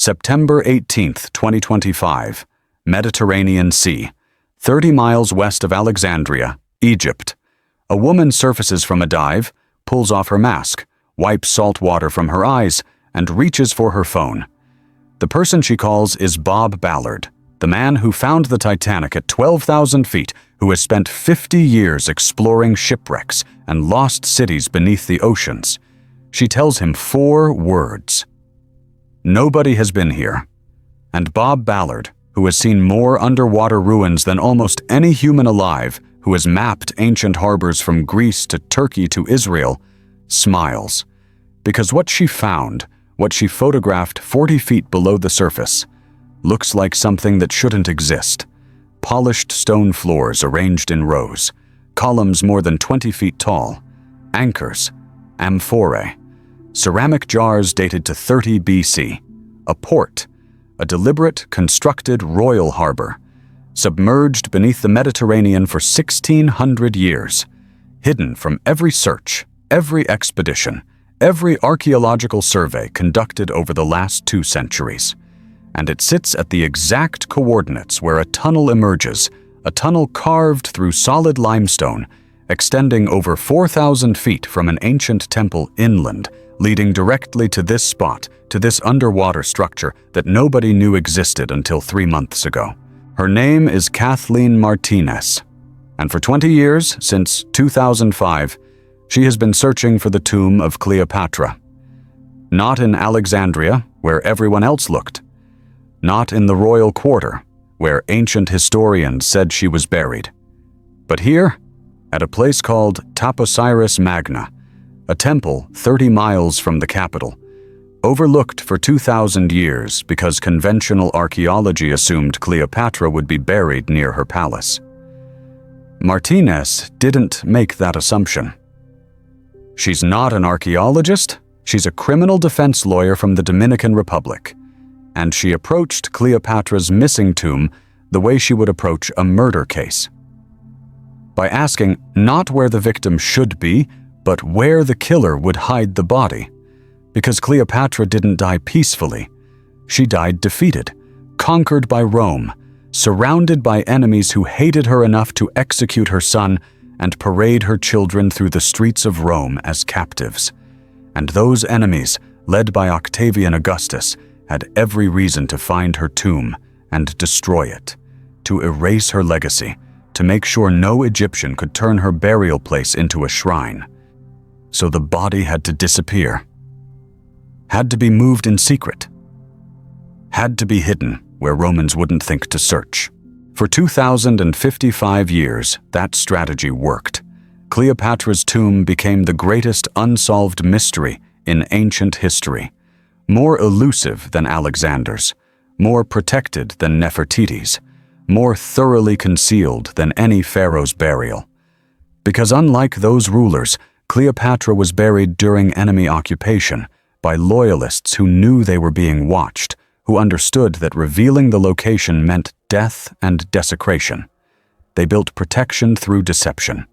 September 18, 2025, Mediterranean Sea, 30 miles west of Alexandria, Egypt. A woman surfaces from a dive, pulls off her mask, wipes salt water from her eyes, and reaches for her phone. The person she calls is Bob Ballard, the man who found the Titanic at 12,000 feet, who has spent 50 years exploring shipwrecks and lost cities beneath the oceans. She tells him 4 words. Nobody has been here. And Bob Ballard, who has seen more underwater ruins than almost any human alive, who has mapped ancient harbors from Greece to Turkey to Israel, smiles. Because what she found, what she photographed 40 feet below the surface, looks like something that shouldn't exist. Polished stone floors arranged in rows, columns more than 20 feet tall, anchors, amphorae, ceramic jars dated to 30 BC, a port, a deliberate, constructed royal harbor, submerged beneath the Mediterranean for 1,600 years, hidden from every search, every expedition, every archaeological survey conducted over the last 2 centuries. And it sits at the exact coordinates where a tunnel emerges, a tunnel carved through solid limestone, extending over 4,000 feet from an ancient temple inland, leading directly to this spot, to this underwater structure that nobody knew existed until 3 months ago. Her name is Kathleen Martinez, and for 20 years, since 2005, she has been searching for the tomb of Cleopatra. Not in Alexandria, where everyone else looked. Not in the royal quarter, where ancient historians said she was buried. But here, at a place called Taposiris Magna, a temple 30 miles from the capital, overlooked for 2,000 years because conventional archaeology assumed Cleopatra would be buried near her palace. Martinez didn't make that assumption. She's not an archaeologist, she's a criminal defense lawyer from the Dominican Republic, and she approached Cleopatra's missing tomb the way she would approach a murder case. By asking not where the victim should be, but where the killer would hide the body. Because Cleopatra didn't die peacefully. She died defeated, conquered by Rome, surrounded by enemies who hated her enough to execute her son and parade her children through the streets of Rome as captives. And those enemies, led by Octavian Augustus, had every reason to find her tomb and destroy it, to erase her legacy, to make sure no Egyptian could turn her burial place into a shrine. So the body had to disappear. Had to be moved in secret. Had to be hidden where Romans wouldn't think to search. For 2,055 years, that strategy worked. Cleopatra's tomb became the greatest unsolved mystery in ancient history. More elusive than Alexander's, more protected than Nefertiti's, more thoroughly concealed than any pharaoh's burial. Because unlike those rulers, Cleopatra was buried during enemy occupation by loyalists who knew they were being watched, who understood that revealing the location meant death and desecration. They built protection through deception,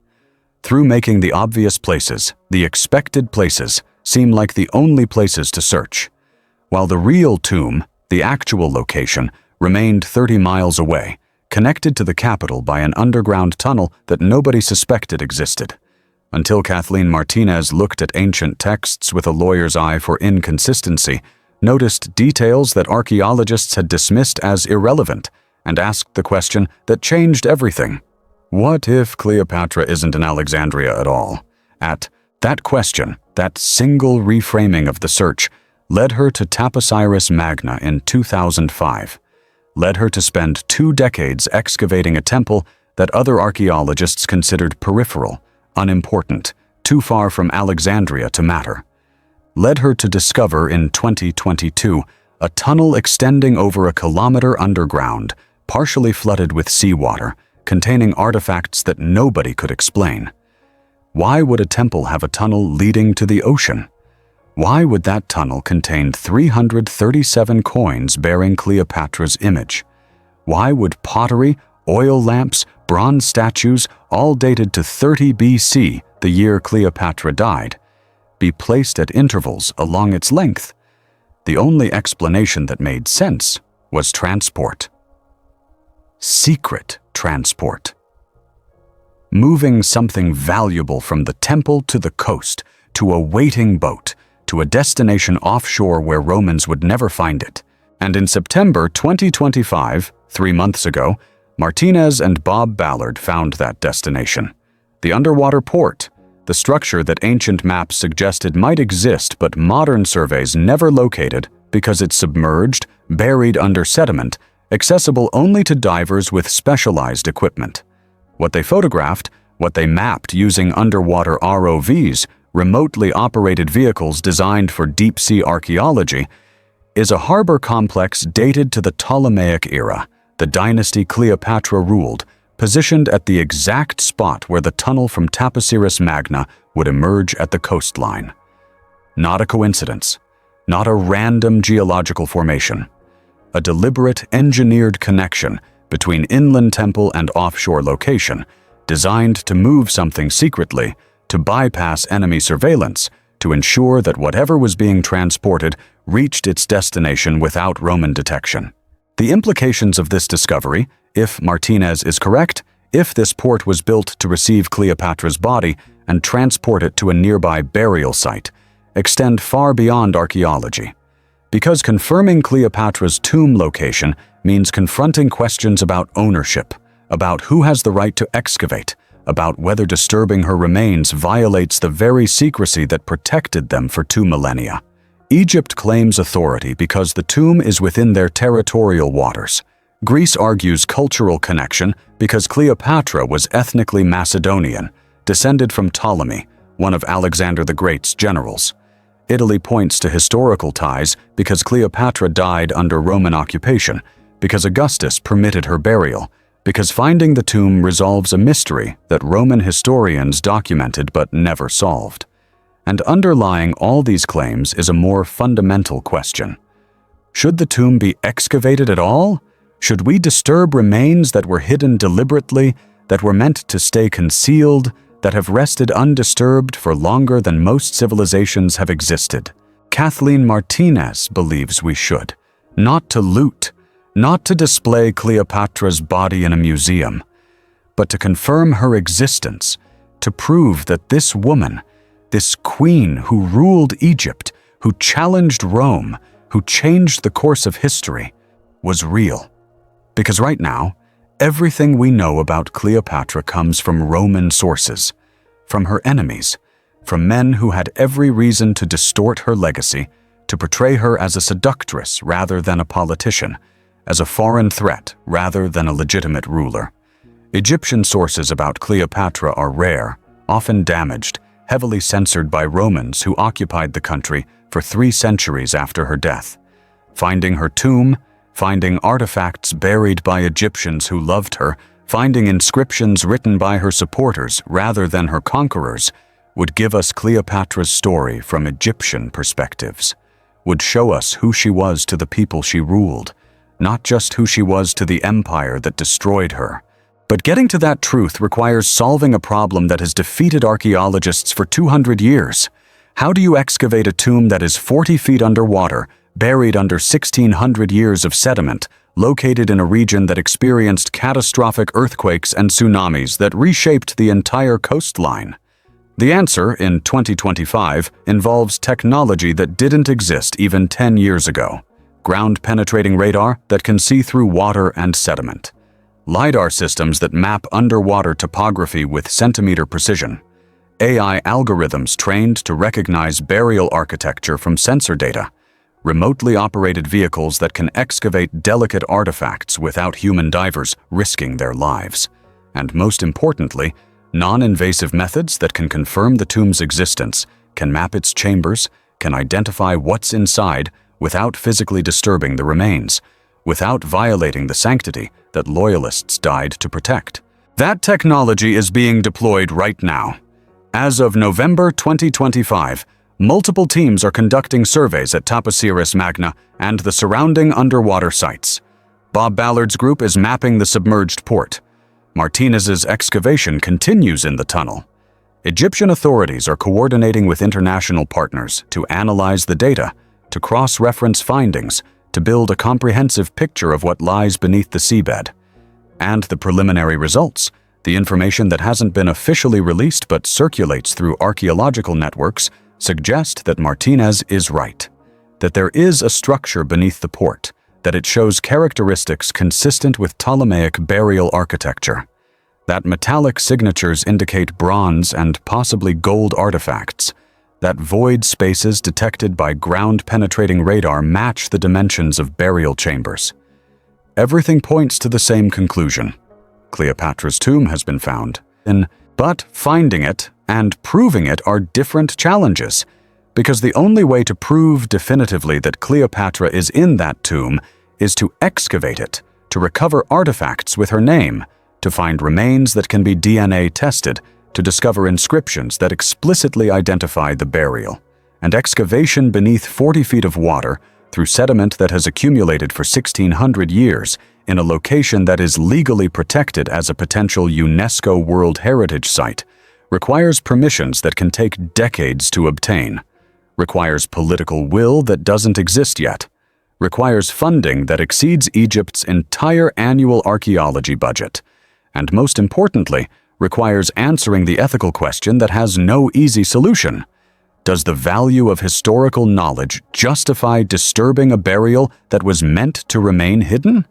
through making the obvious places, the expected places, seem like the only places to search, while the real tomb, the actual location, remained 30 miles away, connected to the capital by an underground tunnel that nobody suspected existed. Until Kathleen Martinez looked at ancient texts with a lawyer's eye for inconsistency, noticed details that archaeologists had dismissed as irrelevant, and asked the question that changed everything. What if Cleopatra isn't in Alexandria at all? That question, that single reframing of the search, led her to Taposiris Magna in 2005, led her to spend 2 decades excavating a temple that other archaeologists considered peripheral, unimportant, too far from Alexandria to matter, led her to discover in 2022 a tunnel extending over a kilometer underground, partially flooded with seawater, containing artifacts that nobody could explain. Why would a temple have a tunnel leading to the ocean? Why would that tunnel contain 337 coins bearing Cleopatra's image? Why would pottery, oil lamps, bronze statues, all dated to 30 BC, the year Cleopatra died, be placed at intervals along its length? The only explanation that made sense was transport. Secret transport. Moving something valuable from the temple to the coast, to a waiting boat, to a destination offshore where Romans would never find it. And in September 2025, 3 months ago, Martinez and Bob Ballard found that destination. The underwater port, the structure that ancient maps suggested might exist but modern surveys never located because it's submerged, buried under sediment, accessible only to divers with specialized equipment. What they photographed, what they mapped using underwater ROVs, remotely operated vehicles designed for deep-sea archaeology, is a harbor complex dated to the Ptolemaic era, the dynasty Cleopatra ruled, positioned at the exact spot where the tunnel from Taposiris Magna would emerge at the coastline. Not a coincidence, not a random geological formation. A deliberate, engineered connection between inland temple and offshore location, designed to move something secretly, to bypass enemy surveillance, to ensure that whatever was being transported reached its destination without Roman detection. The implications of this discovery, if Martinez is correct, if this port was built to receive Cleopatra's body and transport it to a nearby burial site, extend far beyond archaeology. Because confirming Cleopatra's tomb location means confronting questions about ownership, about who has the right to excavate, about whether disturbing her remains violates the very secrecy that protected them for 2 millennia. Egypt claims authority because the tomb is within their territorial waters. Greece argues cultural connection because Cleopatra was ethnically Macedonian, descended from Ptolemy, one of Alexander the Great's generals. Italy points to historical ties because Cleopatra died under Roman occupation, because Augustus permitted her burial, because finding the tomb resolves a mystery that Roman historians documented but never solved. And underlying all these claims is a more fundamental question. Should the tomb be excavated at all? Should we disturb remains that were hidden deliberately, that were meant to stay concealed, that have rested undisturbed for longer than most civilizations have existed? Kathleen Martinez believes we should. Not to loot, not to display Cleopatra's body in a museum, but to confirm her existence, to prove that this woman, this queen who ruled Egypt, who challenged Rome, who changed the course of history, was real. Because right now, everything we know about Cleopatra comes from Roman sources, from her enemies, from men who had every reason to distort her legacy, to portray her as a seductress rather than a politician, as a foreign threat rather than a legitimate ruler. Egyptian sources about Cleopatra are rare, often damaged, heavily censored by Romans who occupied the country for 3 centuries after her death. Finding her tomb, finding artifacts buried by Egyptians who loved her, finding inscriptions written by her supporters rather than her conquerors, would give us Cleopatra's story from Egyptian perspectives, would show us who she was to the people she ruled, not just who she was to the empire that destroyed her. But getting to that truth requires solving a problem that has defeated archaeologists for 200 years. How do you excavate a tomb that is 40 feet underwater, buried under 1,600 years of sediment, located in a region that experienced catastrophic earthquakes and tsunamis that reshaped the entire coastline? The answer, in 2025, involves technology that didn't exist even 10 years ago. Ground-penetrating radar that can see through water and sediment. LiDAR systems that map underwater topography with centimeter precision. AI algorithms trained to recognize burial architecture from sensor data. Remotely operated vehicles that can excavate delicate artifacts without human divers risking their lives. And most importantly, non-invasive methods that can confirm the tomb's existence, can map its chambers, can identify what's inside without physically disturbing the remains, without violating the sanctity that loyalists died to protect. That technology is being deployed right now. As of November 2025, multiple teams are conducting surveys at Taposiris Magna and the surrounding underwater sites. Bob Ballard's group is mapping the submerged port. Martinez's excavation continues in the tunnel. Egyptian authorities are coordinating with international partners to analyze the data, to cross-reference findings, to build a comprehensive picture of what lies beneath the seabed. And the preliminary results, the information that hasn't been officially released but circulates through archaeological networks, suggest that Martinez is right, that there is a structure beneath the port, that it shows characteristics consistent with Ptolemaic burial architecture, that metallic signatures indicate bronze and possibly gold artifacts, that void spaces detected by ground-penetrating radar match the dimensions of burial chambers. Everything points to the same conclusion. Cleopatra's tomb has been found, but finding it and proving it are different challenges, because the only way to prove definitively that Cleopatra is in that tomb is to excavate it, to recover artifacts with her name, to find remains that can be DNA tested, to discover inscriptions that explicitly identify the burial, and excavation beneath 40 feet of water through sediment that has accumulated for 1,600 years in a location that is legally protected as a potential UNESCO World Heritage Site, requires permissions that can take decades to obtain, requires political will that doesn't exist yet, requires funding that exceeds Egypt's entire annual archaeology budget, and most importantly, requires answering the ethical question that has no easy solution. Does the value of historical knowledge justify disturbing a burial that was meant to remain hidden?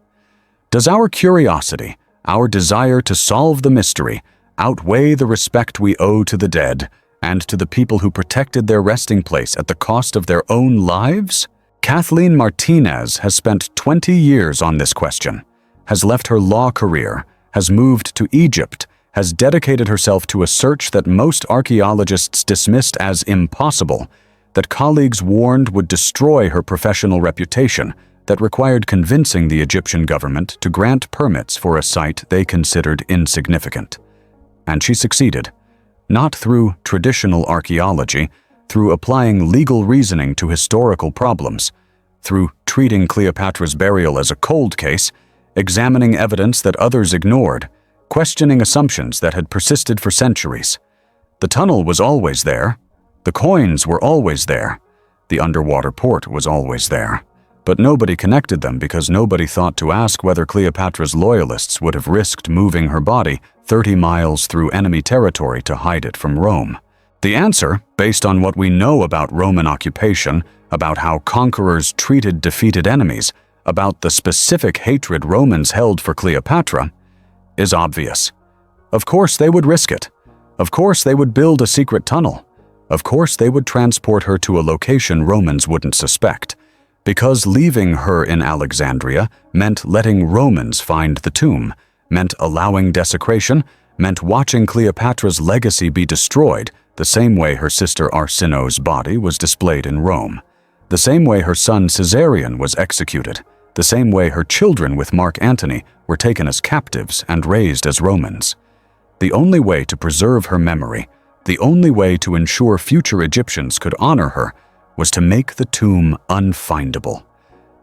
Does our curiosity, our desire to solve the mystery, outweigh the respect we owe to the dead and to the people who protected their resting place at the cost of their own lives? Kathleen Martinez has spent 20 years on this question, has left her law career, has moved to Egypt, has dedicated herself to a search that most archaeologists dismissed as impossible, that colleagues warned would destroy her professional reputation, that required convincing the Egyptian government to grant permits for a site they considered insignificant. And she succeeded, not through traditional archaeology, through applying legal reasoning to historical problems, through treating Cleopatra's burial as a cold case, examining evidence that others ignored, questioning assumptions that had persisted for centuries. The tunnel was always there. The coins were always there. The underwater port was always there. But nobody connected them because nobody thought to ask whether Cleopatra's loyalists would have risked moving her body 30 miles through enemy territory to hide it from Rome. The answer, based on what we know about Roman occupation, about how conquerors treated defeated enemies, about the specific hatred Romans held for Cleopatra, is obvious. Of course they would risk it. Of course they would build a secret tunnel. Of course they would transport her to a location Romans wouldn't suspect, because leaving her in Alexandria meant letting Romans find the tomb, meant allowing desecration, meant watching Cleopatra's legacy be destroyed the same way her sister Arsinoe's body was displayed in Rome, the same way her son Caesarion was executed, the same way her children with Mark Antony were taken as captives and raised as Romans. The only way to preserve her memory, the only way to ensure future Egyptians could honor her, was to make the tomb unfindable,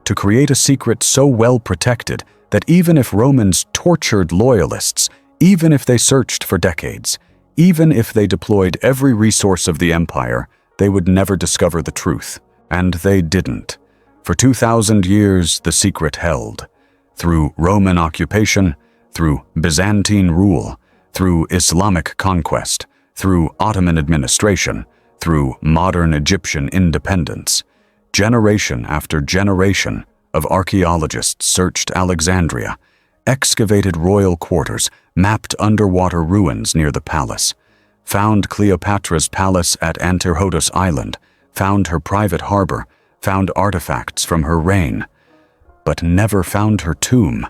to create a secret so well protected that even if Romans tortured loyalists, even if they searched for decades, even if they deployed every resource of the empire, they would never discover the truth. And they didn't. For 2,000 years, the secret held. Through Roman occupation, through Byzantine rule, through Islamic conquest, through Ottoman administration, through modern Egyptian independence, generation after generation of archaeologists searched Alexandria, excavated royal quarters, mapped underwater ruins near the palace, found Cleopatra's palace at Antirrhodos Island, found her private harbor, found artifacts from her reign, but never found her tomb,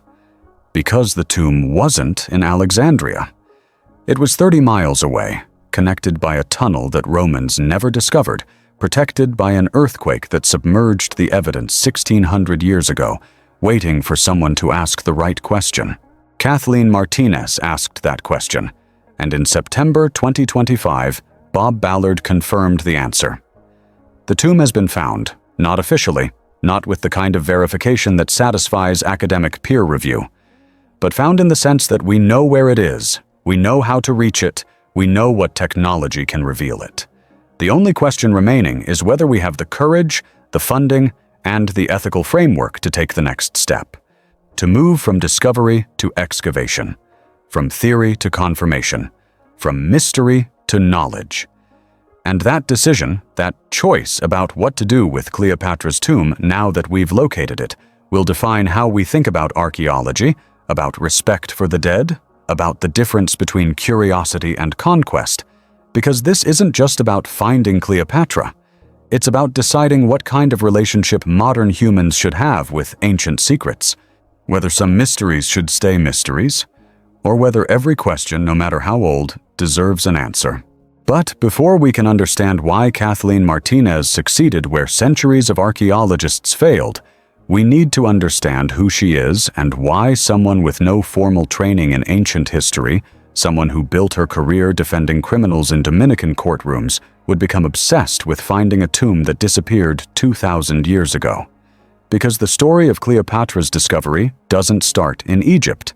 because the tomb wasn't in Alexandria. It was 30 miles away, connected by a tunnel that Romans never discovered, protected by an earthquake that submerged the evidence 1,600 years ago, waiting for someone to ask the right question. Kathleen Martinez asked that question, and in September 2025, Bob Ballard confirmed the answer. The tomb has been found, not officially, not with the kind of verification that satisfies academic peer review, but found in the sense that we know where it is, we know how to reach it, we know what technology can reveal it. The only question remaining is whether we have the courage, the funding, and the ethical framework to take the next step. To move from discovery to excavation, from theory to confirmation, from mystery to knowledge. And that decision, that choice about what to do with Cleopatra's tomb now that we've located it, will define how we think about archaeology, about respect for the dead, about the difference between curiosity and conquest, because this isn't just about finding Cleopatra. It's about deciding what kind of relationship modern humans should have with ancient secrets, whether some mysteries should stay mysteries, or whether every question, no matter how old, deserves an answer. But before we can understand why Kathleen Martinez succeeded where centuries of archaeologists failed, we need to understand who she is and why someone with no formal training in ancient history, someone who built her career defending criminals in Dominican courtrooms, would become obsessed with finding a tomb that disappeared 2,000 years ago. Because the story of Cleopatra's discovery doesn't start in Egypt.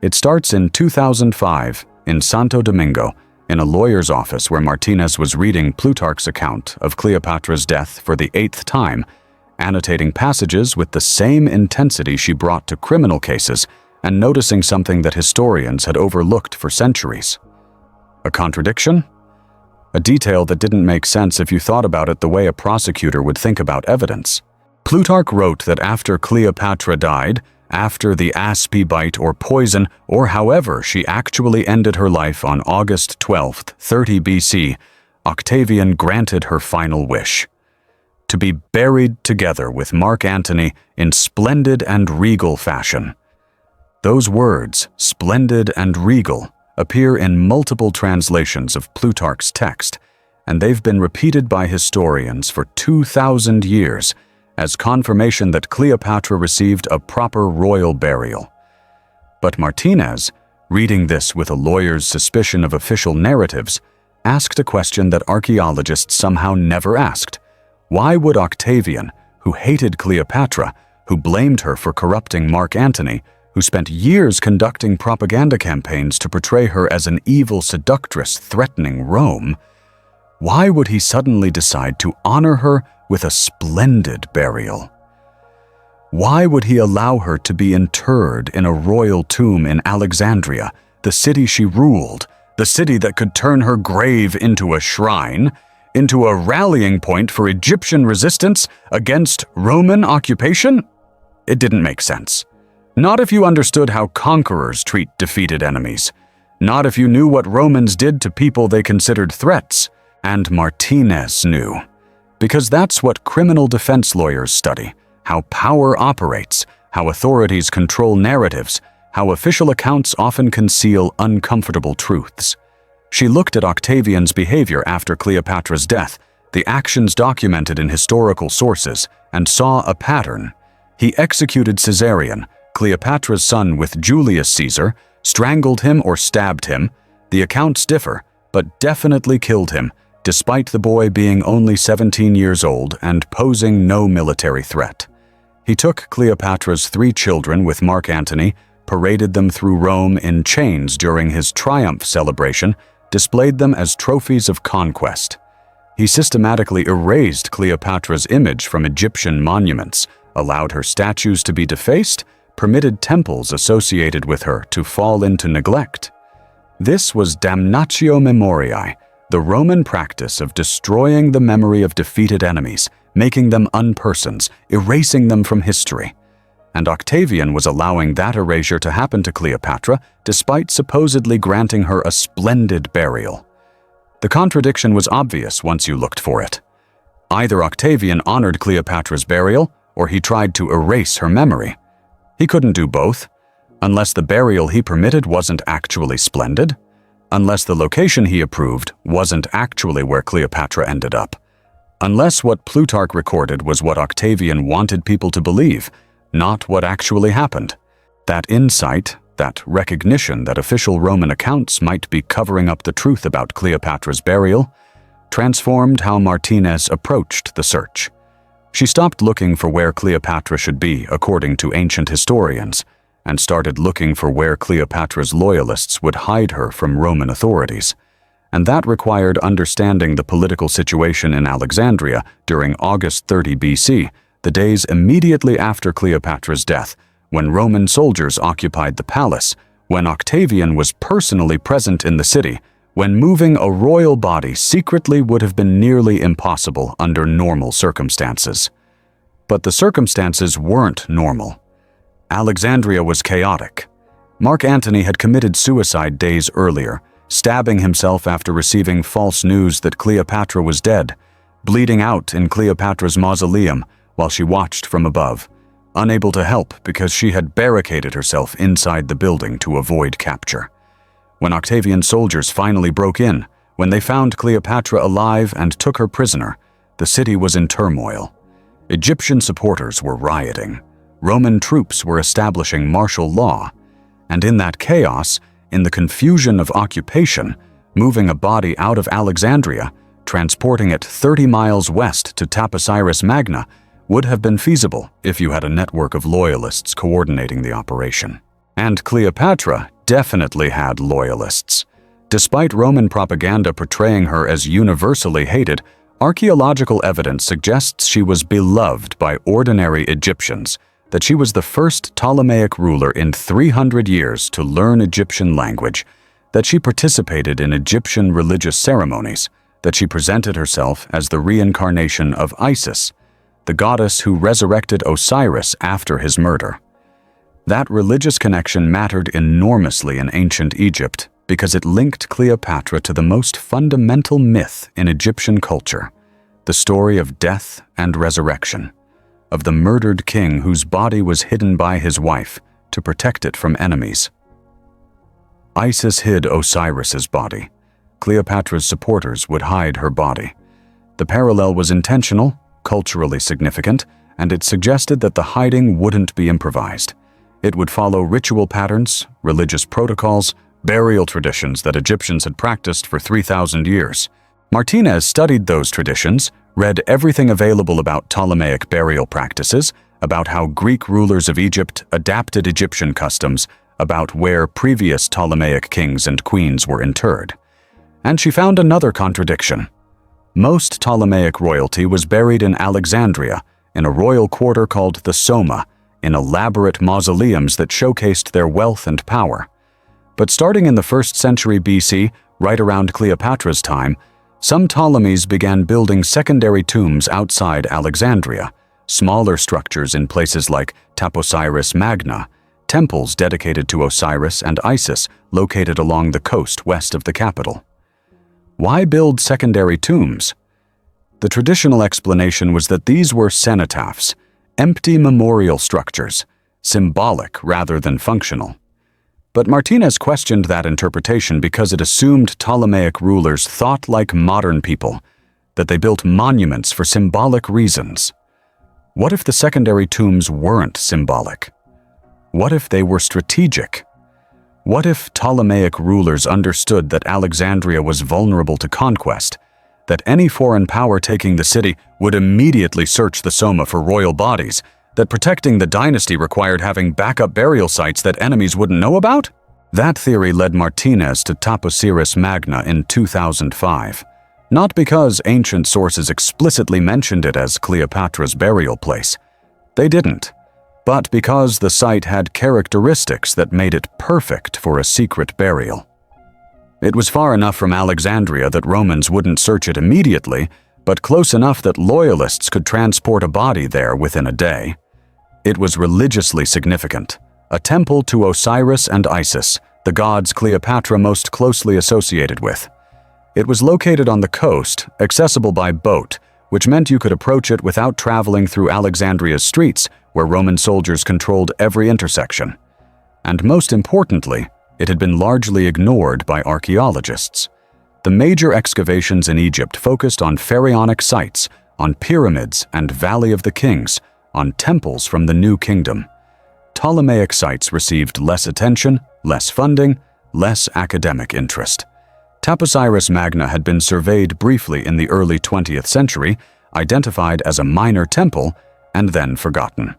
It starts in 2005 in Santo Domingo, in a lawyer's office where Martinez was reading Plutarch's account of Cleopatra's death for the 8th time, annotating passages with the same intensity she brought to criminal cases, and noticing something that historians had overlooked for centuries. A contradiction? A detail that didn't make sense if you thought about it the way a prosecutor would think about evidence. Plutarch wrote that after Cleopatra died, after the aspi bite or poison, or however she actually ended her life on August 12, 30 BC, Octavian granted her final wish: to be buried together with Mark Antony in splendid and regal fashion. Those words, splendid and regal, appear in multiple translations of Plutarch's text, and they've been repeated by historians for 2,000 years as confirmation that Cleopatra received a proper royal burial. But Martinez, reading this with a lawyer's suspicion of official narratives, asked a question that archaeologists somehow never asked. Why would Octavian, who hated Cleopatra, who blamed her for corrupting Mark Antony, who spent years conducting propaganda campaigns to portray her as an evil seductress threatening Rome, why would he suddenly decide to honor her with a splendid burial? Why would he allow her to be interred in a royal tomb in Alexandria, the city she ruled, the city that could turn her grave into a shrine, into a rallying point for Egyptian resistance against Roman occupation? It didn't make sense. Not if you understood how conquerors treat defeated enemies. Not if you knew what Romans did to people they considered threats. And Martinez knew. Because that's what criminal defense lawyers study: how power operates, how authorities control narratives, how official accounts often conceal uncomfortable truths. She looked at Octavian's behavior after Cleopatra's death, the actions documented in historical sources, and saw a pattern. He executed Caesarion, Cleopatra's son, with Julius Caesar, strangled him or stabbed him. The accounts differ, but definitely killed him, despite the boy being only 17 years old and posing no military threat. He took Cleopatra's 3 children with Mark Antony, paraded them through Rome in chains during his triumph celebration, displayed them as trophies of conquest. He systematically erased Cleopatra's image from Egyptian monuments, allowed her statues to be defaced, permitted temples associated with her to fall into neglect. This was damnatio memoriae, the Roman practice of destroying the memory of defeated enemies, making them unpersons, erasing them from history. And Octavian was allowing that erasure to happen to Cleopatra, despite supposedly granting her a splendid burial. The contradiction was obvious once you looked for it. Either Octavian honored Cleopatra's burial, or he tried to erase her memory. He couldn't do both, unless the burial he permitted wasn't actually splendid, unless the location he approved wasn't actually where Cleopatra ended up, unless what Plutarch recorded was what Octavian wanted people to believe, not what actually happened. That insight, that recognition that official Roman accounts might be covering up the truth about Cleopatra's burial, transformed how Martinez approached the search. She stopped looking for where Cleopatra should be, according to ancient historians, and started looking for where Cleopatra's loyalists would hide her from Roman authorities. and that required understanding the political situation in Alexandria during August 30 BC, the days immediately after Cleopatra's death, when Roman soldiers occupied the palace, when Octavian was personally present in the city, when moving a royal body secretly would have been nearly impossible under normal circumstances. But the circumstances weren't normal. Alexandria was chaotic. Mark Antony had committed suicide days earlier, stabbing himself after receiving false news that Cleopatra was dead, bleeding out in Cleopatra's mausoleum while she watched from above, unable to help because she had barricaded herself inside the building to avoid capture. When Octavian's soldiers finally broke in, when they found Cleopatra alive and took her prisoner, the city was in turmoil. Egyptian supporters were rioting. Roman troops were establishing martial law. And in that chaos, in the confusion of occupation, moving a body out of Alexandria, transporting it 30 miles west to Taposiris Magna, would have been feasible if you had a network of loyalists coordinating the operation. And Cleopatra definitely had loyalists. Despite Roman propaganda portraying her as universally hated, archaeological evidence suggests she was beloved by ordinary Egyptians, that she was the first Ptolemaic ruler in 300 years to learn Egyptian language, that she participated in Egyptian religious ceremonies, that she presented herself as the reincarnation of Isis, the goddess who resurrected Osiris after his murder. That religious connection mattered enormously in ancient Egypt because it linked Cleopatra to the most fundamental myth in Egyptian culture, the story of death and resurrection, of the murdered king whose body was hidden by his wife to protect it from enemies. Isis hid Osiris's body. Cleopatra's supporters would hide her body. The parallel was intentional, culturally significant, and it suggested that the hiding wouldn't be improvised. It would follow ritual patterns, religious protocols, burial traditions that Egyptians had practiced for 3,000 years. Martinez studied those traditions, read everything available about Ptolemaic burial practices, about how Greek rulers of Egypt adapted Egyptian customs, about where previous Ptolemaic kings and queens were interred. And she found another contradiction. Most Ptolemaic royalty was buried in Alexandria, in a royal quarter called the Soma, in elaborate mausoleums that showcased their wealth and power. But starting in the 1st century BC, right around Cleopatra's time, some Ptolemies began building secondary tombs outside Alexandria, smaller structures in places like Taposiris Magna, temples dedicated to Osiris and Isis located along the coast west of the capital. Why build secondary tombs? The traditional explanation was that these were cenotaphs, empty memorial structures, symbolic rather than functional. But Martinez questioned that interpretation because it assumed Ptolemaic rulers thought like modern people, that they built monuments for symbolic reasons. What if the secondary tombs weren't symbolic? What if they were strategic? What if Ptolemaic rulers understood that Alexandria was vulnerable to conquest, that any foreign power taking the city would immediately search the Soma for royal bodies, that protecting the dynasty required having backup burial sites that enemies wouldn't know about? That theory led Martinez to Taposiris Magna in 2005, not because ancient sources explicitly mentioned it as Cleopatra's burial place. They didn't. But because the site had characteristics that made it perfect for a secret burial. It was far enough from Alexandria that Romans wouldn't search it immediately, but close enough that loyalists could transport a body there within a day. It was religiously significant, a temple to Osiris and Isis, the gods Cleopatra most closely associated with. It was located on the coast, accessible by boat, which meant you could approach it without traveling through Alexandria's streets, where Roman soldiers controlled every intersection. And most importantly, it had been largely ignored by archaeologists. The major excavations in Egypt focused on pharaonic sites, on pyramids and Valley of the Kings, on temples from the New Kingdom. Ptolemaic sites received less attention, less funding, less academic interest. Taposiris Magna had been surveyed briefly in the early 20th century, identified as a minor temple, and then forgotten.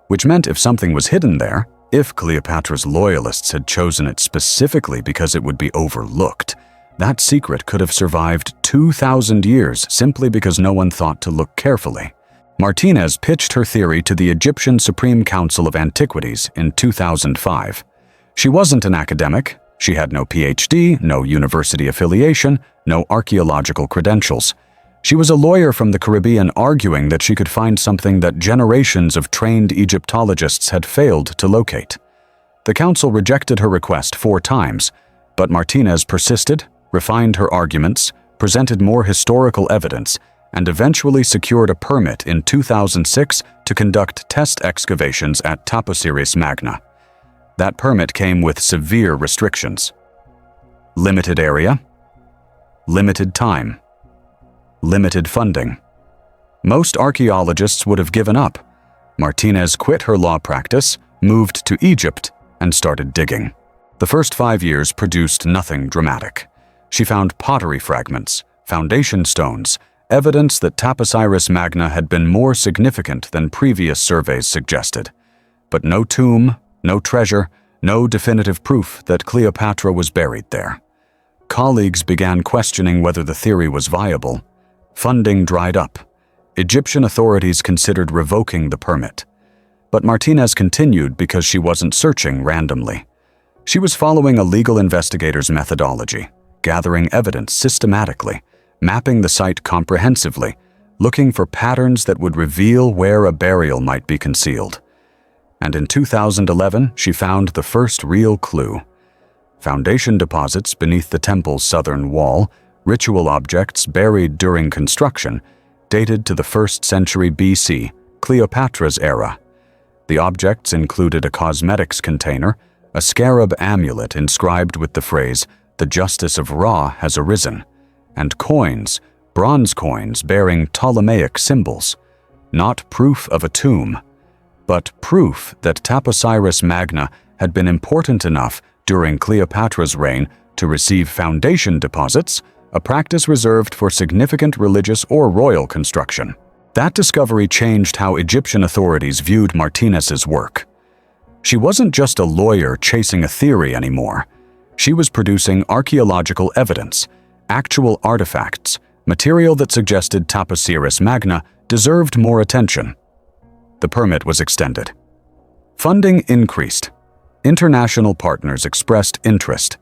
Which meant if something was hidden there, if Cleopatra's loyalists had chosen it specifically because it would be overlooked, That secret could have survived 2,000 years simply because no one thought to look carefully. Martinez pitched her theory to the Egyptian Supreme Council of Antiquities in 2005. She wasn't an academic. She had no PhD, no university affiliation, no archaeological credentials. She was a lawyer from the Caribbean arguing that she could find something that generations of trained Egyptologists had failed to locate. The council rejected her request 4 times, but Martinez persisted, refined her arguments, presented more historical evidence, and eventually secured a permit in 2006 to conduct test excavations at Taposiris Magna. That permit came with severe restrictions. Limited area, limited time, limited funding. Most archaeologists would have given up. Martinez quit her law practice, moved to Egypt, and started digging. The first 5 years produced nothing dramatic. She found pottery fragments, foundation stones, evidence that Taposiris Magna had been more significant than previous surveys suggested. But no tomb, no treasure, no definitive proof that Cleopatra was buried there. Colleagues began questioning whether the theory was viable. Funding dried up. Egyptian authorities considered revoking the permit. But Martinez continued because she wasn't searching randomly. She was following a legal investigator's methodology, gathering evidence systematically, mapping the site comprehensively, looking for patterns that would reveal where a burial might be concealed. And in 2011, she found the first real clue. Foundation deposits beneath the temple's southern wall, ritual objects buried during construction, dated to the 1st century BC, Cleopatra's era. The objects included a cosmetics container, a scarab amulet inscribed with the phrase, "The justice of Ra has arisen," and coins, bronze coins bearing Ptolemaic symbols. Not proof of a tomb, but proof that Taposiris Magna had been important enough during Cleopatra's reign to receive foundation deposits, a practice reserved for significant religious or royal construction. That discovery changed how Egyptian authorities viewed Martinez's work. She wasn't just a lawyer chasing a theory anymore. She was producing archaeological evidence, actual artifacts, material that suggested Taposiris Magna deserved more attention. The permit was extended. Funding increased. International partners expressed interest.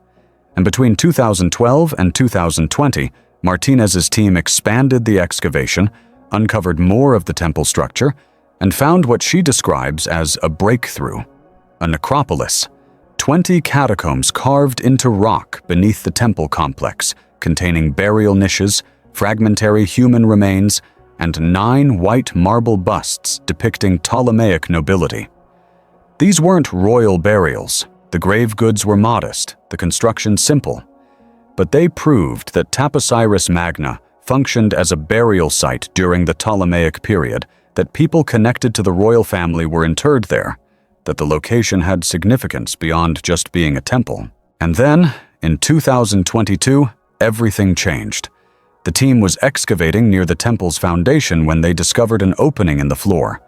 And between 2012 and 2020, Martinez's team expanded the excavation, uncovered more of the temple structure, and found what she describes as a breakthrough, a necropolis. 20 catacombs carved into rock beneath the temple complex, containing burial niches, fragmentary human remains, and 9 white marble busts depicting Ptolemaic nobility. These weren't royal burials. The grave goods were modest, the construction simple. But they proved that Taposiris Magna functioned as a burial site during the Ptolemaic period, that people connected to the royal family were interred there, that the location had significance beyond just being a temple. And then, in 2022, everything changed. The team was excavating near the temple's foundation when they discovered an opening in the floor.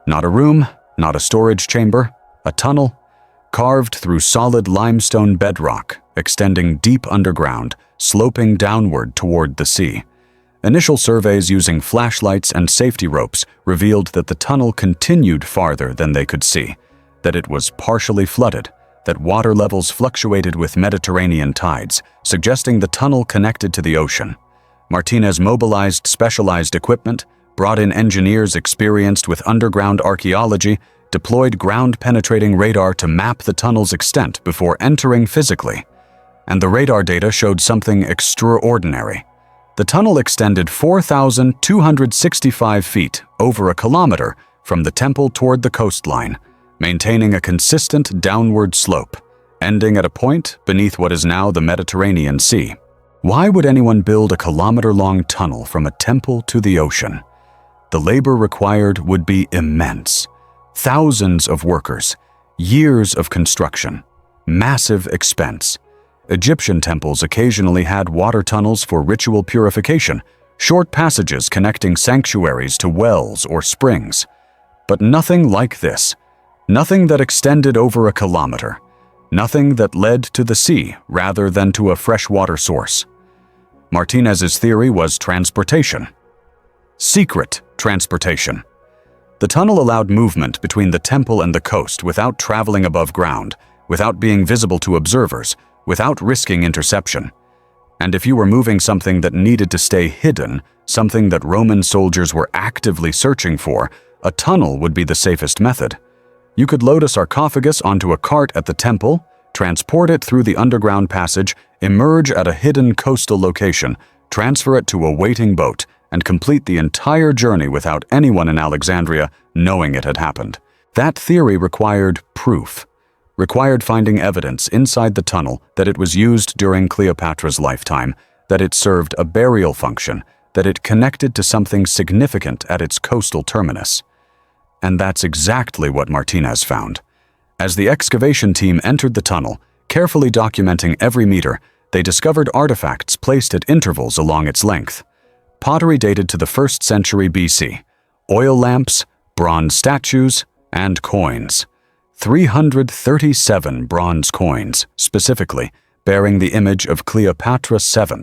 Not a room, not a storage chamber, a tunnel, carved through solid limestone bedrock, extending deep underground, sloping downward toward the sea. Initial surveys using flashlights and safety ropes revealed that the tunnel continued farther than they could see, that it was partially flooded, that water levels fluctuated with Mediterranean tides, suggesting the tunnel connected to the ocean. Martinez mobilized specialized equipment, brought in engineers experienced with underground archaeology, deployed ground-penetrating radar to map the tunnel's extent before entering physically. And the radar data showed something extraordinary. The tunnel extended 4,265 feet, over a kilometer, from the temple toward the coastline, maintaining a consistent downward slope, ending at a point beneath what is now the Mediterranean Sea. Why would anyone build a kilometer-long tunnel from a temple to the ocean? The labor required would be immense. Thousands of workers, years of construction, massive expense. Egyptian temples occasionally had water tunnels for ritual purification, short passages connecting sanctuaries to wells or springs. But nothing like this. Nothing that extended over a kilometer. Nothing that led to the sea rather than to a freshwater source. Martinez's theory was transportation. Secret transportation. The tunnel allowed movement between the temple and the coast without traveling above ground, without being visible to observers, without risking interception. And if you were moving something that needed to stay hidden, something that Roman soldiers were actively searching for, a tunnel would be the safest method. You could load a sarcophagus onto a cart at the temple, transport it through the underground passage, emerge at a hidden coastal location, transfer it to a waiting boat, and complete the entire journey without anyone in Alexandria knowing it had happened. That theory required proof, required finding evidence inside the tunnel that it was used during Cleopatra's lifetime, that it served a burial function, that it connected to something significant at its coastal terminus. And that's exactly what Martinez found. As the excavation team entered the tunnel, carefully documenting every meter, they discovered artifacts placed at intervals along its length. Pottery dated to the 1st century BC, oil lamps, bronze statues, and coins. 337 bronze coins, specifically, bearing the image of Cleopatra VII,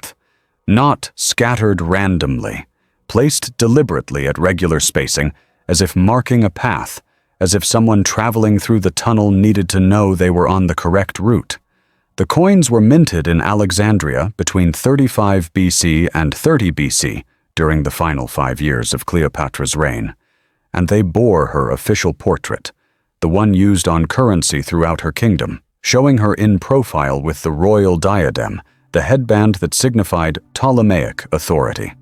not scattered randomly, placed deliberately at regular spacing, as if marking a path, as if someone traveling through the tunnel needed to know they were on the correct route. The coins were minted in Alexandria between 35 BC and 30 BC during the final 5 years of Cleopatra's reign, and they bore her official portrait, the one used on currency throughout her kingdom, showing her in profile with the royal diadem, the headband that signified Ptolemaic authority.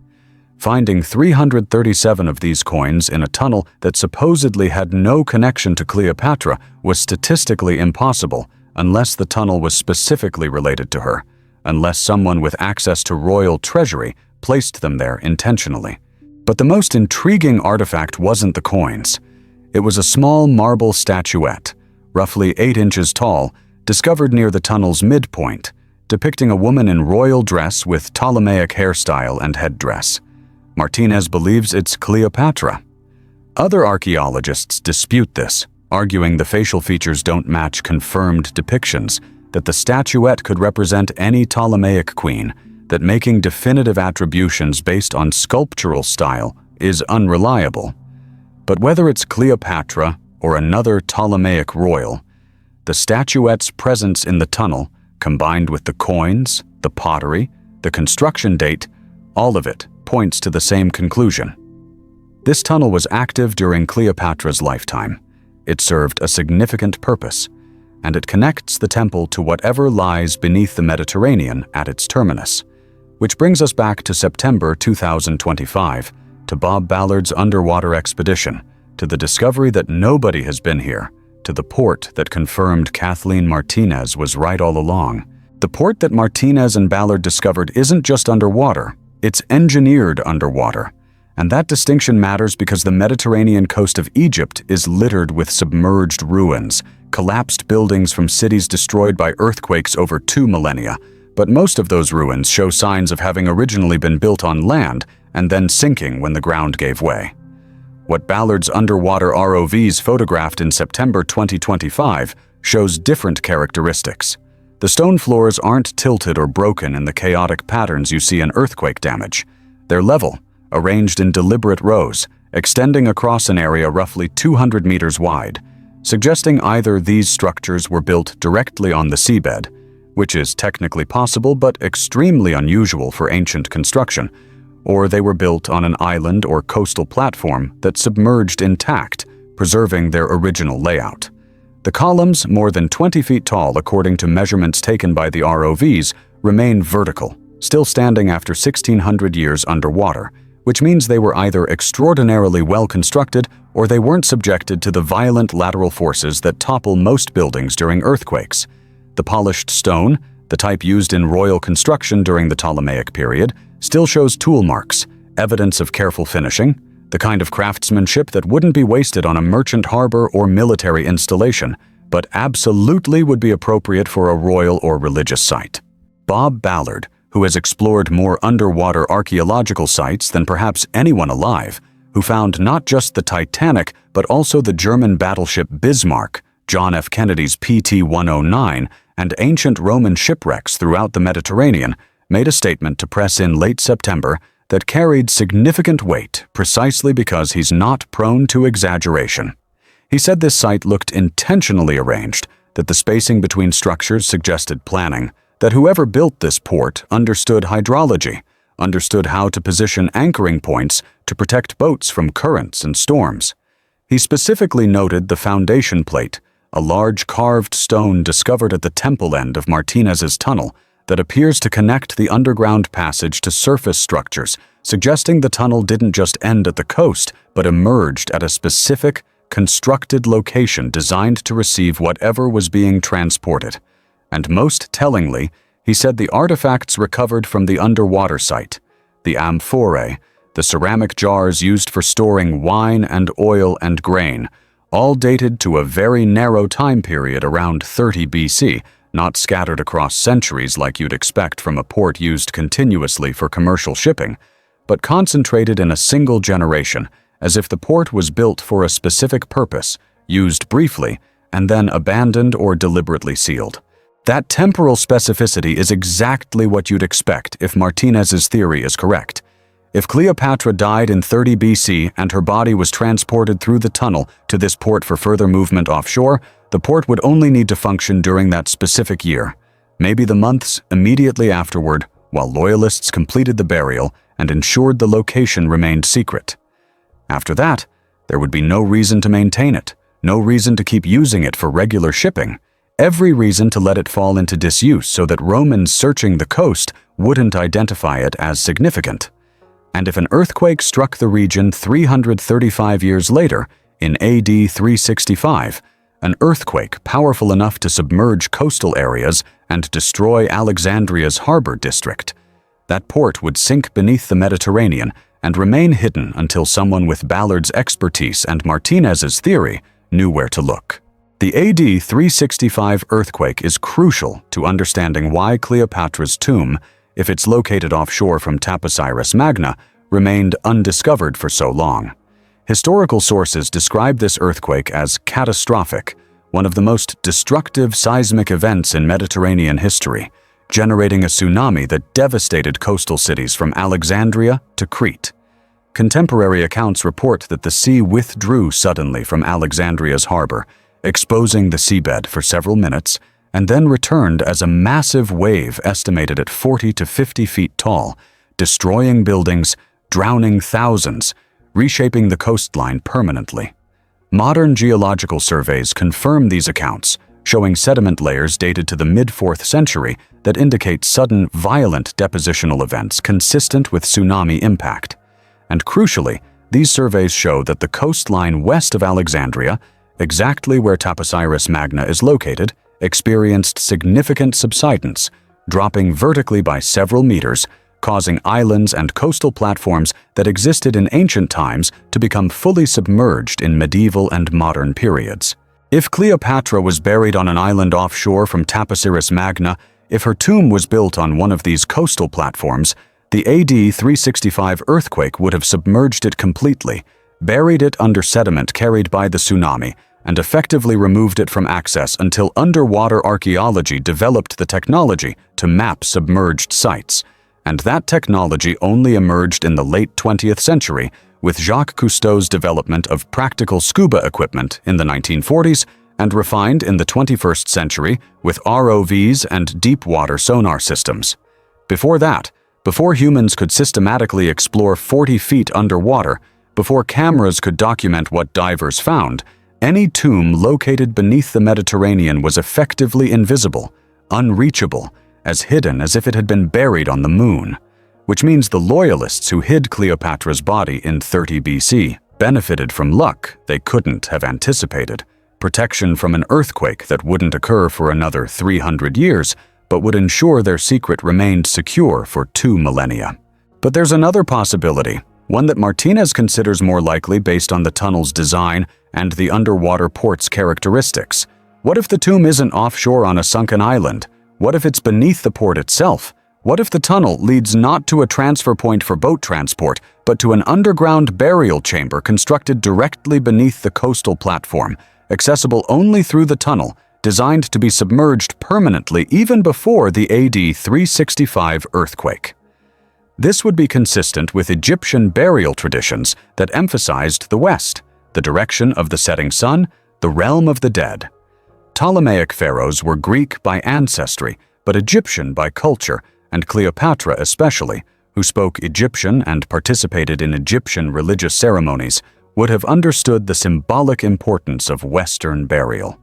Finding 337 of these coins in a tunnel that supposedly had no connection to Cleopatra was statistically impossible unless the tunnel was specifically related to her, unless someone with access to royal treasury placed them there intentionally. But the most intriguing artifact wasn't the coins. It was a small marble statuette, roughly 8 inches tall, discovered near the tunnel's midpoint, depicting a woman in royal dress with Ptolemaic hairstyle and headdress. Martinez believes it's Cleopatra. Other archaeologists dispute this, arguing the facial features don't match confirmed depictions, that the statuette could represent any Ptolemaic queen, that making definitive attributions based on sculptural style is unreliable. But whether it's Cleopatra or another Ptolemaic royal, the statuette's presence in the tunnel, combined with the coins, the pottery, the construction date, all of it points to the same conclusion. This tunnel was active during Cleopatra's lifetime. It served a significant purpose, and it connects the temple to whatever lies beneath the Mediterranean at its terminus. Which brings us back to September 2025, to Bob Ballard's underwater expedition, to the discovery that nobody has been here, to the port that confirmed Kathleen Martinez was right all along. The port that Martinez and Ballard discovered isn't just underwater, it's engineered underwater. And that distinction matters because the Mediterranean coast of Egypt is littered with submerged ruins, collapsed buildings from cities destroyed by earthquakes over 2 millennia. But most of those ruins show signs of having originally been built on land and then sinking when the ground gave way. What Ballard's underwater ROVs photographed in September 2025 shows different characteristics. The stone floors aren't tilted or broken in the chaotic patterns you see in earthquake damage. They're level, arranged in deliberate rows, extending across an area roughly 200 meters wide, suggesting either these structures were built directly on the seabed, which is technically possible but extremely unusual for ancient construction, or they were built on an island or coastal platform that submerged intact, preserving their original layout. The columns, more than 20 feet tall according to measurements taken by the ROVs, remain vertical, still standing after 1,600 years underwater, which means they were either extraordinarily well constructed or they weren't subjected to the violent lateral forces that topple most buildings during earthquakes. The polished stone, the type used in royal construction during the Ptolemaic period, still shows tool marks, evidence of careful finishing, the kind of craftsmanship that wouldn't be wasted on a merchant harbor or military installation, but absolutely would be appropriate for a royal or religious site. Bob Ballard, who has explored more underwater archaeological sites than perhaps anyone alive, who found not just the Titanic but also the German battleship Bismarck, John F. Kennedy's PT-109, and ancient Roman shipwrecks throughout the Mediterranean, made a statement to press in late September that carried significant weight precisely because he's not prone to exaggeration. He said this site looked intentionally arranged, that the spacing between structures suggested planning, that whoever built this port understood hydrology, understood how to position anchoring points to protect boats from currents and storms. He specifically noted the foundation plate, a large carved stone discovered at the temple end of Martinez's tunnel that appears to connect the underground passage to surface structures, suggesting the tunnel didn't just end at the coast, but emerged at a specific, constructed location designed to receive whatever was being transported. And most tellingly, he said the artifacts recovered from the underwater site, the amphorae, the ceramic jars used for storing wine and oil and grain, all dated to a very narrow time period around 30 BC, not scattered across centuries like you'd expect from a port used continuously for commercial shipping, but concentrated in a single generation, as if the port was built for a specific purpose, used briefly, and then abandoned or deliberately sealed. That temporal specificity is exactly what you'd expect if Martinez's theory is correct. If Cleopatra died in 30 BC and her body was transported through the tunnel to this port for further movement offshore, the port would only need to function during that specific year, maybe the months immediately afterward, while loyalists completed the burial and ensured the location remained secret. After that, there would be no reason to maintain it, no reason to keep using it for regular shipping, every reason to let it fall into disuse so that Romans searching the coast wouldn't identify it as significant. And if an earthquake struck the region 335 years later, in AD 365, an earthquake powerful enough to submerge coastal areas and destroy Alexandria's harbor district, that port would sink beneath the Mediterranean and remain hidden until someone with Ballard's expertise and Martinez's theory knew where to look. The AD 365 earthquake is crucial to understanding why Cleopatra's tomb, if it's located offshore from Taposiris Magna, remained undiscovered for so long. Historical sources describe this earthquake as catastrophic, one of the most destructive seismic events in Mediterranean history, generating a tsunami that devastated coastal cities from Alexandria to Crete. Contemporary accounts report that the sea withdrew suddenly from Alexandria's harbor, exposing the seabed for several minutes, and then returned as a massive wave estimated at 40 to 50 feet tall, destroying buildings, drowning thousands, reshaping the coastline permanently. Modern geological surveys confirm these accounts, showing sediment layers dated to the mid-4th century that indicate sudden, violent depositional events consistent with tsunami impact. And crucially, these surveys show that the coastline west of Alexandria, exactly where Taposiris Magna is located, experienced significant subsidence, dropping vertically by several meters, causing islands and coastal platforms that existed in ancient times to become fully submerged in medieval and modern periods. If Cleopatra was buried on an island offshore from Taposiris Magna, if her tomb was built on one of these coastal platforms, the AD 365 earthquake would have submerged it completely, buried it under sediment carried by the tsunami, and effectively removed it from access until underwater archaeology developed the technology to map submerged sites. And that technology only emerged in the late 20th century, with Jacques Cousteau's development of practical scuba equipment in the 1940s and refined in the 21st century with ROVs and deep-water sonar systems. Before that, before humans could systematically explore 40 feet underwater, before cameras could document what divers found, any tomb located beneath the Mediterranean was effectively invisible, unreachable, as hidden as if it had been buried on the moon. Which means the loyalists who hid Cleopatra's body in 30 BC benefited from luck they couldn't have anticipated, protection from an earthquake that wouldn't occur for another 300 years, but would ensure their secret remained secure for 2 millennia. But there's another possibility, one that Martinez considers more likely based on the tunnel's design and the underwater port's characteristics. What if the tomb isn't offshore on a sunken island? What if it's beneath the port itself? What if the tunnel leads not to a transfer point for boat transport, but to an underground burial chamber constructed directly beneath the coastal platform, accessible only through the tunnel, designed to be submerged permanently even before the AD 365 earthquake. This would be consistent with Egyptian burial traditions that emphasized the west, the direction of the setting sun, the realm of the dead. Ptolemaic pharaohs were Greek by ancestry, but Egyptian by culture, and Cleopatra especially, who spoke Egyptian and participated in Egyptian religious ceremonies, would have understood the symbolic importance of Western burial.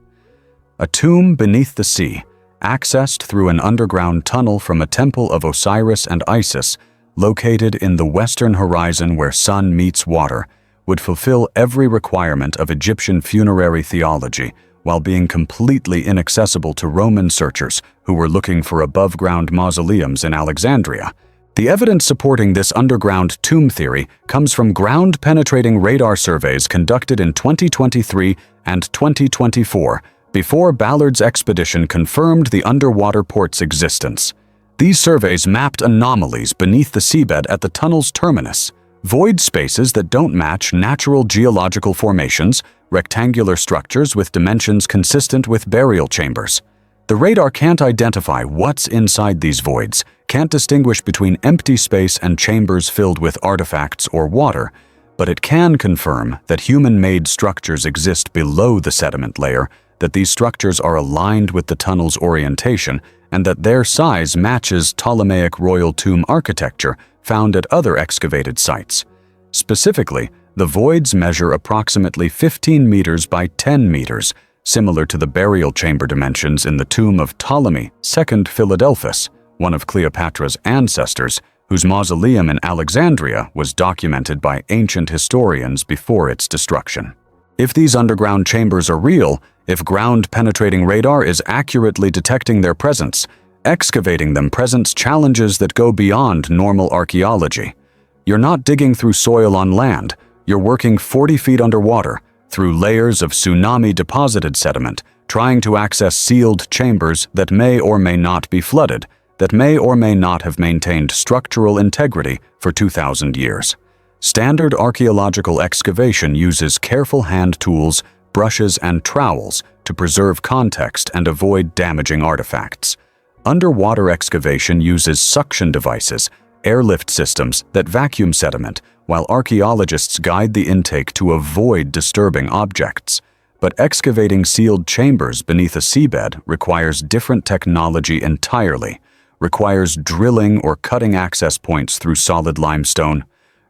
A tomb beneath the sea, accessed through an underground tunnel from a temple of Osiris and Isis, located in the western horizon where sun meets water, would fulfill every requirement of Egyptian funerary theology while being completely inaccessible to Roman searchers who were looking for above-ground mausoleums in Alexandria. The evidence supporting this underground tomb theory comes from ground-penetrating radar surveys conducted in 2023 and 2024, before Ballard's expedition confirmed the underwater port's existence. These surveys mapped anomalies beneath the seabed at the tunnel's terminus, void spaces that don't match natural geological formations, rectangular structures with dimensions consistent with burial chambers. The radar can't identify what's inside these voids, can't distinguish between empty space and chambers filled with artifacts or water, but it can confirm that human-made structures exist below the sediment layer, that these structures are aligned with the tunnel's orientation, and that their size matches Ptolemaic royal tomb architecture found at other excavated sites. Specifically, the voids measure approximately 15 meters by 10 meters, similar to the burial chamber dimensions in the tomb of Ptolemy II Philadelphus, one of Cleopatra's ancestors, whose mausoleum in Alexandria was documented by ancient historians before its destruction. If these underground chambers are real, if ground-penetrating radar is accurately detecting their presence, excavating them presents challenges that go beyond normal archaeology. You're not digging through soil on land, you're working 40 feet underwater, through layers of tsunami-deposited sediment, trying to access sealed chambers that may or may not be flooded, that may or may not have maintained structural integrity for 2,000 years. Standard archaeological excavation uses careful hand tools, brushes, and trowels to preserve context and avoid damaging artifacts. Underwater excavation uses suction devices, airlift systems that vacuum sediment, while archaeologists guide the intake to avoid disturbing objects. But excavating sealed chambers beneath a seabed requires different technology entirely, requires drilling or cutting access points through solid limestone,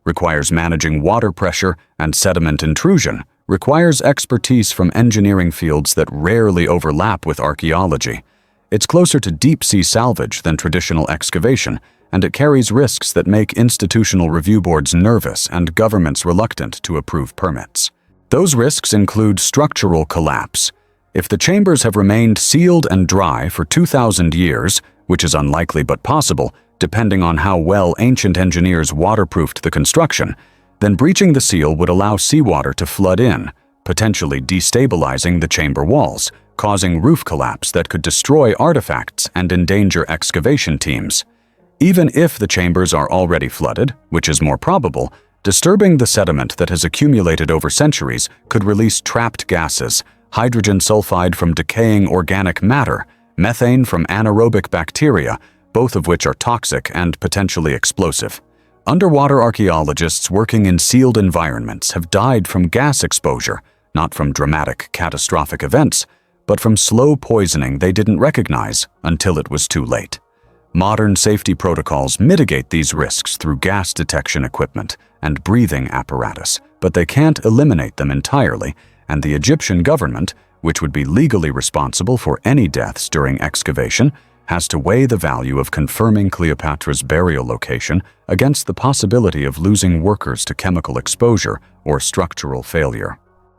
requires managing water pressure and sediment intrusion, requires expertise from engineering fields that rarely overlap with archaeology. It's closer to deep-sea salvage than traditional excavation, and it carries risks that make institutional review boards nervous and governments reluctant to approve permits. Those risks include structural collapse. If the chambers have remained sealed and dry for 2,000 years, which is unlikely but possible, depending on how well ancient engineers waterproofed the construction, then breaching the seal would allow seawater to flood in, potentially destabilizing the chamber walls, causing roof collapse that could destroy artifacts and endanger excavation teams. Even if the chambers are already flooded, which is more probable, disturbing the sediment that has accumulated over centuries could release trapped gases, hydrogen sulfide from decaying organic matter, methane from anaerobic bacteria, both of which are toxic and potentially explosive. Underwater archaeologists working in sealed environments have died from gas exposure, not from dramatic, catastrophic events, but from slow poisoning they didn't recognize until it was too late. Modern safety protocols mitigate these risks through gas detection equipment and breathing apparatus, but they can't eliminate them entirely, and the Egyptian government, which would be legally responsible for any deaths during excavation, has to weigh the value of confirming Cleopatra's burial location against the possibility of losing workers to chemical exposure or structural failure.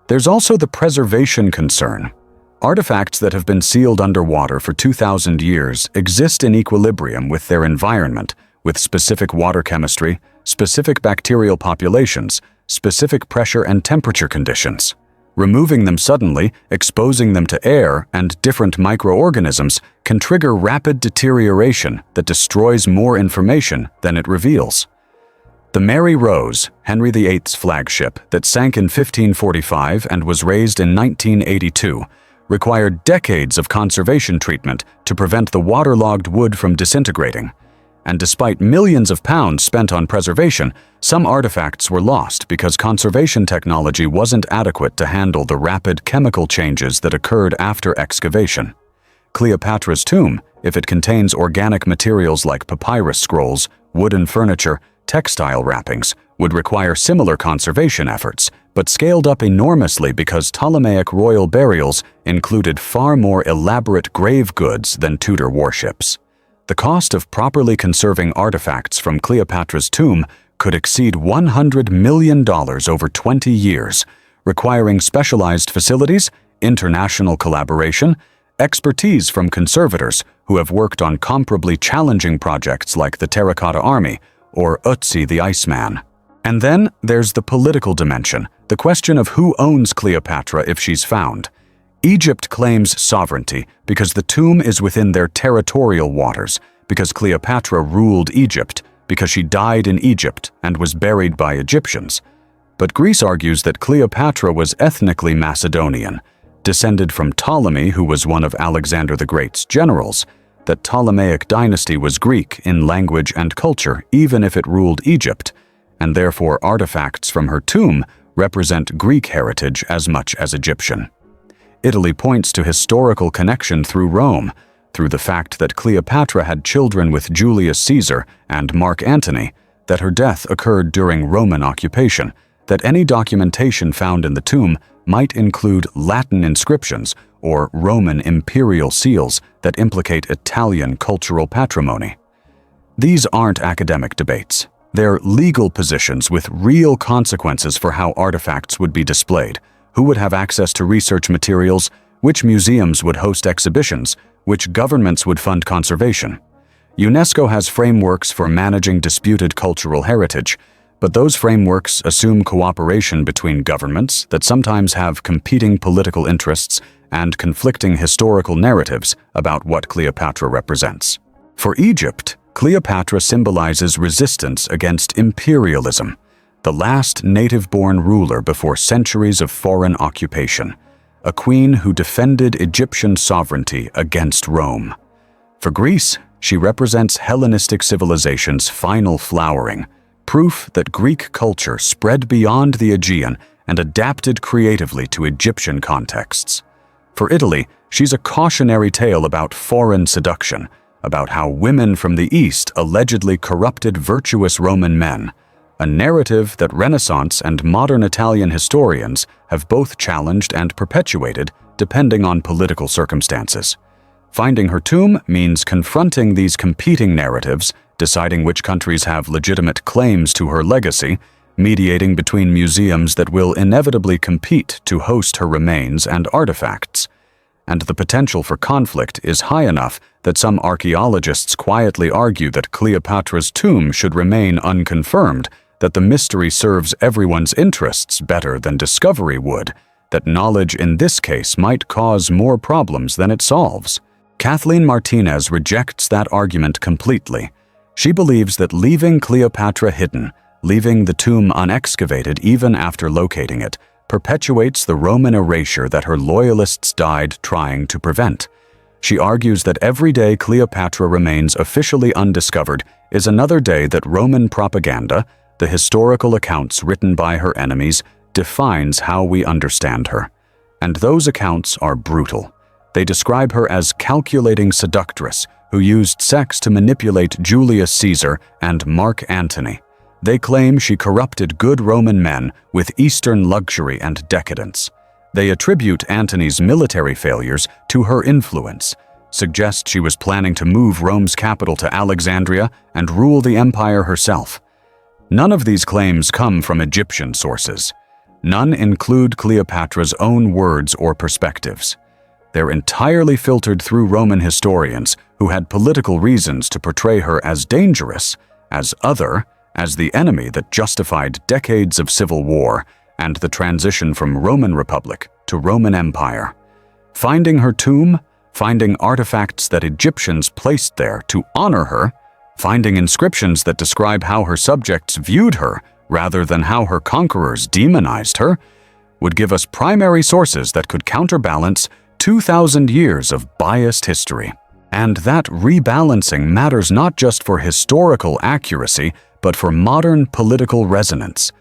There's also the preservation concern. Artifacts that have been sealed underwater for 2,000 years exist in equilibrium with their environment, with specific water chemistry, specific bacterial populations, specific pressure and temperature conditions. Removing them suddenly, exposing them to air and different microorganisms can trigger rapid deterioration that destroys more information than it reveals. The Mary Rose, Henry VIII's flagship that sank in 1545 and was raised in 1982, required decades of conservation treatment to prevent the waterlogged wood from disintegrating. And despite millions of pounds spent on preservation, some artifacts were lost because conservation technology wasn't adequate to handle the rapid chemical changes that occurred after excavation. Cleopatra's tomb, if it contains organic materials like papyrus scrolls, wooden furniture, textile wrappings, would require similar conservation efforts, but scaled up enormously because Ptolemaic royal burials included far more elaborate grave goods than Tudor warships. The cost of properly conserving artifacts from Cleopatra's tomb could exceed $100 million over 20 years, requiring specialized facilities, international collaboration, expertise from conservators who have worked on comparably challenging projects like the Terracotta Army or Ötzi the Iceman. And then there's the political dimension, the question of who owns Cleopatra if she's found. Egypt claims sovereignty because the tomb is within their territorial waters, because Cleopatra ruled Egypt, because she died in Egypt and was buried by Egyptians. But Greece argues that Cleopatra was ethnically Macedonian, descended from Ptolemy, who was one of Alexander the Great's generals, that Ptolemaic dynasty was Greek in language and culture, even if it ruled Egypt, and therefore artifacts from her tomb represent Greek heritage as much as Egyptian. Italy points to historical connection through Rome, through the fact that Cleopatra had children with Julius Caesar and Mark Antony, that her death occurred during Roman occupation, that any documentation found in the tomb might include Latin inscriptions or Roman imperial seals that implicate Italian cultural patrimony. These aren't academic debates. They're legal positions with real consequences for how artifacts would be displayed, who would have access to research materials, which museums would host exhibitions, which governments would fund conservation. UNESCO has frameworks for managing disputed cultural heritage, but those frameworks assume cooperation between governments that sometimes have competing political interests and conflicting historical narratives about what Cleopatra represents. For Egypt, Cleopatra symbolizes resistance against imperialism, the last native-born ruler before centuries of foreign occupation, a queen who defended Egyptian sovereignty against Rome. For Greece, she represents Hellenistic civilization's final flowering, proof that Greek culture spread beyond the Aegean and adapted creatively to Egyptian contexts. For Italy, she's a cautionary tale about foreign seduction, about how women from the East allegedly corrupted virtuous Roman men, a narrative that Renaissance and modern Italian historians have both challenged and perpetuated depending on political circumstances. Finding her tomb means confronting these competing narratives, deciding which countries have legitimate claims to her legacy, mediating between museums that will inevitably compete to host her remains and artifacts. And the potential for conflict is high enough that some archaeologists quietly argue that Cleopatra's tomb should remain unconfirmed, that the mystery serves everyone's interests better than discovery would, that knowledge in this case might cause more problems than it solves. Kathleen Martinez rejects that argument completely. She believes that leaving Cleopatra hidden, leaving the tomb unexcavated even after locating it, perpetuates the Roman erasure that her loyalists died trying to prevent. She argues that every day Cleopatra remains officially undiscovered is another day that Roman propaganda, the historical accounts written by her enemies, defines how we understand her. And those accounts are brutal. They describe her as calculating seductress who used sex to manipulate Julius Caesar and Mark Antony. They claim she corrupted good Roman men with Eastern luxury and decadence. They attribute Antony's military failures to her influence, suggest she was planning to move Rome's capital to Alexandria and rule the empire herself. None of these claims come from Egyptian sources. None include Cleopatra's own words or perspectives. They're entirely filtered through Roman historians who had political reasons to portray her as dangerous, as other, as the enemy that justified decades of civil war and the transition from Roman Republic to Roman Empire. Finding her tomb, finding artifacts that Egyptians placed there to honor her, finding inscriptions that describe how her subjects viewed her rather than how her conquerors demonized her, would give us primary sources that could counterbalance 2,000 years of biased history. And that rebalancing matters not just for historical accuracy, but for modern political resonance.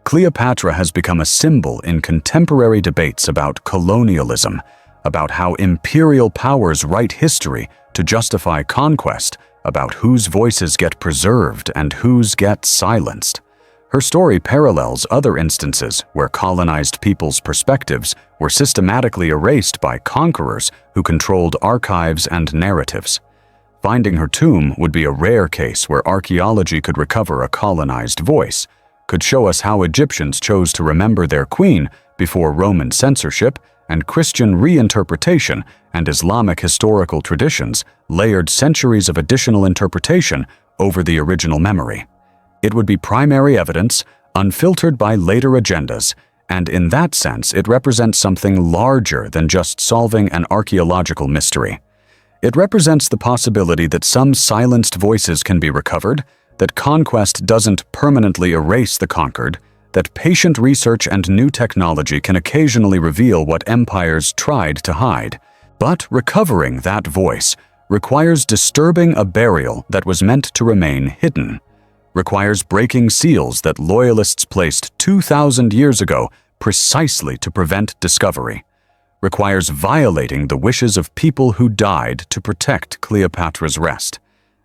Cleopatra has become a symbol in contemporary debates about colonialism, about how imperial powers write history to justify conquest, about whose voices get preserved and whose get silenced. Her story parallels other instances where colonized peoples' perspectives were systematically erased by conquerors who controlled archives and narratives. Finding her tomb would be a rare case where archaeology could recover a colonized voice, could show us how Egyptians chose to remember their queen before Roman censorship and Christian reinterpretation and Islamic historical traditions layered centuries of additional interpretation over the original memory. It would be primary evidence, unfiltered by later agendas, and in that sense it represents something larger than just solving an archaeological mystery. It represents the possibility that some silenced voices can be recovered, that conquest doesn't permanently erase the conquered, that patient research and new technology can occasionally reveal what empires tried to hide. But recovering that voice requires disturbing a burial that was meant to remain hidden, requires breaking seals that loyalists placed 2,000 years ago precisely to prevent discovery, requires violating the wishes of people who died to protect Cleopatra's rest.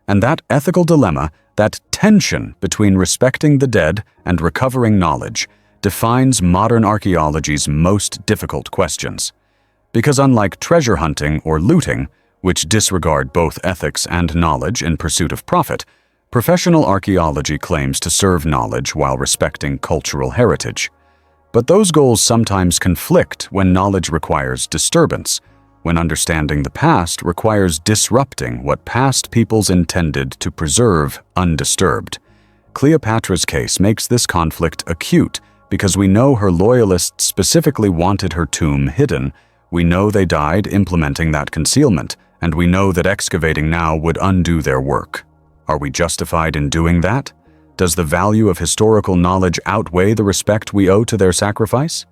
And that ethical dilemma, that tension between respecting the dead and recovering knowledge, defines modern archaeology's most difficult questions. Because unlike treasure hunting or looting, which disregard both ethics and knowledge in pursuit of profit, professional archaeology claims to serve knowledge while respecting cultural heritage. But those goals sometimes conflict when knowledge requires disturbance, when understanding the past requires disrupting what past peoples intended to preserve undisturbed. Cleopatra's case makes this conflict acute because we know her loyalists specifically wanted her tomb hidden, we know they died implementing that concealment, and we know that excavating now would undo their work. Are we justified in doing that? Does the value of historical knowledge outweigh the respect we owe to their sacrifice?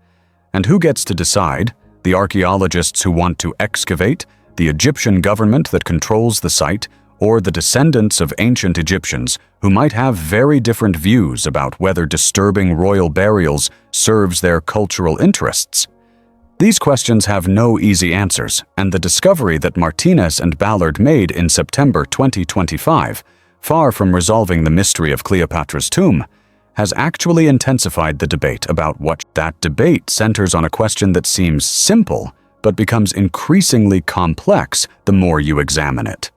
And who gets to decide? The archaeologists who want to excavate, the Egyptian government that controls the site, or the descendants of ancient Egyptians who might have very different views about whether disturbing royal burials serves their cultural interests? These questions have no easy answers, and the discovery that Martinez and Ballard made in September 2025, far from resolving the mystery of Cleopatra's tomb, has actually intensified the debate about what that debate centers on a question that seems simple, but becomes increasingly complex the more you examine it.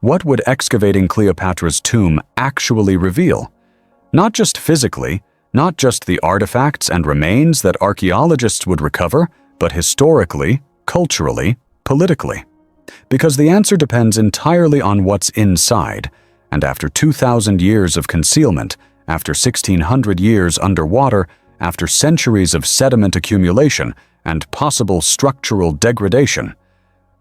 What would excavating Cleopatra's tomb actually reveal? Not just physically, not just the artifacts and remains that archaeologists would recover, but historically, culturally, politically. Because the answer depends entirely on what's inside, and after 2,000 years of concealment, after 1,600 years underwater, after centuries of sediment accumulation and possible structural degradation,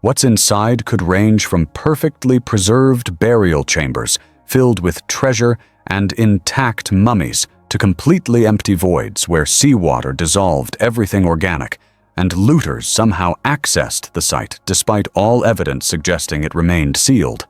what's inside could range from perfectly preserved burial chambers filled with treasure and intact mummies to completely empty voids where seawater dissolved everything organic, and looters somehow accessed the site despite all evidence suggesting it remained sealed.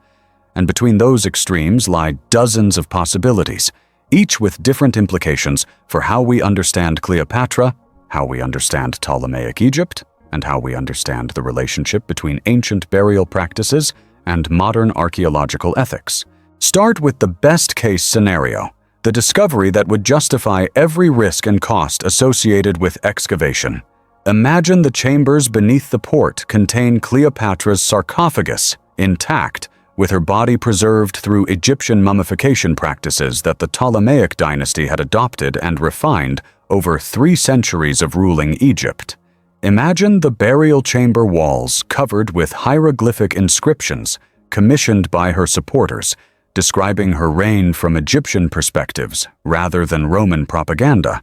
And between those extremes lie dozens of possibilities, each with different implications for how we understand Cleopatra, how we understand Ptolemaic Egypt, and how we understand the relationship between ancient burial practices and modern archaeological ethics. Start with the best-case scenario, the discovery that would justify every risk and cost associated with excavation. Imagine the chambers beneath the port contain Cleopatra's sarcophagus, intact, with her body preserved through Egyptian mummification practices that the Ptolemaic dynasty had adopted and refined over 3 centuries of ruling Egypt. Imagine the burial chamber walls covered with hieroglyphic inscriptions commissioned by her supporters, describing her reign from Egyptian perspectives rather than Roman propaganda.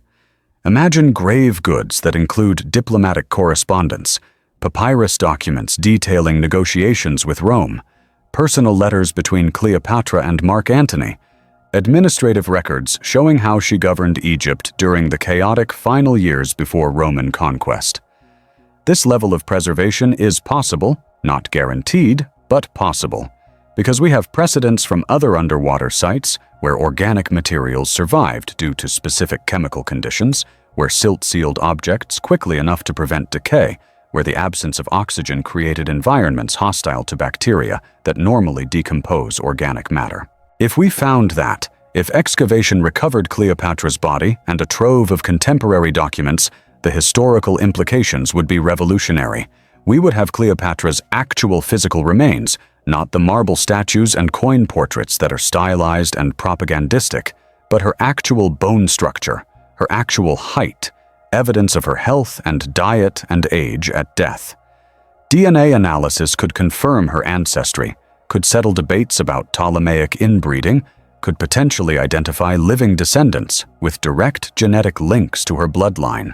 Imagine grave goods that include diplomatic correspondence, papyrus documents detailing negotiations with Rome, personal letters between Cleopatra and Mark Antony, administrative records showing how she governed Egypt during the chaotic final years before Roman conquest. This level of preservation is possible, not guaranteed, but possible, because we have precedents from other underwater sites where organic materials survived due to specific chemical conditions, where silt sealed objects quickly enough to prevent decay, where the absence of oxygen created environments hostile to bacteria that normally decompose organic matter. If we found that, if excavation recovered Cleopatra's body and a trove of contemporary documents, the historical implications would be revolutionary. We would have Cleopatra's actual physical remains, not the marble statues and coin portraits that are stylized and propagandistic, but her actual bone structure, her actual height, evidence of her health and diet and age at death. DNA analysis could confirm her ancestry, could settle debates about Ptolemaic inbreeding, could potentially identify living descendants with direct genetic links to her bloodline.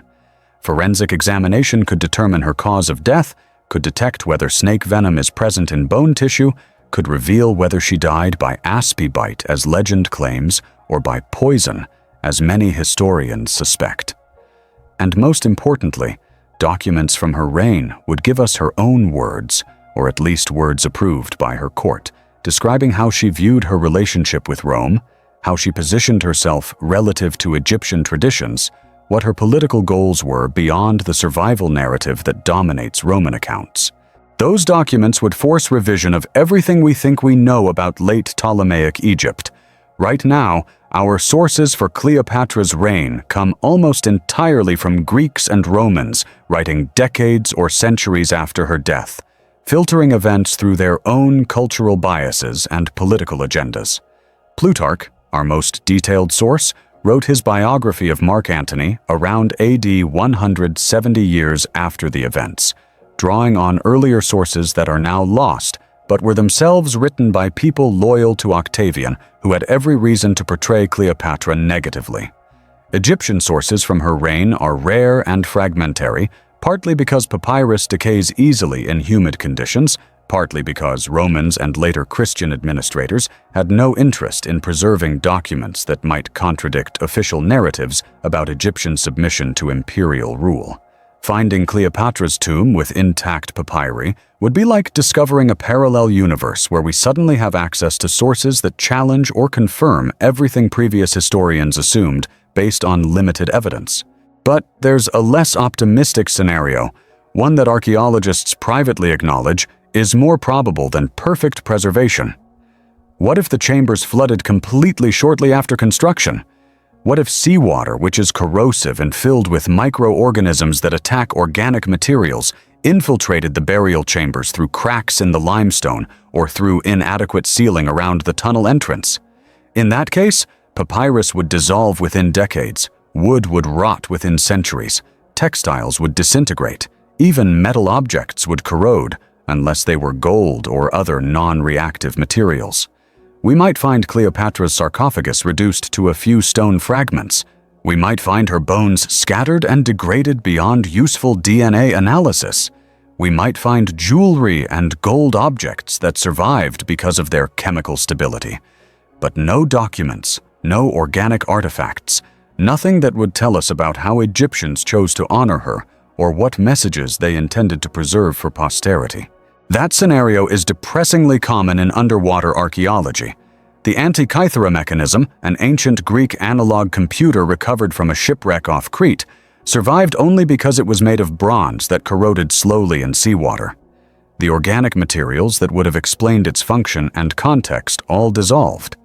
Forensic examination could determine her cause of death, could detect whether snake venom is present in bone tissue, could reveal whether she died by aspi bite, as legend claims, or by poison, as many historians suspect. And most importantly, documents from her reign would give us her own words, or at least words approved by her court, describing how she viewed her relationship with Rome, how she positioned herself relative to Egyptian traditions, what her political goals were beyond the survival narrative that dominates Roman accounts. Those documents would force revision of everything we think we know about late Ptolemaic Egypt. Right now, our sources for Cleopatra's reign come almost entirely from Greeks and Romans writing decades or centuries after her death, filtering events through their own cultural biases and political agendas. Plutarch, our most detailed source, wrote his biography of Mark Antony around AD 170 years after the events, drawing on earlier sources that are now lost, but were themselves written by people loyal to Octavian, who had every reason to portray Cleopatra negatively. Egyptian sources from her reign are rare and fragmentary, partly because papyrus decays easily in humid conditions, partly because Romans and later Christian administrators had no interest in preserving documents that might contradict official narratives about Egyptian submission to imperial rule. Finding Cleopatra's tomb with intact papyri would be like discovering a parallel universe where we suddenly have access to sources that challenge or confirm everything previous historians assumed based on limited evidence. But there's a less optimistic scenario, one that archaeologists privately acknowledge is more probable than perfect preservation. What if the chambers flooded completely shortly after construction? What if seawater, which is corrosive and filled with microorganisms that attack organic materials, infiltrated the burial chambers through cracks in the limestone or through inadequate sealing around the tunnel entrance? In that case, papyrus would dissolve within decades, wood would rot within centuries, textiles would disintegrate, even metal objects would corrode, unless they were gold or other non-reactive materials. We might find Cleopatra's sarcophagus reduced to a few stone fragments. We might find her bones scattered and degraded beyond useful DNA analysis. We might find jewelry and gold objects that survived because of their chemical stability. But no documents, no organic artifacts, nothing that would tell us about how Egyptians chose to honor her or what messages they intended to preserve for posterity. That scenario is depressingly common in underwater archaeology. The Antikythera mechanism, an ancient Greek analog computer recovered from a shipwreck off Crete, survived only because it was made of bronze that corroded slowly in seawater. The organic materials that would have explained its function and context all dissolved.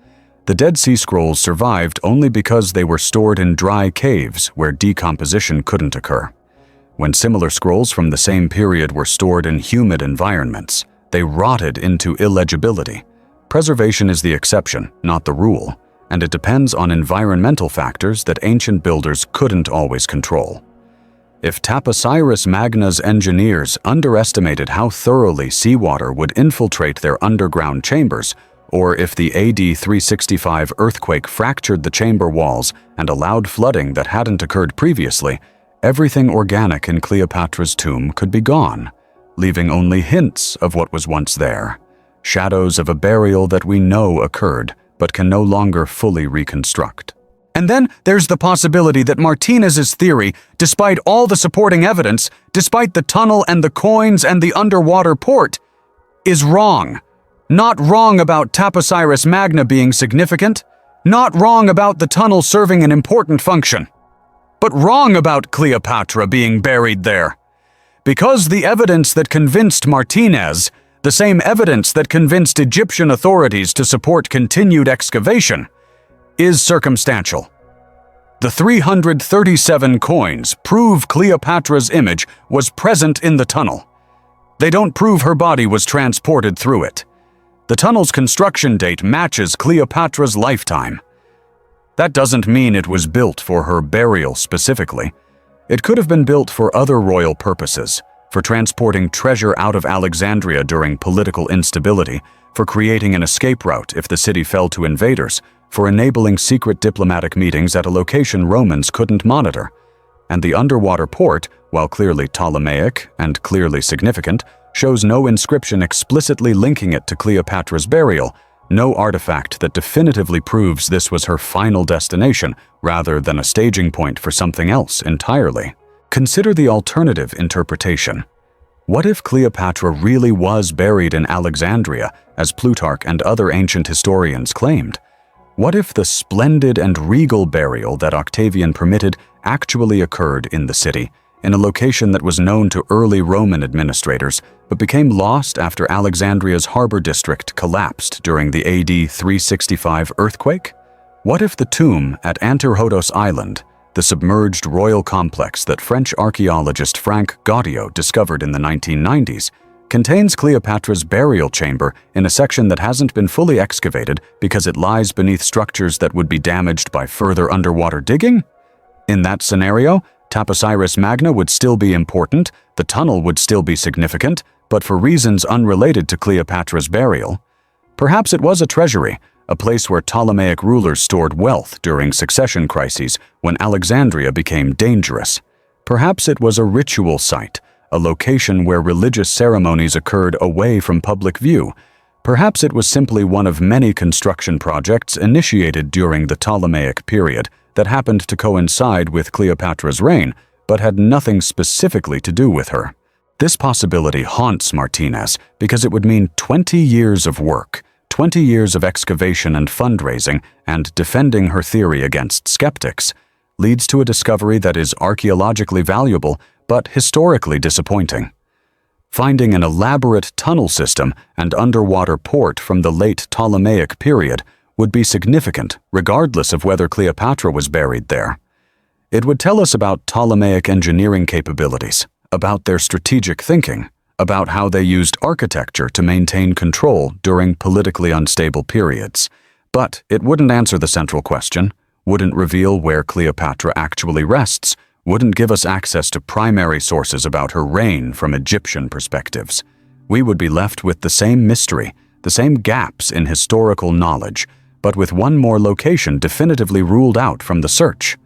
The Dead Sea Scrolls survived only because they were stored in dry caves where decomposition couldn't occur. When similar scrolls from the same period were stored in humid environments, they rotted into illegibility. Preservation is the exception, not the rule, and it depends on environmental factors that ancient builders couldn't always control. If Taposiris Magna's engineers underestimated how thoroughly seawater would infiltrate their underground chambers, or if the AD 365 earthquake fractured the chamber walls and allowed flooding that hadn't occurred previously, everything organic in Cleopatra's tomb could be gone, leaving only hints of what was once there, shadows of a burial that we know occurred but can no longer fully reconstruct. And then there's the possibility that Martinez's theory, despite all the supporting evidence, despite the tunnel and the coins and the underwater port, is wrong. Not wrong about Taposiris Magna being significant, not wrong about the tunnel serving an important function, but wrong about Cleopatra being buried there. Because the evidence that convinced Martinez, the same evidence that convinced Egyptian authorities to support continued excavation, is circumstantial. The 337 coins prove Cleopatra's image was present in the tunnel. They don't prove her body was transported through it. The tunnel's construction date matches Cleopatra's lifetime. That doesn't mean it was built for her burial specifically. It could have been built for other royal purposes, for transporting treasure out of Alexandria during political instability, for creating an escape route if the city fell to invaders, for enabling secret diplomatic meetings at a location Romans couldn't monitor. And the underwater port, while clearly Ptolemaic and clearly significant, shows no inscription explicitly linking it to Cleopatra's burial, no artifact that definitively proves this was her final destination rather than a staging point for something else entirely. Consider the alternative interpretation. What if Cleopatra really was buried in Alexandria, as Plutarch and other ancient historians claimed? What if the splendid and regal burial that Octavian permitted actually occurred in the city, in a location that was known to early Roman administrators, but became lost after Alexandria's harbor district collapsed during the AD 365 earthquake? What if the tomb at Antirrhodos Island, the submerged royal complex that French archaeologist Frank Gaudiot discovered in the 1990s, contains Cleopatra's burial chamber in a section that hasn't been fully excavated because it lies beneath structures that would be damaged by further underwater digging? In that scenario, Taposiris Magna would still be important, the tunnel would still be significant, but for reasons unrelated to Cleopatra's burial. Perhaps it was a treasury, a place where Ptolemaic rulers stored wealth during succession crises when Alexandria became dangerous. Perhaps it was a ritual site, a location where religious ceremonies occurred away from public view. Perhaps it was simply one of many construction projects initiated during the Ptolemaic period that happened to coincide with Cleopatra's reign, but had nothing specifically to do with her. This possibility haunts Martinez because it would mean 20 years of work, 20 years of excavation and fundraising, and defending her theory against skeptics, leads to a discovery that is archaeologically valuable but historically disappointing. Finding an elaborate tunnel system and underwater port from the late Ptolemaic period would be significant regardless of whether Cleopatra was buried there. It would tell us about Ptolemaic engineering capabilities, about their strategic thinking, about how they used architecture to maintain control during politically unstable periods. But it wouldn't answer the central question, wouldn't reveal where Cleopatra actually rests, wouldn't give us access to primary sources about her reign from Egyptian perspectives. We would be left with the same mystery, the same gaps in historical knowledge, but with one more location definitively ruled out from the search.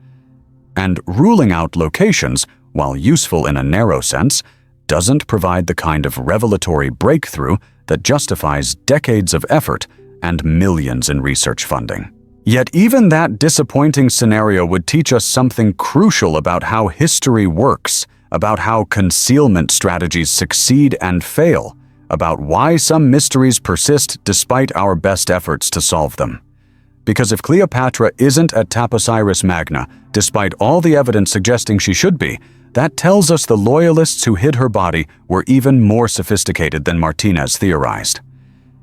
And ruling out locations, while useful in a narrow sense, doesn't provide the kind of revelatory breakthrough that justifies decades of effort and millions in research funding. Yet even that disappointing scenario would teach us something crucial about how history works, about how concealment strategies succeed and fail, about why some mysteries persist despite our best efforts to solve them. Because if Cleopatra isn't at Taposiris Magna, despite all the evidence suggesting she should be, that tells us the loyalists who hid her body were even more sophisticated than Martinez theorized.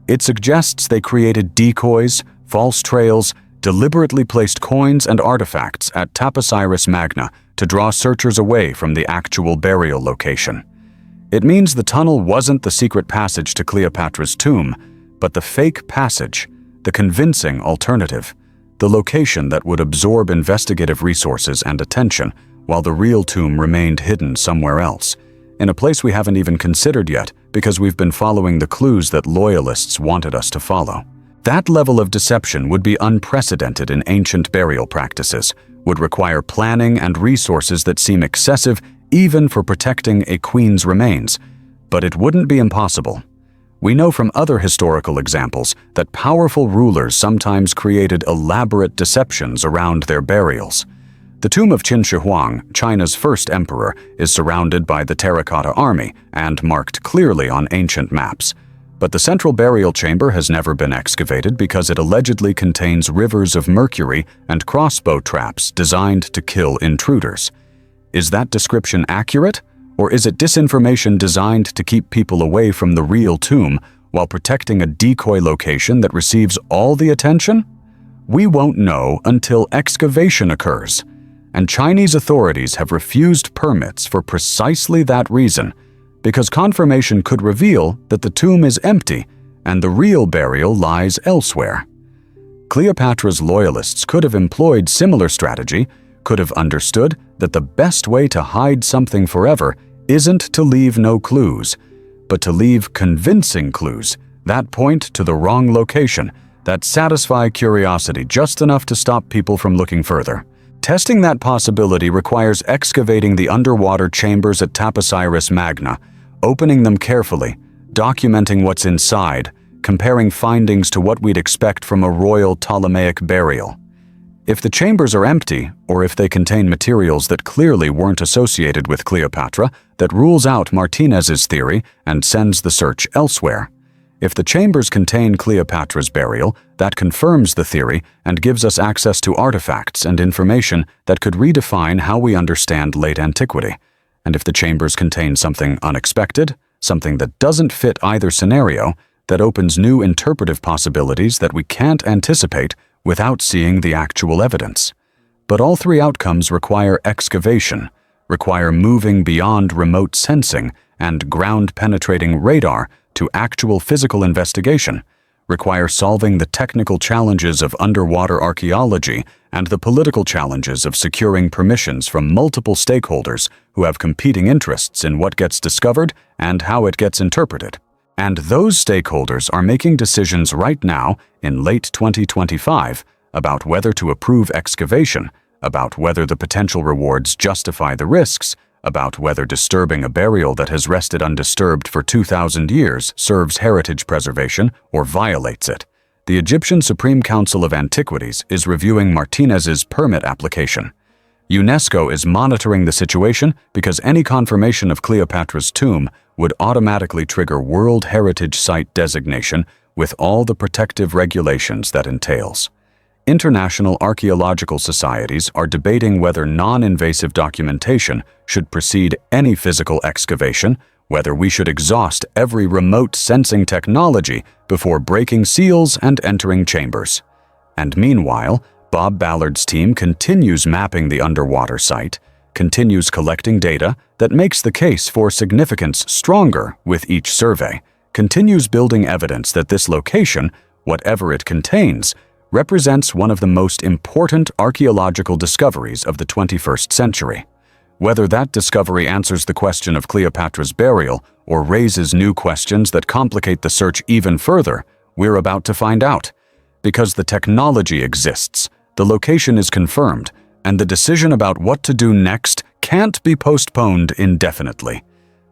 It suggests they created decoys, false trails, deliberately placed coins and artifacts at Taposiris Magna to draw searchers away from the actual burial location. It means the tunnel wasn't the secret passage to Cleopatra's tomb, but the fake passage, the convincing alternative, the location that would absorb investigative resources and attention while the real tomb remained hidden somewhere else, in a place we haven't even considered yet because we've been following the clues that loyalists wanted us to follow. That level of deception would be unprecedented in ancient burial practices, would require planning and resources that seem excessive even for protecting a queen's remains, but it wouldn't be impossible. We know from other historical examples that powerful rulers sometimes created elaborate deceptions around their burials. The tomb of Qin Shi Huang, China's first emperor, is surrounded by the terracotta army and marked clearly on ancient maps. But the central burial chamber has never been excavated because it allegedly contains rivers of mercury and crossbow traps designed to kill intruders. Is that description accurate? Or is it disinformation designed to keep people away from the real tomb while protecting a decoy location that receives all the attention? We won't know until excavation occurs. And Chinese authorities have refused permits for precisely that reason, because confirmation could reveal that the tomb is empty and the real burial lies elsewhere. Cleopatra's loyalists could have employed similar strategy, could have understood that the best way to hide something forever isn't to leave no clues, but to leave convincing clues that point to the wrong location, that satisfy curiosity just enough to stop people from looking further. Testing that possibility requires excavating the underwater chambers at Taposiris Magna, opening them carefully, documenting what's inside, comparing findings to what we'd expect from a royal Ptolemaic burial. If the chambers are empty, or if they contain materials that clearly weren't associated with Cleopatra, that rules out Martinez's theory and sends the search elsewhere. If the chambers contain Cleopatra's burial, that confirms the theory and gives us access to artifacts and information that could redefine how we understand late antiquity. And if the chambers contain something unexpected, something that doesn't fit either scenario, that opens new interpretive possibilities that we can't anticipate without seeing the actual evidence. But all three outcomes require excavation, require moving beyond remote sensing and ground-penetrating radar to actual physical investigation, require solving the technical challenges of underwater archaeology and the political challenges of securing permissions from multiple stakeholders who have competing interests in what gets discovered and how it gets interpreted. And those stakeholders are making decisions right now, in late 2025, about whether to approve excavation, about whether the potential rewards justify the risks, about whether disturbing a burial that has rested undisturbed for 2,000 years serves heritage preservation or violates it. The Egyptian Supreme Council of Antiquities is reviewing Martinez's permit application. UNESCO is monitoring the situation because any confirmation of Cleopatra's tomb would automatically trigger World Heritage Site designation with all the protective regulations that entails. International archaeological societies are debating whether non-invasive documentation should precede any physical excavation, whether we should exhaust every remote sensing technology before breaking seals and entering chambers. And meanwhile, Bob Ballard's team continues mapping the underwater site, continues collecting data that makes the case for significance stronger with each survey, continues building evidence that this location, whatever it contains, represents one of the most important archaeological discoveries of the 21st century. Whether that discovery answers the question of Cleopatra's burial or raises new questions that complicate the search even further, we're about to find out. Because the technology exists, the location is confirmed, and the decision about what to do next can't be postponed indefinitely.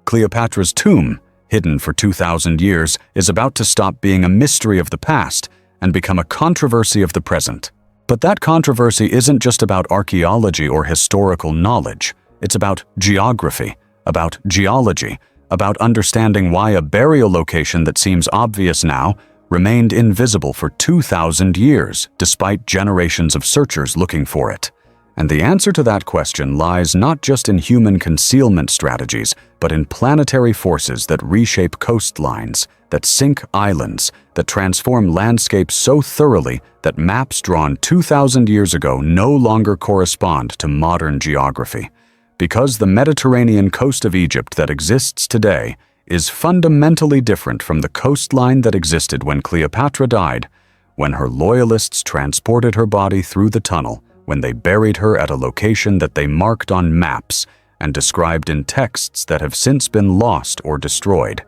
Cleopatra's tomb, hidden for 2,000 years, is about to stop being a mystery of the past and become a controversy of the present. But that controversy isn't just about archaeology or historical knowledge. It's about geography, about geology, about understanding why a burial location that seems obvious now remained invisible for 2,000 years despite generations of searchers looking for it. And the answer to that question lies not just in human concealment strategies, but in planetary forces that reshape coastlines, that sink islands, that transform landscapes so thoroughly that maps drawn 2,000 years ago no longer correspond to modern geography. Because the Mediterranean coast of Egypt that exists today is fundamentally different from the coastline that existed when Cleopatra died, when her loyalists transported her body through the tunnel, when they buried her at a location that they marked on maps and described in texts that have since been lost or destroyed.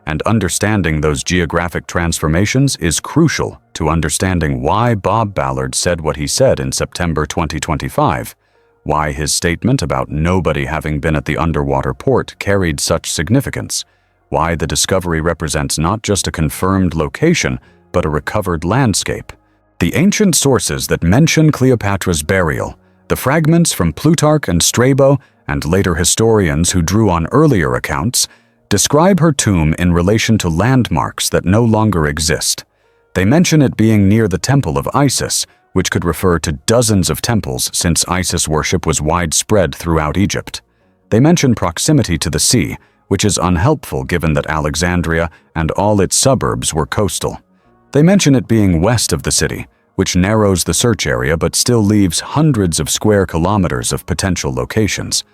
And understanding those geographic transformations is crucial to understanding why Bob Ballard said what he said in September 2025, why his statement about nobody having been at the underwater port carried such significance, why the discovery represents not just a confirmed location, but a recovered landscape. The ancient sources that mention Cleopatra's burial, the fragments from Plutarch and Strabo, and later historians who drew on earlier accounts, describe her tomb in relation to landmarks that no longer exist. They mention it being near the Temple of Isis, which could refer to dozens of temples since Isis worship was widespread throughout Egypt. They mention proximity to the sea, which is unhelpful given that Alexandria and all its suburbs were coastal. They mention it being west of the city, which narrows the search area but still leaves hundreds of square kilometers of potential locations.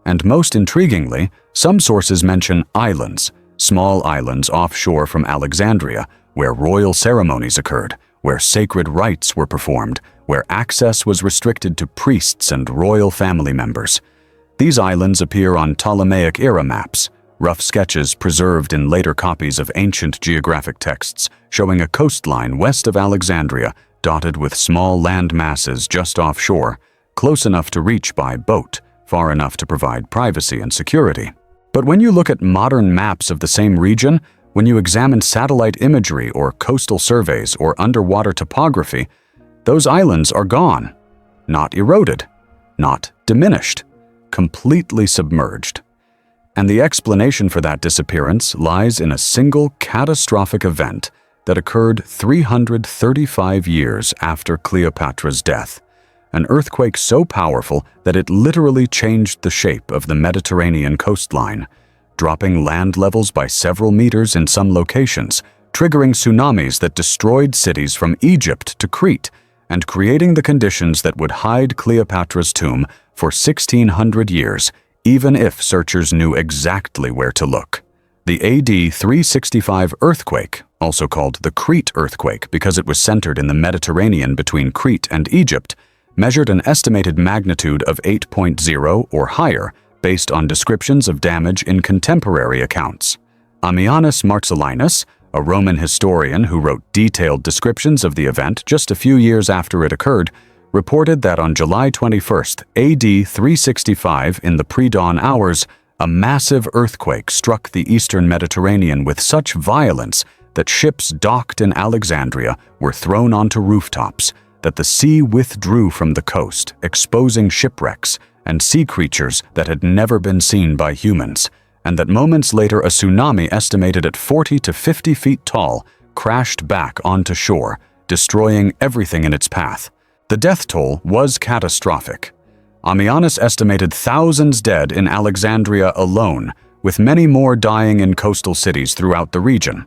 And most intriguingly, some sources mention islands, small islands offshore from Alexandria, where royal ceremonies occurred, where sacred rites were performed, where access was restricted to priests and royal family members. These islands appear on Ptolemaic-era maps, rough sketches preserved in later copies of ancient geographic texts showing a coastline west of Alexandria dotted with small land masses just offshore, close enough to reach by boat, far enough to provide privacy and security. But when you look at modern maps of the same region, when you examine satellite imagery or coastal surveys or underwater topography, those islands are gone. Not eroded, not diminished, completely submerged. And the explanation for that disappearance lies in a single catastrophic event that occurred 335 years after Cleopatra's death. An earthquake so powerful that it literally changed the shape of the Mediterranean coastline, dropping land levels by several meters in some locations, triggering tsunamis that destroyed cities from Egypt to Crete, and creating the conditions that would hide Cleopatra's tomb for 1,600 years, even if searchers knew exactly where to look. The AD 365 earthquake, also called the Crete earthquake because it was centered in the Mediterranean between Crete and Egypt, measured an estimated magnitude of 8.0 or higher based on descriptions of damage in contemporary accounts. Ammianus Marcellinus, a Roman historian who wrote detailed descriptions of the event just a few years after it occurred, reported that on July 21st, AD 365 in the pre-dawn hours, a massive earthquake struck the eastern Mediterranean with such violence that ships docked in Alexandria were thrown onto rooftops, that the sea withdrew from the coast, exposing shipwrecks and sea creatures that had never been seen by humans, and that moments later a tsunami estimated at 40 to 50 feet tall crashed back onto shore, destroying everything in its path. The death toll was catastrophic. Ammianus estimated thousands dead in Alexandria alone, with many more dying in coastal cities throughout the region.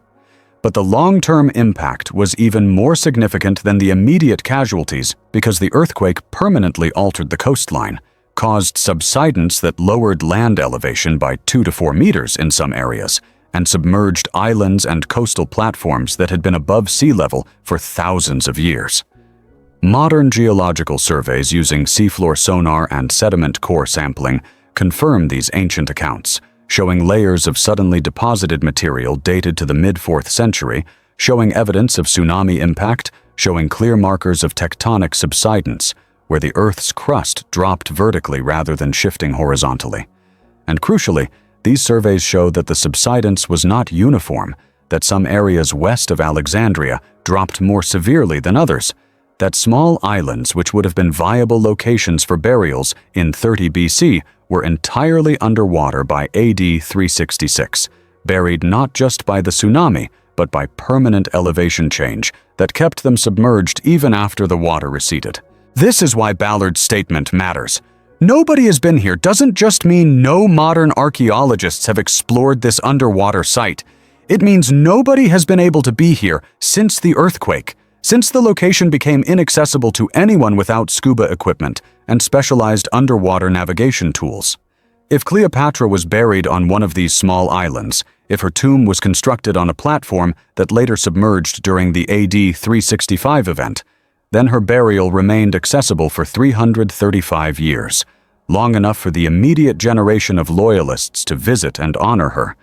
But the long-term impact was even more significant than the immediate casualties because the earthquake permanently altered the coastline, caused subsidence that lowered land elevation by 2 to 4 meters in some areas, and submerged islands and coastal platforms that had been above sea level for thousands of years. Modern geological surveys using seafloor sonar and sediment core sampling confirm these ancient accounts, showing layers of suddenly deposited material dated to the mid-4th century, showing evidence of tsunami impact, showing clear markers of tectonic subsidence, where the Earth's crust dropped vertically rather than shifting horizontally. And crucially, these surveys show that the subsidence was not uniform, that some areas west of Alexandria dropped more severely than others, that small islands which would have been viable locations for burials in 30 BC were entirely underwater by AD 366, buried not just by the tsunami, but by permanent elevation change that kept them submerged even after the water receded. This is why Ballard's statement matters. Nobody has been here doesn't just mean no modern archaeologists have explored this underwater site. It means nobody has been able to be here since the earthquake, since the location became inaccessible to anyone without scuba equipment and specialized underwater navigation tools. If Cleopatra was buried on one of these small islands, if her tomb was constructed on a platform that later submerged during the AD 365 event, then her burial remained accessible for 335 years, long enough for the immediate generation of loyalists to visit and honor her,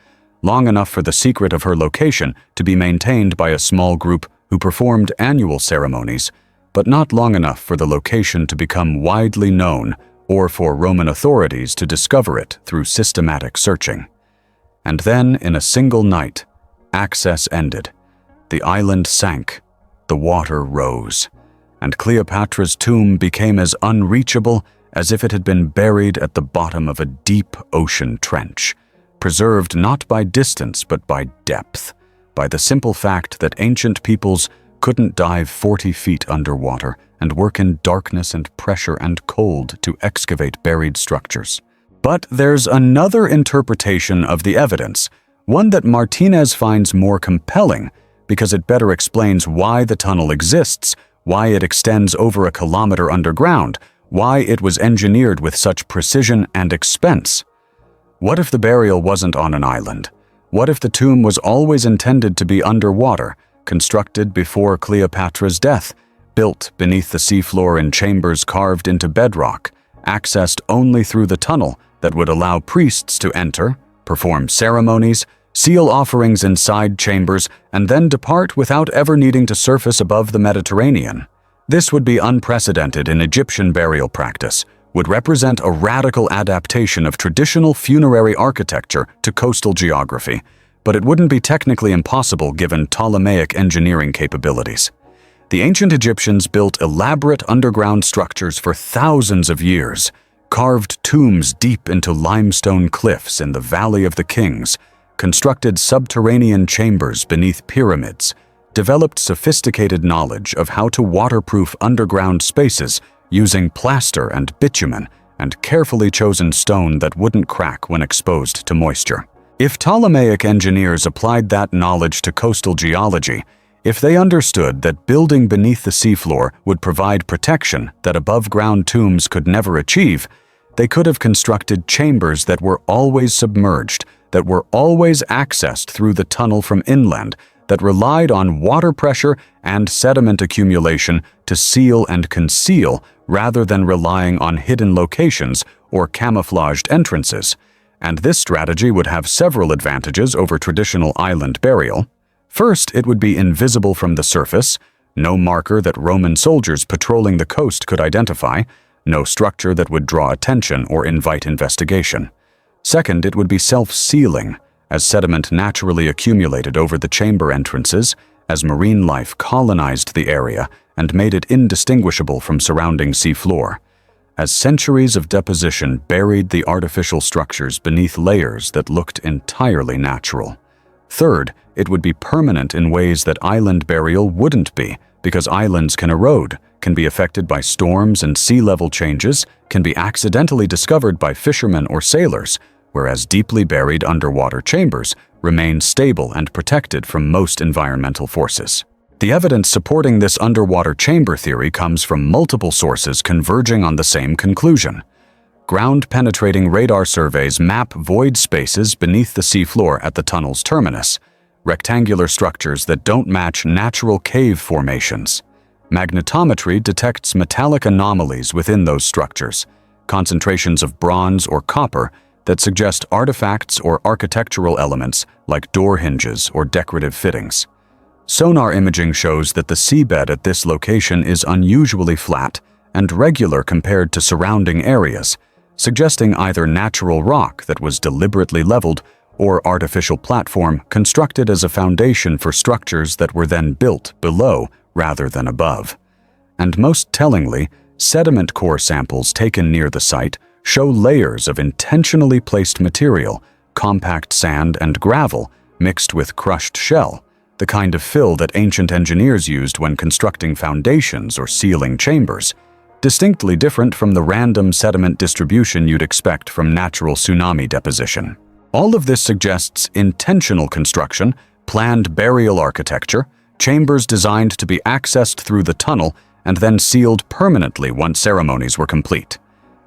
long enough for the secret of her location to be maintained by a small group who performed annual ceremonies, but not long enough for the location to become widely known or for Roman authorities to discover it through systematic searching. And then, in a single night, access ended. The island sank, the water rose, and Cleopatra's tomb became as unreachable as if it had been buried at the bottom of a deep ocean trench, preserved not by distance but by depth, by the simple fact that ancient peoples couldn't dive 40 feet underwater and work in darkness and pressure and cold to excavate buried structures. But there's another interpretation of the evidence, one that Martinez finds more compelling because it better explains why the tunnel exists, why it extends over a kilometer underground, why it was engineered with such precision and expense. What if the burial wasn't on an island? What if the tomb was always intended to be underwater, constructed before Cleopatra's death, built beneath the seafloor in chambers carved into bedrock, accessed only through the tunnel that would allow priests to enter, perform ceremonies, seal offerings inside chambers, and then depart without ever needing to surface above the Mediterranean? This would be unprecedented in Egyptian burial practice, would represent a radical adaptation of traditional funerary architecture to coastal geography, but it wouldn't be technically impossible given Ptolemaic engineering capabilities. The ancient Egyptians built elaborate underground structures for thousands of years, carved tombs deep into limestone cliffs in the Valley of the Kings, constructed subterranean chambers beneath pyramids, developed sophisticated knowledge of how to waterproof underground spaces using plaster and bitumen and carefully chosen stone that wouldn't crack when exposed to moisture. If Ptolemaic engineers applied that knowledge to coastal geology, if they understood that building beneath the seafloor would provide protection that above-ground tombs could never achieve, they could have constructed chambers that were always submerged, that were always accessed through the tunnel from inland, that relied on water pressure and sediment accumulation to seal and conceal rather than relying on hidden locations or camouflaged entrances. And this strategy would have several advantages over traditional island burial. First, it would be invisible from the surface, no marker that Roman soldiers patrolling the coast could identify, no structure that would draw attention or invite investigation. Second, it would be self-sealing, as sediment naturally accumulated over the chamber entrances, as marine life colonized the area and made it indistinguishable from surrounding seafloor, as centuries of deposition buried the artificial structures beneath layers that looked entirely natural. Third, it would be permanent in ways that island burial wouldn't be, because islands can erode, can be affected by storms and sea level changes, can be accidentally discovered by fishermen or sailors, whereas deeply buried underwater chambers remain stable and protected from most environmental forces. The evidence supporting this underwater chamber theory comes from multiple sources converging on the same conclusion. Ground-penetrating radar surveys map void spaces beneath the seafloor at the tunnel's terminus, rectangular structures that don't match natural cave formations. Magnetometry detects metallic anomalies within those structures, concentrations of bronze or copper that suggest artifacts or architectural elements like door hinges or decorative fittings. Sonar imaging shows that the seabed at this location is unusually flat and regular compared to surrounding areas, suggesting either natural rock that was deliberately leveled or artificial platform constructed as a foundation for structures that were then built below rather than above. And most tellingly, sediment core samples taken near the site show layers of intentionally placed material, compact sand and gravel mixed with crushed shell, the kind of fill that ancient engineers used when constructing foundations or sealing chambers, distinctly different from the random sediment distribution you'd expect from natural tsunami deposition. All of this suggests intentional construction, planned burial architecture, chambers designed to be accessed through the tunnel and then sealed permanently once ceremonies were complete.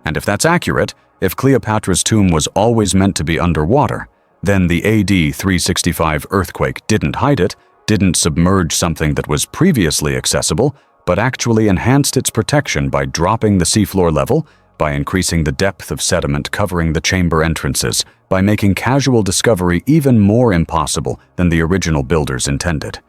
And if that's accurate, if Cleopatra's tomb was always meant to be underwater, then the AD 365 earthquake didn't hide it, didn't submerge something that was previously accessible, but actually enhanced its protection by dropping the seafloor level, by increasing the depth of sediment covering the chamber entrances, by making casual discovery even more impossible than the original builders intended.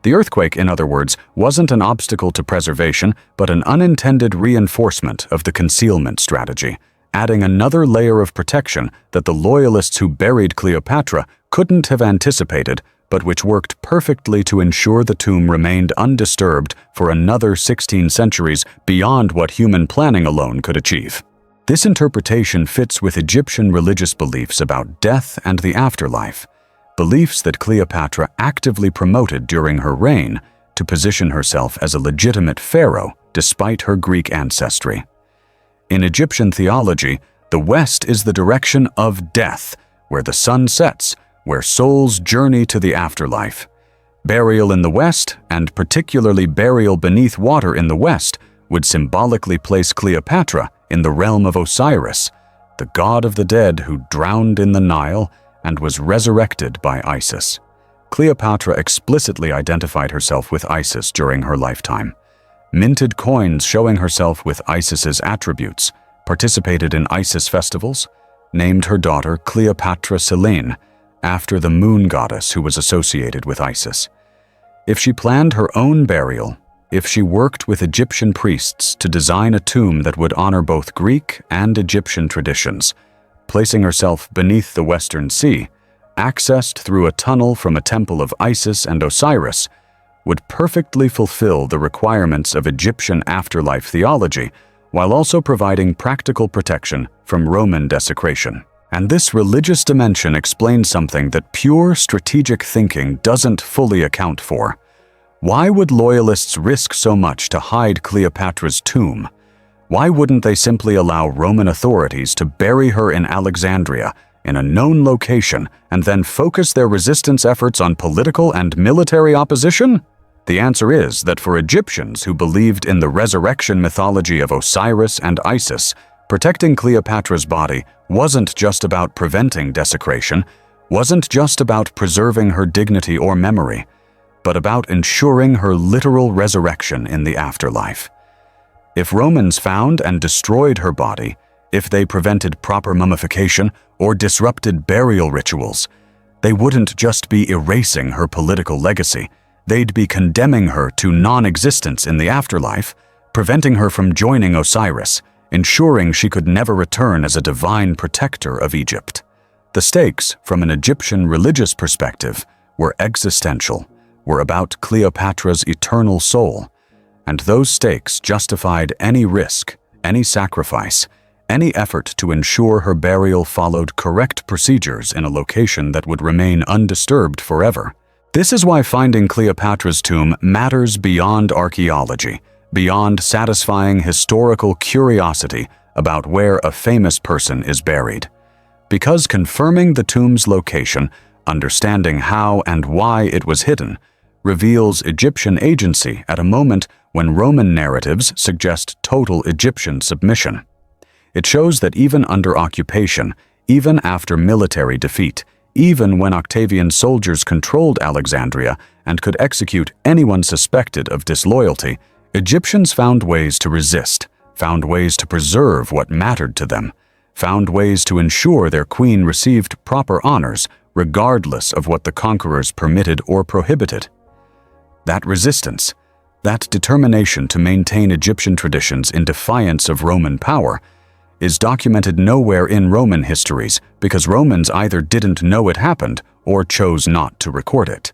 The earthquake, in other words, wasn't an obstacle to preservation, but an unintended reinforcement of the concealment strategy, adding another layer of protection that the loyalists who buried Cleopatra couldn't have anticipated, but which worked perfectly to ensure the tomb remained undisturbed for another 16 centuries beyond what human planning alone could achieve. This interpretation fits with Egyptian religious beliefs about death and the afterlife, beliefs that Cleopatra actively promoted during her reign to position herself as a legitimate pharaoh despite her Greek ancestry. In Egyptian theology, the West is the direction of death, where the sun sets, where souls journey to the afterlife. Burial in the West, and particularly burial beneath water in the West, would symbolically place Cleopatra in the realm of Osiris, the god of the dead who drowned in the Nile and was resurrected by Isis. Cleopatra explicitly identified herself with Isis during her lifetime. Minted coins showing herself with Isis's attributes, participated in Isis festivals, named her daughter Cleopatra Selene, after the moon goddess who was associated with Isis. If she planned her own burial, if she worked with Egyptian priests to design a tomb that would honor both Greek and Egyptian traditions, placing herself beneath the Western Sea, accessed through a tunnel from a temple of Isis and Osiris, would perfectly fulfill the requirements of Egyptian afterlife theology, while also providing practical protection from Roman desecration. And this religious dimension explains something that pure strategic thinking doesn't fully account for. Why would loyalists risk so much to hide Cleopatra's tomb? Why wouldn't they simply allow Roman authorities to bury her in Alexandria, in a known location, and then focus their resistance efforts on political and military opposition? The answer is that for Egyptians who believed in the resurrection mythology of Osiris and Isis, protecting Cleopatra's body wasn't just about preventing desecration, wasn't just about preserving her dignity or memory, but about ensuring her literal resurrection in the afterlife. If Romans found and destroyed her body, if they prevented proper mummification or disrupted burial rituals, they wouldn't just be erasing her political legacy, they'd be condemning her to non-existence in the afterlife, preventing her from joining Osiris, ensuring she could never return as a divine protector of Egypt. The stakes, from an Egyptian religious perspective, were existential, were about Cleopatra's eternal soul, and those stakes justified any risk, any sacrifice, any effort to ensure her burial followed correct procedures in a location that would remain undisturbed forever. This is why finding Cleopatra's tomb matters beyond archaeology, beyond satisfying historical curiosity about where a famous person is buried. Because confirming the tomb's location, understanding how and why it was hidden, reveals Egyptian agency at a moment when Roman narratives suggest total Egyptian submission. It shows that even under occupation, even after military defeat, even when Octavian's soldiers controlled Alexandria and could execute anyone suspected of disloyalty, Egyptians found ways to resist, found ways to preserve what mattered to them, found ways to ensure their queen received proper honors regardless of what the conquerors permitted or prohibited. That resistance, that determination to maintain Egyptian traditions in defiance of Roman power, is documented nowhere in Roman histories because Romans either didn't know it happened or chose not to record it.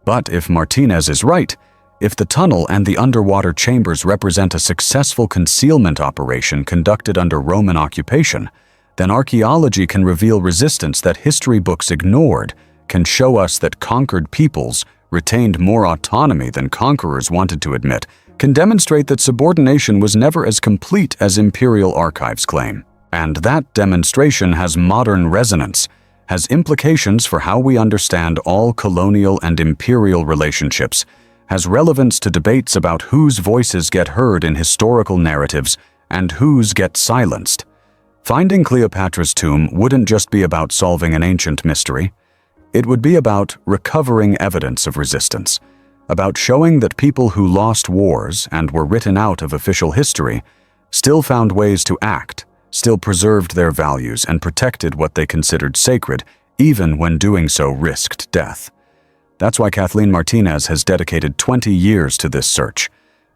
But if Martinez is right, if the tunnel and the underwater chambers represent a successful concealment operation conducted under Roman occupation, then archaeology can reveal resistance that history books ignored, can show us that conquered peoples retained more autonomy than conquerors wanted to admit, can demonstrate that subordination was never as complete as imperial archives claim. And that demonstration has modern resonance, has implications for how we understand all colonial and imperial relationships, has relevance to debates about whose voices get heard in historical narratives and whose get silenced. Finding Cleopatra's tomb wouldn't just be about solving an ancient mystery. It would be about recovering evidence of resistance, about showing that people who lost wars and were written out of official history still found ways to act, still preserved their values and protected what they considered sacred, even when doing so risked death. That's why Kathleen Martinez has dedicated 20 years to this search,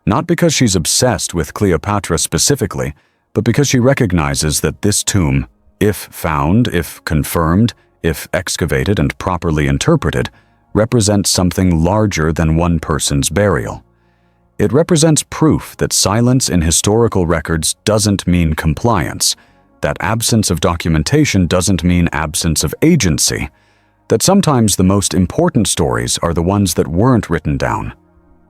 not because she's obsessed with Cleopatra specifically, but because she recognizes that this tomb, if found, if confirmed, if excavated and properly interpreted, represents something larger than one person's burial. It represents proof that silence in historical records doesn't mean compliance, that absence of documentation doesn't mean absence of agency, that sometimes the most important stories are the ones that weren't written down,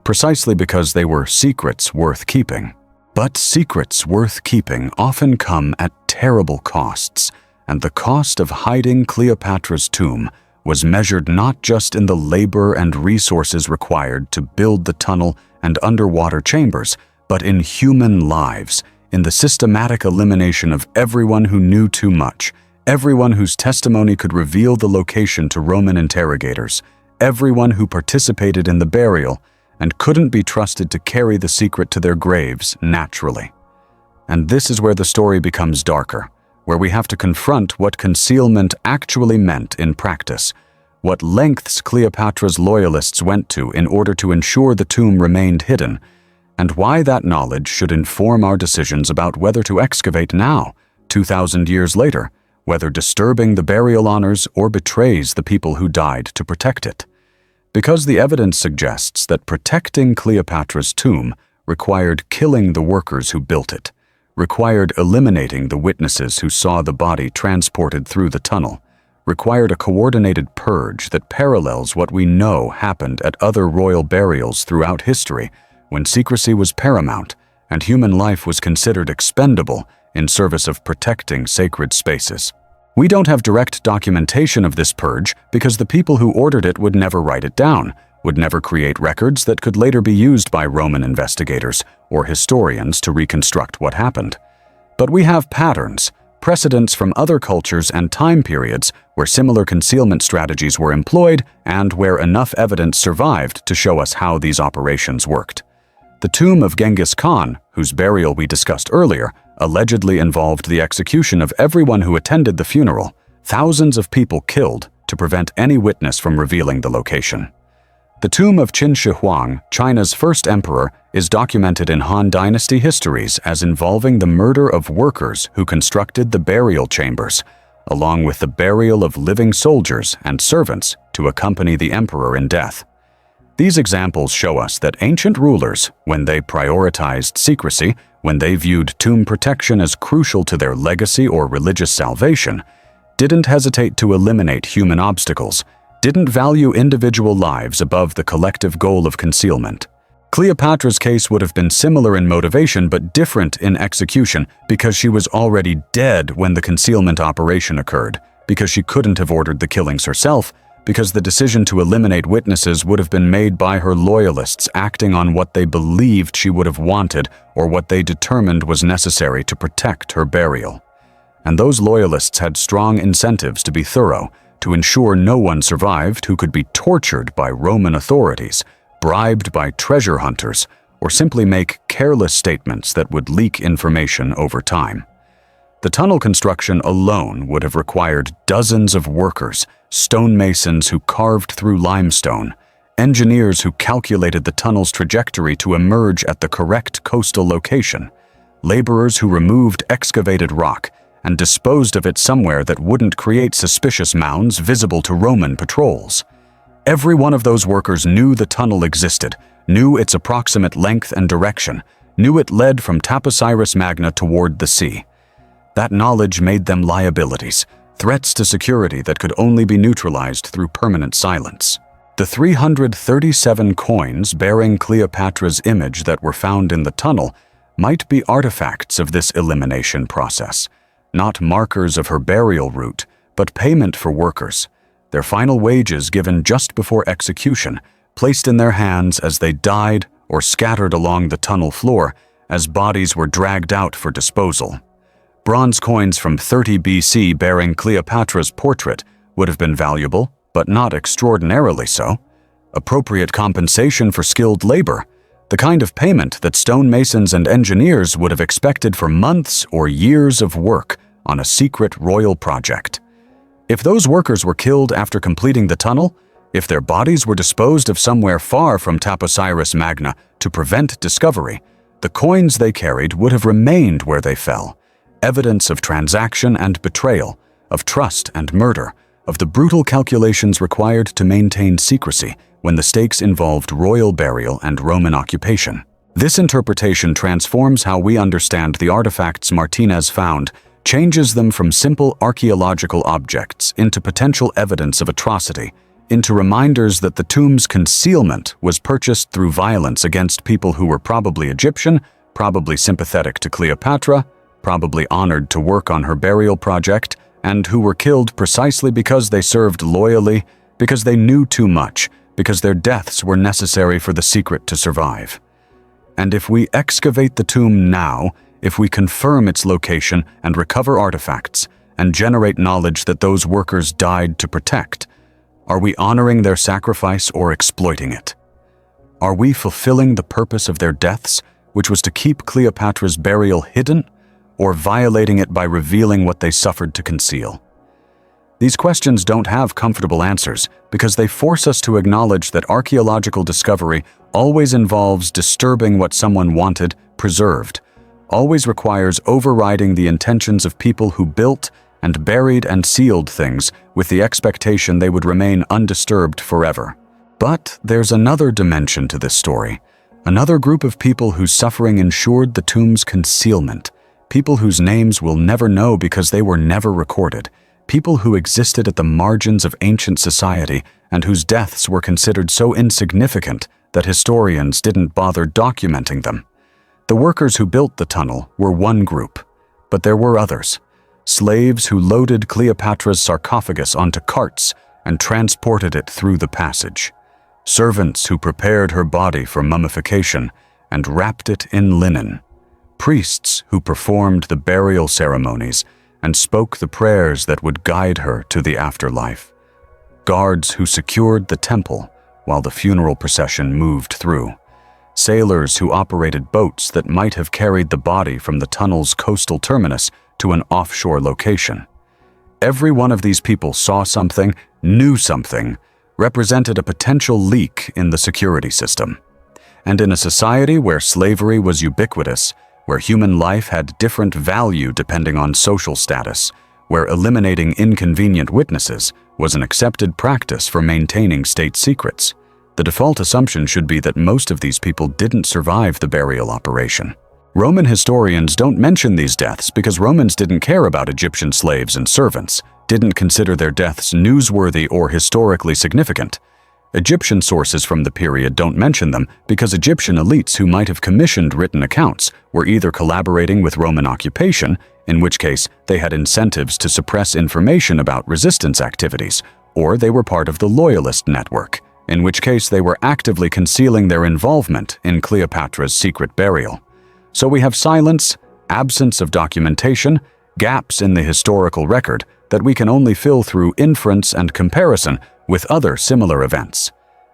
precisely because they were secrets worth keeping. But secrets worth keeping often come at terrible costs, and the cost of hiding Cleopatra's tomb was measured not just in the labor and resources required to build the tunnel and underwater chambers, but in human lives, in the systematic elimination of everyone who knew too much, everyone whose testimony could reveal the location to Roman interrogators, everyone who participated in the burial and couldn't be trusted to carry the secret to their graves naturally. And this is where the story becomes darker, where we have to confront what concealment actually meant in practice, what lengths Cleopatra's loyalists went to in order to ensure the tomb remained hidden, and why that knowledge should inform our decisions about whether to excavate now, 2,000 years later, whether disturbing the burial honors or betrays the people who died to protect it. Because the evidence suggests that protecting Cleopatra's tomb required killing the workers who built it, required eliminating the witnesses who saw the body transported through the tunnel, required a coordinated purge that parallels what we know happened at other royal burials throughout history, when secrecy was paramount and human life was considered expendable in service of protecting sacred spaces. We don't have direct documentation of this purge because the people who ordered it would never write it down, would never create records that could later be used by Roman investigators or historians to reconstruct what happened. But we have patterns, precedents from other cultures and time periods where similar concealment strategies were employed and where enough evidence survived to show us how these operations worked. The tomb of Genghis Khan, whose burial we discussed earlier, allegedly involved the execution of everyone who attended the funeral, thousands of people killed to prevent any witness from revealing the location. The tomb of Qin Shi Huang, China's first emperor, is documented in Han Dynasty histories as involving the murder of workers who constructed the burial chambers, along with the burial of living soldiers and servants to accompany the emperor in death. These examples show us that ancient rulers, when they prioritized secrecy, when they viewed tomb protection as crucial to their legacy or religious salvation, didn't hesitate to eliminate human obstacles, didn't value individual lives above the collective goal of concealment. Cleopatra's case would have been similar in motivation but different in execution because she was already dead when the concealment operation occurred, because she couldn't have ordered the killings herself, because the decision to eliminate witnesses would have been made by her loyalists acting on what they believed she would have wanted or what they determined was necessary to protect her burial. And those loyalists had strong incentives to be thorough, to ensure no one survived who could be tortured by Roman authorities, bribed by treasure hunters, or simply make careless statements that would leak information over time. The tunnel construction alone would have required dozens of workers, stonemasons who carved through limestone, engineers who calculated the tunnel's trajectory to emerge at the correct coastal location, laborers who removed excavated rock and disposed of it somewhere that wouldn't create suspicious mounds visible to Roman patrols. Every one of those workers knew the tunnel existed, knew its approximate length and direction, knew it led from Taposiris Magna toward the sea. That knowledge made them liabilities, threats to security that could only be neutralized through permanent silence. The 337 coins bearing Cleopatra's image that were found in the tunnel might be artifacts of this elimination process, not markers of her burial route, but payment for workers, their final wages given just before execution, placed in their hands as they died or scattered along the tunnel floor as bodies were dragged out for disposal. Bronze coins from 30 BC bearing Cleopatra's portrait would have been valuable, but not extraordinarily so. Appropriate compensation for skilled labor, the kind of payment that stonemasons and engineers would have expected for months or years of work on a secret royal project. If those workers were killed after completing the tunnel, if their bodies were disposed of somewhere far from Taposiris Magna to prevent discovery, The coins they carried would have remained where they fell, evidence of transaction and betrayal, of trust and murder, of the brutal calculations required to maintain secrecy when the stakes involved royal burial and Roman occupation. This interpretation transforms how we understand the artifacts Martinez found, changes them from simple archaeological objects into potential evidence of atrocity, into reminders that the tomb's concealment was purchased through violence against people who were probably Egyptian, probably sympathetic to Cleopatra, probably honored to work on her burial project, and who were killed precisely because they served loyally, because they knew too much, because their deaths were necessary for the secret to survive. And if we excavate the tomb now, if we confirm its location and recover artifacts, and generate knowledge that those workers died to protect, are we honoring their sacrifice or exploiting it? Are we fulfilling the purpose of their deaths, which was to keep Cleopatra's burial hidden, or violating it by revealing what they suffered to conceal? These questions don't have comfortable answers because they force us to acknowledge that archaeological discovery always involves disturbing what someone wanted preserved, always requires overriding the intentions of people who built and buried and sealed things with the expectation they would remain undisturbed forever. But there's another dimension to this story, another group of people whose suffering ensured the tomb's concealment, people whose names we'll never know because they were never recorded, people who existed at the margins of ancient society and whose deaths were considered so insignificant that historians didn't bother documenting them. The workers who built the tunnel were one group, but there were others. Slaves who loaded Cleopatra's sarcophagus onto carts and transported it through the passage. Servants who prepared her body for mummification and wrapped it in linen. Priests who performed the burial ceremonies and spoke the prayers that would guide her to the afterlife. Guards who secured the temple while the funeral procession moved through. Sailors who operated boats that might have carried the body from the tunnel's coastal terminus to an offshore location. Every one of these people saw something, knew something, represented a potential leak in the security system. And in a society where slavery was ubiquitous, where human life had different value depending on social status, where eliminating inconvenient witnesses was an accepted practice for maintaining state secrets, the default assumption should be that most of these people didn't survive the burial operation. Roman historians don't mention these deaths because Romans didn't care about Egyptian slaves and servants, didn't consider their deaths newsworthy or historically significant. Egyptian sources from the period don't mention them because Egyptian elites who might have commissioned written accounts were either collaborating with Roman occupation, in which case they had incentives to suppress information about resistance activities, or they were part of the loyalist network, in which case they were actively concealing their involvement in Cleopatra's secret burial. So we have silence, absence of documentation, gaps in the historical record that we can only fill through inference and comparison with other similar events.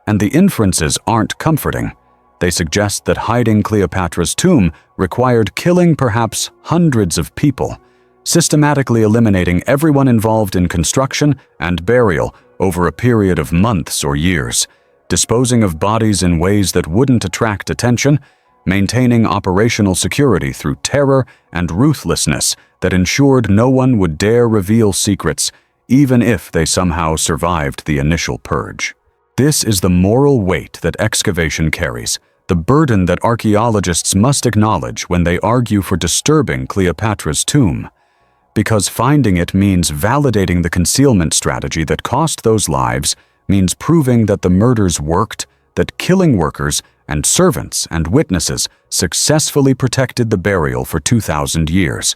And the inferences aren't comforting. They suggest that hiding Cleopatra's tomb required killing perhaps hundreds of people, systematically eliminating everyone involved in construction and burial over a period of months or years, disposing of bodies in ways that wouldn't attract attention, maintaining operational security through terror and ruthlessness that ensured no one would dare reveal secrets, even if they somehow survived the initial purge. This is the moral weight that excavation carries, the burden that archaeologists must acknowledge when they argue for disturbing Cleopatra's tomb. Because finding it means validating the concealment strategy that cost those lives, means proving that the murders worked, that killing workers and servants and witnesses successfully protected the burial for 2,000 years.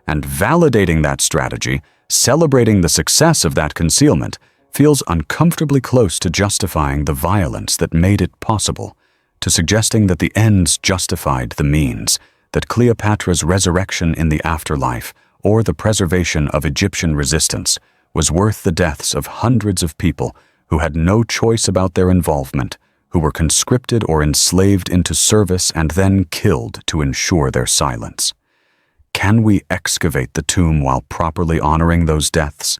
And validating that strategy, celebrating the success of that concealment, feels uncomfortably close to justifying the violence that made it possible, to suggesting that the ends justified the means, that Cleopatra's resurrection in the afterlife, or the preservation of Egyptian resistance, was worth the deaths of hundreds of people who had no choice about their involvement, who were conscripted or enslaved into service and then killed to ensure their silence. Can we excavate the tomb while properly honoring those deaths?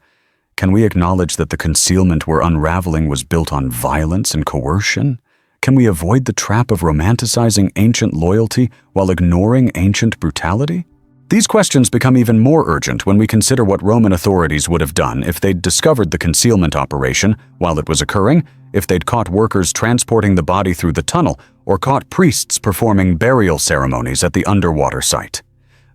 Can we acknowledge that the concealment we're unraveling was built on violence and coercion? Can we avoid the trap of romanticizing ancient loyalty while ignoring ancient brutality? These questions become even more urgent when we consider what Roman authorities would have done if they'd discovered the concealment operation while it was occurring, if they'd caught workers transporting the body through the tunnel, or caught priests performing burial ceremonies at the underwater site.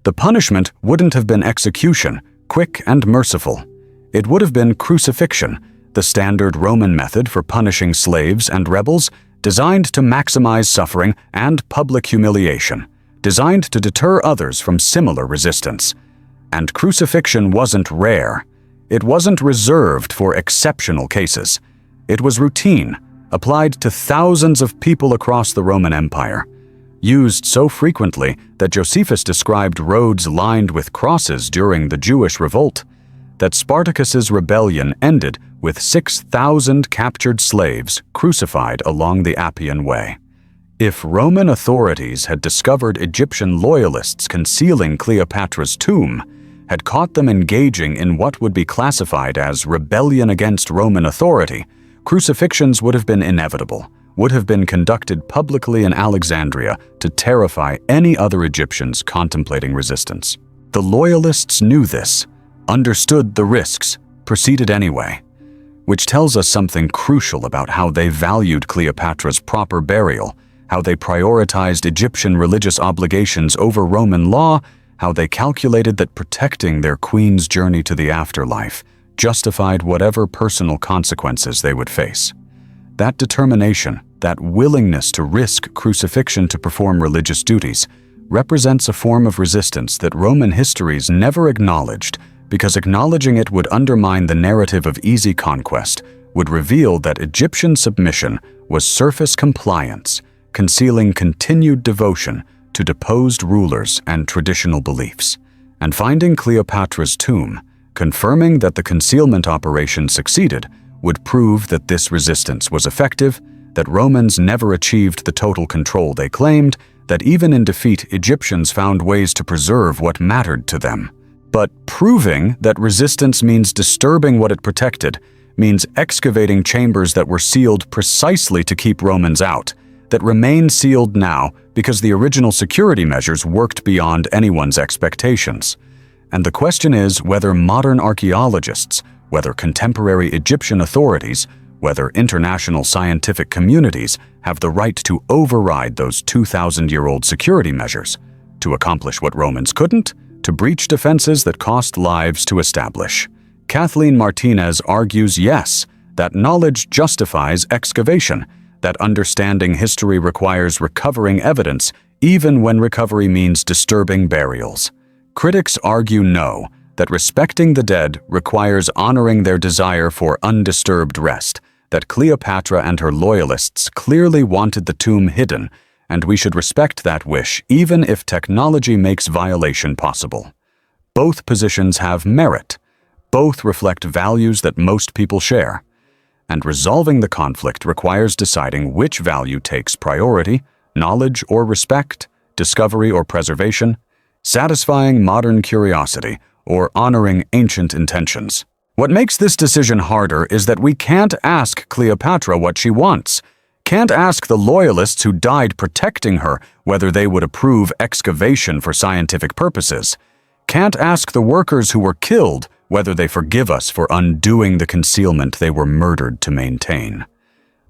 The punishment wouldn't have been execution, quick and merciful. It would have been crucifixion, the standard Roman method for punishing slaves and rebels, designed to maximize suffering and public humiliation, designed to deter others from similar resistance. And crucifixion wasn't rare. It wasn't reserved for exceptional cases. It was routine, applied to thousands of people across the Roman Empire, used so frequently that Josephus described roads lined with crosses during the Jewish revolt, that Spartacus's rebellion ended with 6,000 captured slaves crucified along the Appian Way. If Roman authorities had discovered Egyptian loyalists concealing Cleopatra's tomb, had caught them engaging in what would be classified as rebellion against Roman authority, crucifixions would have been inevitable, would have been conducted publicly in Alexandria to terrify any other Egyptians contemplating resistance. The loyalists knew this, understood the risks, proceeded anyway, which tells us something crucial about how they valued Cleopatra's proper burial, how they prioritized Egyptian religious obligations over Roman law, how they calculated that protecting their queen's journey to the afterlife justified whatever personal consequences they would face. That determination, that willingness to risk crucifixion to perform religious duties, represents a form of resistance that Roman histories never acknowledged, because acknowledging it would undermine the narrative of easy conquest, would reveal that Egyptian submission was surface compliance, concealing continued devotion to deposed rulers and traditional beliefs. And finding Cleopatra's tomb, confirming that the concealment operation succeeded, would prove that this resistance was effective, that Romans never achieved the total control they claimed, that even in defeat Egyptians found ways to preserve what mattered to them. But proving that resistance means disturbing what it protected, means excavating chambers that were sealed precisely to keep Romans out, that remain sealed now because the original security measures worked beyond anyone's expectations. And the question is whether modern archaeologists, whether contemporary Egyptian authorities, whether international scientific communities have the right to override those 2,000-year-old security measures, to accomplish what Romans couldn't, to breach defenses that cost lives to establish. Kathleen Martinez argues yes, that knowledge justifies excavation, that understanding history requires recovering evidence, even when recovery means disturbing burials. Critics argue no, that respecting the dead requires honoring their desire for undisturbed rest, that Cleopatra and her loyalists clearly wanted the tomb hidden, and we should respect that wish even if technology makes violation possible. Both positions have merit. Both reflect values that most people share. And resolving the conflict requires deciding which value takes priority, knowledge or respect, discovery or preservation, satisfying modern curiosity, or honoring ancient intentions. What makes this decision harder is that we can't ask Cleopatra what she wants, can't ask the loyalists who died protecting her whether they would approve excavation for scientific purposes, can't ask the workers who were killed whether they forgive us for undoing the concealment they were murdered to maintain.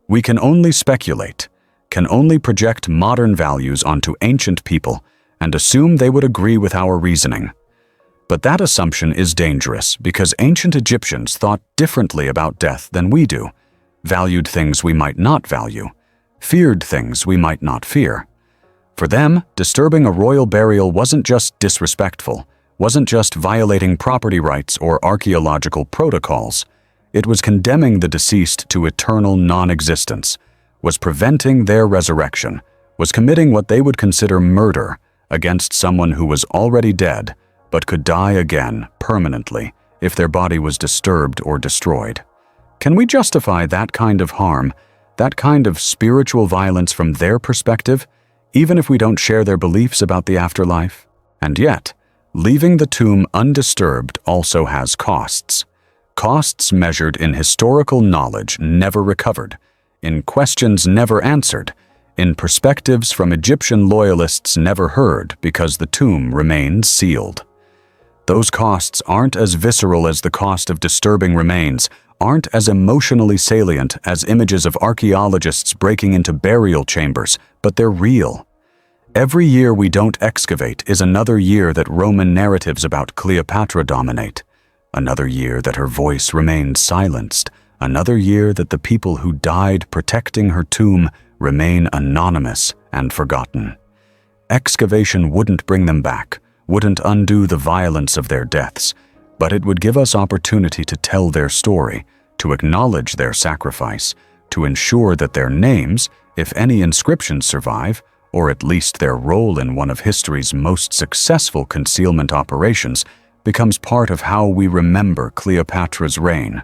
We can only speculate, can only project modern values onto ancient people and assume they would agree with our reasoning. But that assumption is dangerous because ancient Egyptians thought differently about death than we do, valued things we might not value, feared things we might not fear. For them, disturbing a royal burial wasn't just disrespectful, wasn't just violating property rights or archaeological protocols. It was condemning the deceased to eternal non-existence, was preventing their resurrection, was committing what they would consider murder against someone who was already dead but could die again permanently if their body was disturbed or destroyed. Can we justify that kind of harm, that kind of spiritual violence from their perspective, even if we don't share their beliefs about the afterlife? And yet, leaving the tomb undisturbed also has costs. Costs measured in historical knowledge never recovered, in questions never answered, in perspectives from Egyptian loyalists never heard because the tomb remained sealed. Those costs aren't as visceral as the cost of disturbing remains, aren't as emotionally salient as images of archaeologists breaking into burial chambers, but they're real. Every year we don't excavate is another year that Roman narratives about Cleopatra dominate, another year that her voice remains silenced, another year that the people who died protecting her tomb remain anonymous and forgotten. Excavation wouldn't bring them back, wouldn't undo the violence of their deaths, but it would give us opportunity to tell their story, to acknowledge their sacrifice, to ensure that their names, if any inscriptions survive, or at least their role in one of history's most successful concealment operations, becomes part of how we remember Cleopatra's reign.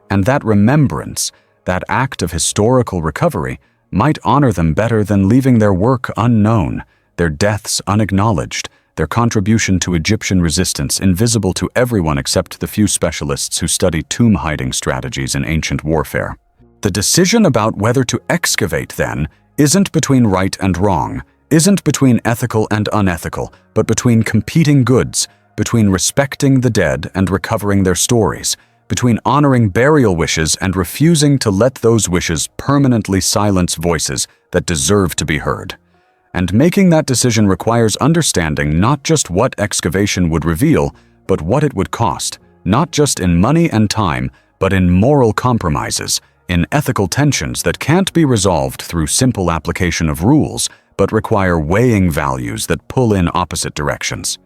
And that remembrance, that act of historical recovery, might honor them better than leaving their work unknown, their deaths unacknowledged, their contribution to Egyptian resistance invisible to everyone except the few specialists who study tomb-hiding strategies in ancient warfare. The decision about whether to excavate, then, isn't between right and wrong, isn't between ethical and unethical, but between competing goods, between respecting the dead and recovering their stories, between honoring burial wishes and refusing to let those wishes permanently silence voices that deserve to be heard. And making that decision requires understanding not just what excavation would reveal, but what it would cost, not just in money and time, but in moral compromises, in ethical tensions that can't be resolved through simple application of rules, but require weighing values that pull in opposite directions.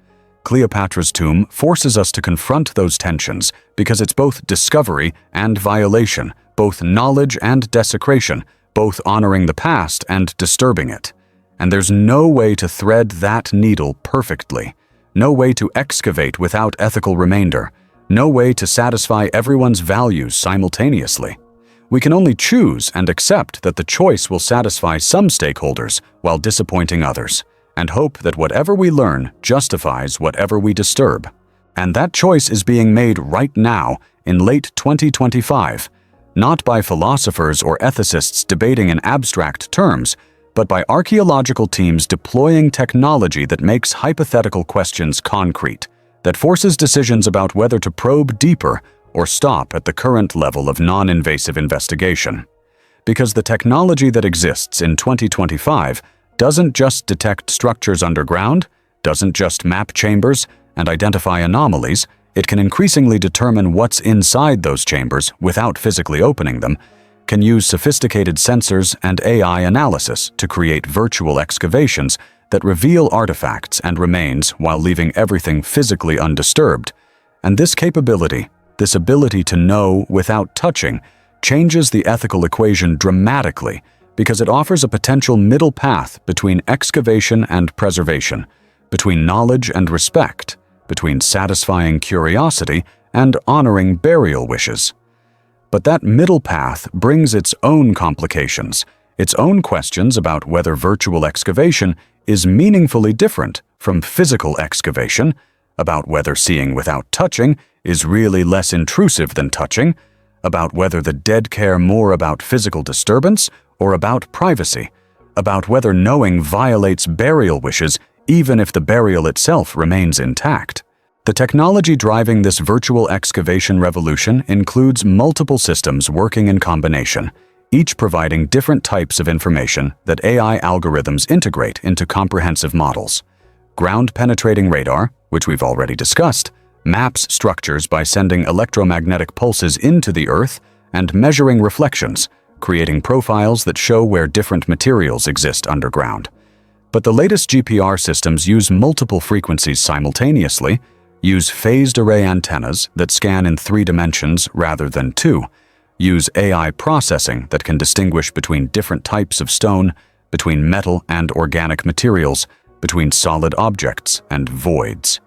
Cleopatra's tomb forces us to confront those tensions because it's both discovery and violation, both knowledge and desecration, both honoring the past and disturbing it. And there's no way to thread that needle perfectly, no way to excavate without ethical remainder, no way to satisfy everyone's values simultaneously. We can only choose and accept that the choice will satisfy some stakeholders while disappointing others, and hope that whatever we learn justifies whatever we disturb. And that choice is being made right now, in late 2025, not by philosophers or ethicists debating in abstract terms, but by archaeological teams deploying technology that makes hypothetical questions concrete, that forces decisions about whether to probe deeper or stop at the current level of non-invasive investigation. Because the technology that exists in 2025 doesn't just detect structures underground, doesn't just map chambers and identify anomalies, it can increasingly determine what's inside those chambers without physically opening them, can use sophisticated sensors and AI analysis to create virtual excavations that reveal artifacts and remains while leaving everything physically undisturbed. And this capability, this ability to know without touching, changes the ethical equation dramatically because it offers a potential middle path between excavation and preservation, between knowledge and respect, between satisfying curiosity and honoring burial wishes. But that middle path brings its own complications, its own questions about whether virtual excavation is meaningfully different from physical excavation, about whether seeing without touching is really less intrusive than touching, about whether the dead care more about physical disturbance or about privacy, about whether knowing violates burial wishes even if the burial itself remains intact. The technology driving this virtual excavation revolution includes multiple systems working in combination, each providing different types of information that AI algorithms integrate into comprehensive models. Ground-penetrating radar, which we've already discussed, maps structures by sending electromagnetic pulses into the Earth and measuring reflections, creating profiles that show where different materials exist underground. But the latest GPR systems use multiple frequencies simultaneously, use phased array antennas that scan in 3 dimensions rather than 2, use AI processing that can distinguish between different types of stone, between metal and organic materials, between solid objects and voids.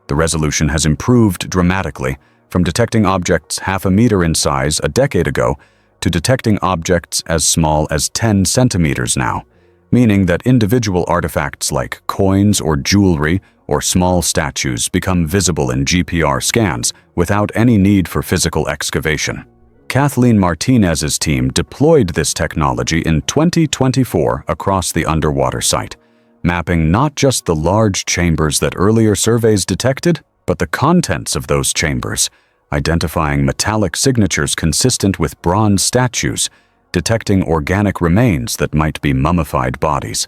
The resolution has improved dramatically, from detecting objects half a meter in size a decade ago to detecting objects as small as 10 centimeters now, meaning that individual artifacts like coins or jewelry or small statues become visible in GPR scans without any need for physical excavation. Kathleen Martinez's team deployed this technology in 2024 across the underwater site, mapping not just the large chambers that earlier surveys detected, but the contents of those chambers, identifying metallic signatures consistent with bronze statues, detecting organic remains that might be mummified bodies,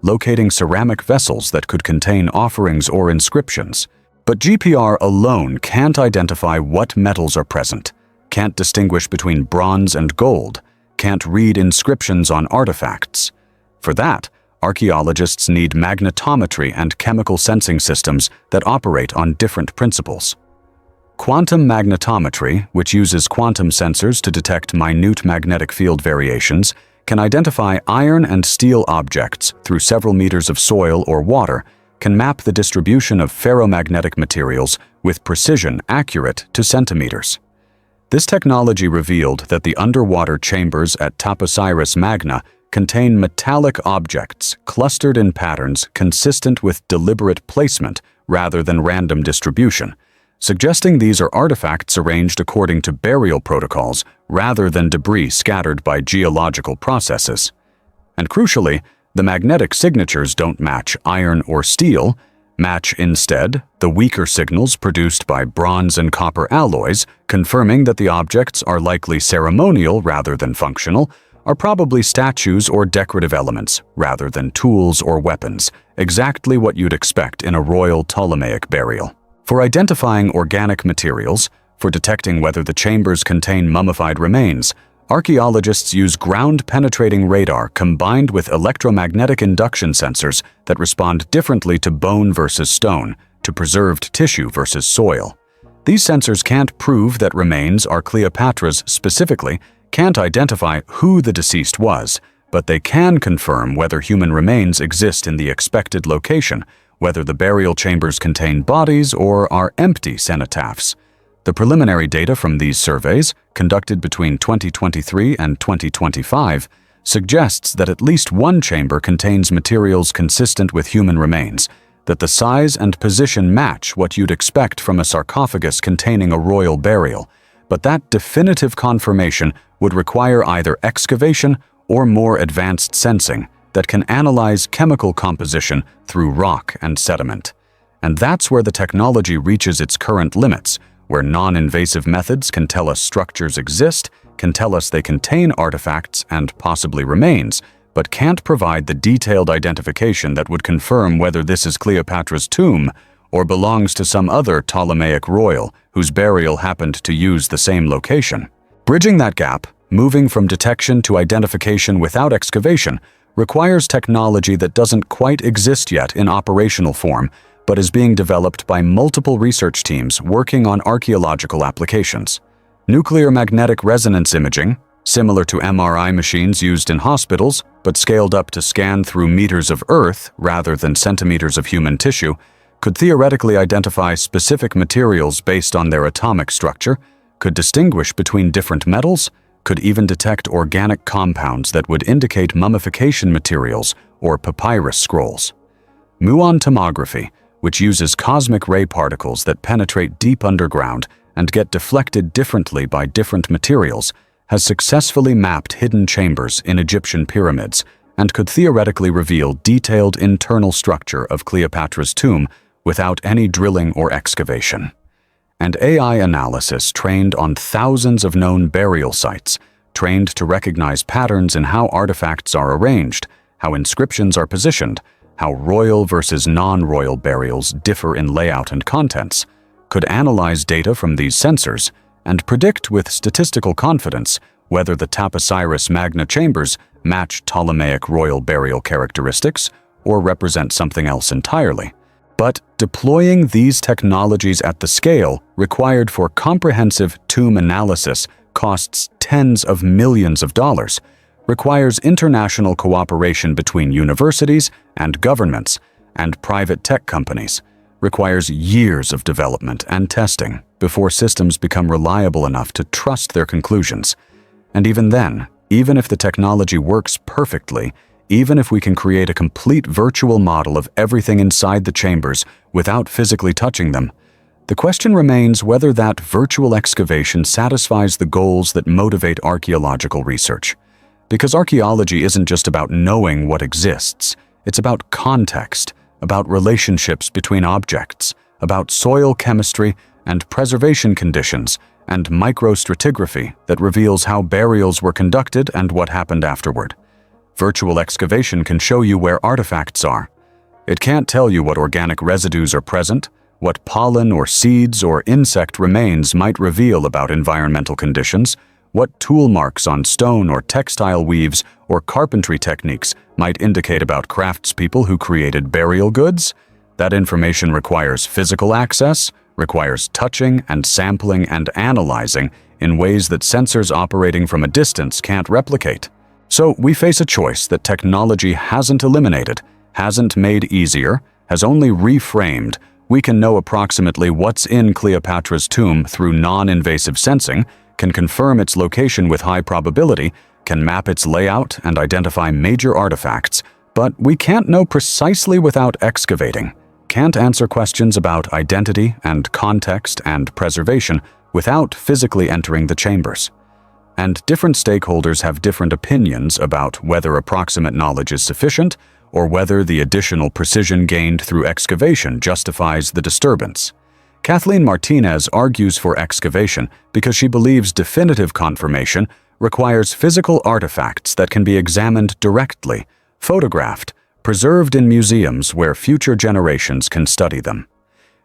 locating ceramic vessels that could contain offerings or inscriptions. But GPR alone can't identify what metals are present, can't distinguish between bronze and gold, can't read inscriptions on artifacts. For that, archaeologists need magnetometry and chemical sensing systems that operate on different principles. Quantum magnetometry, which uses quantum sensors to detect minute magnetic field variations, can identify iron and steel objects through several meters of soil or water, can map the distribution of ferromagnetic materials with precision accurate to centimeters. This technology revealed that the underwater chambers at Taposiris Magna contain metallic objects clustered in patterns consistent with deliberate placement rather than random distribution, suggesting these are artifacts arranged according to burial protocols rather than debris scattered by geological processes. And crucially, the magnetic signatures don't match iron or steel, match instead the weaker signals produced by bronze and copper alloys, confirming that the objects are likely ceremonial rather than functional, are probably statues or decorative elements rather than tools or weapons, exactly what you'd expect in a royal Ptolemaic burial. For identifying organic materials, for detecting whether the chambers contain mummified remains, archaeologists use ground-penetrating radar combined with electromagnetic induction sensors that respond differently to bone versus stone, to preserved tissue versus soil. These sensors can't prove that remains are Cleopatra's specifically, can't identify who the deceased was, but they can confirm whether human remains exist in the expected location, whether the burial chambers contain bodies or are empty cenotaphs. The preliminary data from these surveys, conducted between 2023 and 2025, suggests that at least one chamber contains materials consistent with human remains, that the size and position match what you'd expect from a sarcophagus containing a royal burial, but that definitive confirmation would require either excavation or more advanced sensing that can analyze chemical composition through rock and sediment. And that's where the technology reaches its current limits, where non-invasive methods can tell us structures exist, can tell us they contain artifacts and possibly remains, but can't provide the detailed identification that would confirm whether this is Cleopatra's tomb or belongs to some other Ptolemaic royal whose burial happened to use the same location. Bridging that gap, moving from detection to identification without excavation, requires technology that doesn't quite exist yet in operational form, but is being developed by multiple research teams working on archaeological applications. Nuclear magnetic resonance imaging, similar to MRI machines used in hospitals, but scaled up to scan through meters of earth rather than centimeters of human tissue, could theoretically identify specific materials based on their atomic structure, could distinguish between different metals, could even detect organic compounds that would indicate mummification materials or papyrus scrolls. Muon tomography, which uses cosmic ray particles that penetrate deep underground and get deflected differently by different materials, has successfully mapped hidden chambers in Egyptian pyramids and could theoretically reveal detailed internal structure of Cleopatra's tomb without any drilling or excavation. And AI analysis trained on thousands of known burial sites, trained to recognize patterns in how artifacts are arranged, how inscriptions are positioned, how royal versus non-royal burials differ in layout and contents, could analyze data from these sensors and predict with statistical confidence whether the Taposiris Magna chambers match Ptolemaic royal burial characteristics or represent something else entirely. But deploying these technologies at the scale required for comprehensive tomb analysis costs tens of millions of dollars, requires international cooperation between universities and governments and private tech companies, requires years of development and testing before systems become reliable enough to trust their conclusions. And even then, even if the technology works perfectly, even if we can create a complete virtual model of everything inside the chambers without physically touching them, The question remains whether that virtual excavation satisfies the goals that motivate archaeological research. Because archaeology isn't just about knowing what exists, it's about context, about relationships between objects, about soil chemistry and preservation conditions, and microstratigraphy that reveals how burials were conducted and what happened afterward. Virtual excavation can show you where artifacts are. It can't tell you what organic residues are present, what pollen or seeds or insect remains might reveal about environmental conditions, what tool marks on stone or textile weaves or carpentry techniques might indicate about craftspeople who created burial goods. That information requires physical access, requires touching and sampling and analyzing in ways that sensors operating from a distance can't replicate. So we face a choice that technology hasn't eliminated, hasn't made easier, has only reframed. We can know approximately what's in Cleopatra's tomb through non-invasive sensing, can confirm its location with high probability, can map its layout and identify major artifacts, but we can't know precisely without excavating, can't answer questions about identity and context and preservation without physically entering the chambers. And different stakeholders have different opinions about whether approximate knowledge is sufficient or whether the additional precision gained through excavation justifies the disturbance. Kathleen Martinez argues for excavation because she believes definitive confirmation requires physical artifacts that can be examined directly, photographed, preserved in museums where future generations can study them.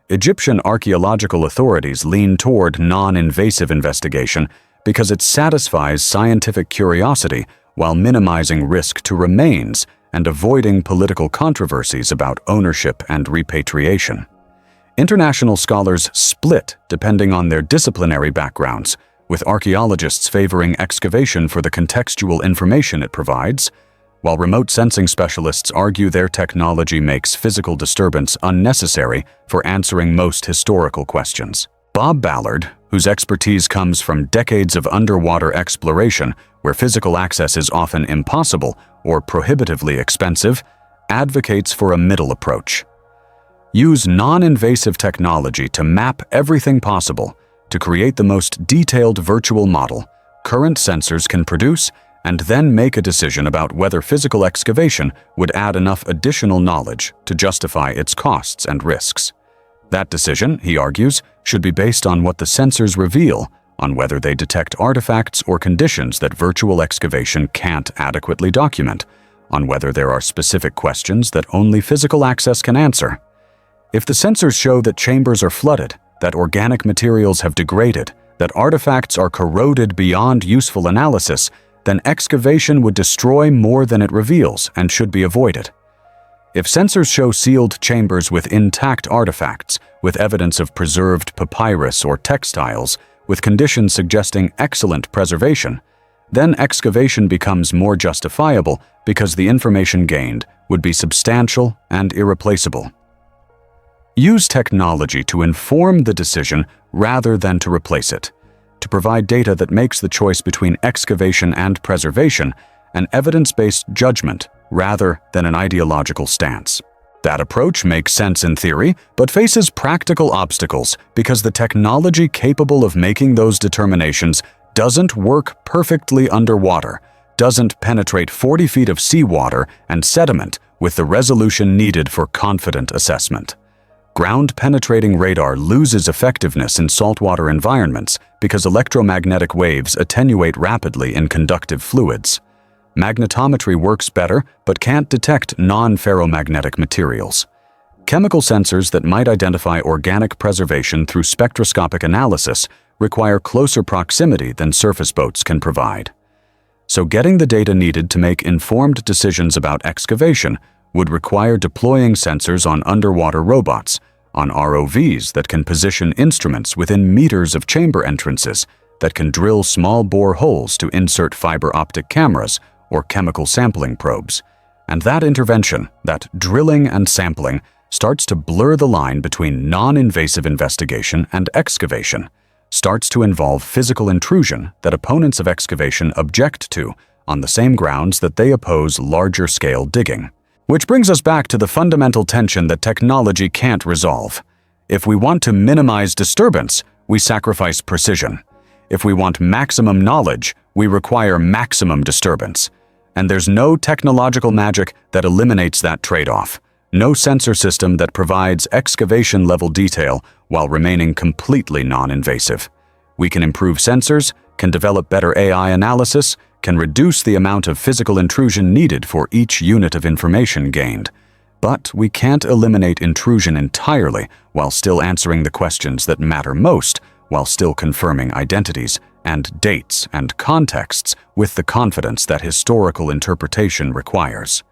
Egyptian archaeological authorities lean toward non-invasive investigation because it satisfies scientific curiosity while minimizing risk to remains and avoiding political controversies about ownership and repatriation. International scholars split depending on their disciplinary backgrounds, with archaeologists favoring excavation for the contextual information it provides, while remote sensing specialists argue their technology makes physical disturbance unnecessary for answering most historical questions. Bob Ballard, whose expertise comes from decades of underwater exploration where physical access is often impossible or prohibitively expensive, advocates for a middle approach. Use non-invasive technology to map everything possible to create the most detailed virtual model current sensors can produce, and then make a decision about whether physical excavation would add enough additional knowledge to justify its costs and risks. That decision, he argues, should be based on what the sensors reveal, on whether they detect artifacts or conditions that virtual excavation can't adequately document, on whether there are specific questions that only physical access can answer. If the sensors show that chambers are flooded, that organic materials have degraded, that artifacts are corroded beyond useful analysis, then excavation would destroy more than it reveals and should be avoided. If sensors show sealed chambers with intact artifacts, with evidence of preserved papyrus or textiles, with conditions suggesting excellent preservation, then excavation becomes more justifiable because the information gained would be substantial and irreplaceable. Use technology to inform the decision rather than to replace it, to provide data that makes the choice between excavation and preservation an evidence-based judgment rather than an ideological stance. That approach makes sense in theory, but faces practical obstacles because the technology capable of making those determinations doesn't work perfectly underwater, doesn't penetrate 40 feet of seawater and sediment with the resolution needed for confident assessment. Ground-penetrating radar loses effectiveness in saltwater environments because electromagnetic waves attenuate rapidly in conductive fluids. Magnetometry works better but can't detect non-ferromagnetic materials. Chemical sensors that might identify organic preservation through spectroscopic analysis require closer proximity than surface boats can provide. So getting the data needed to make informed decisions about excavation would require deploying sensors on underwater robots, on ROVs that can position instruments within meters of chamber entrances, that can drill small bore holes to insert fiber optic cameras or chemical sampling probes. And that intervention, that drilling and sampling, starts to blur the line between non-invasive investigation and excavation, starts to involve physical intrusion that opponents of excavation object to on the same grounds that they oppose larger-scale digging. Which brings us back to the fundamental tension that technology can't resolve. If we want to minimize disturbance, we sacrifice precision. If we want maximum knowledge, we require maximum disturbance. And there's no technological magic that eliminates that trade-off. No sensor system that provides excavation-level detail while remaining completely non-invasive. We can improve sensors, can develop better AI analysis, can reduce the amount of physical intrusion needed for each unit of information gained. But we can't eliminate intrusion entirely while still answering the questions that matter most, while still confirming identities and dates and contexts with the confidence that historical interpretation requires.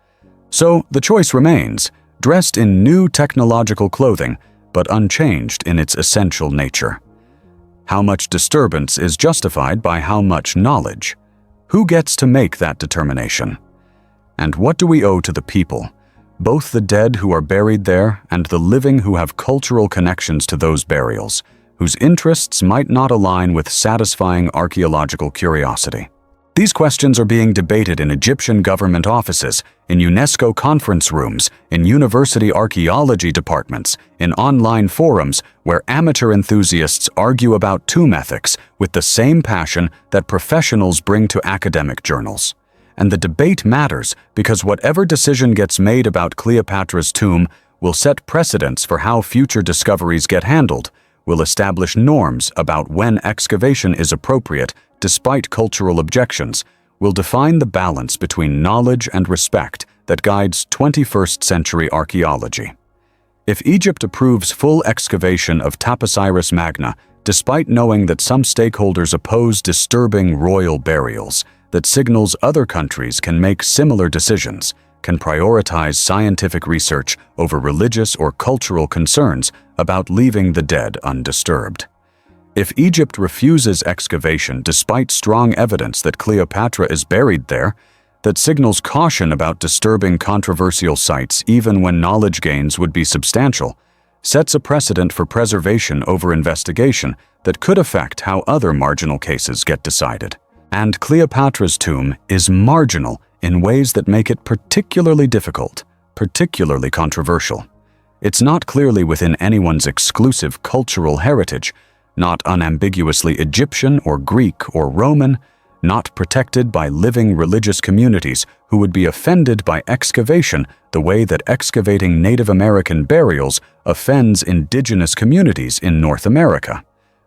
So the choice remains, dressed in new technological clothing, but unchanged in its essential nature. How much disturbance is justified by how much knowledge? Who gets to make that determination? And what do we owe to the people, both the dead who are buried there and the living who have cultural connections to those burials, whose interests might not align with satisfying archaeological curiosity? These questions are being debated in Egyptian government offices, in UNESCO conference rooms, in university archaeology departments, in online forums where amateur enthusiasts argue about tomb ethics with the same passion that professionals bring to academic journals. And the debate matters because whatever decision gets made about Cleopatra's tomb will set precedents for how future discoveries get handled, will establish norms about when excavation is appropriate despite cultural objections, will define the balance between knowledge and respect that guides 21st century archaeology. If Egypt approves full excavation of Taposiris Magna, despite knowing that some stakeholders oppose disturbing royal burials, that signals other countries can make similar decisions, can prioritize scientific research over religious or cultural concerns about leaving the dead undisturbed. If Egypt refuses excavation despite strong evidence that Cleopatra is buried there, that signals caution about disturbing controversial sites even when knowledge gains would be substantial, sets a precedent for preservation over investigation that could affect how other marginal cases get decided. And Cleopatra's tomb is marginal in ways that make it particularly difficult, particularly controversial. It's not clearly within anyone's exclusive cultural heritage, not unambiguously Egyptian or Greek or Roman, not protected by living religious communities who would be offended by excavation the way that excavating Native American burials offends indigenous communities in North America.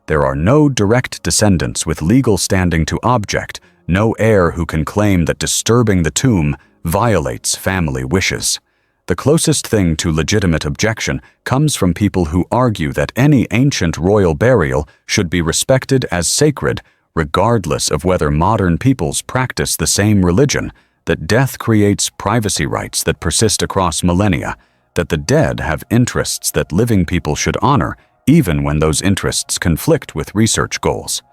There are no direct descendants with legal standing to object, no heir who can claim that disturbing the tomb violates family wishes. The closest thing to legitimate objection comes from people who argue that any ancient royal burial should be respected as sacred, regardless of whether modern peoples practice the same religion, that death creates privacy rights that persist across millennia, that the dead have interests that living people should honor, even when those interests conflict with research goals.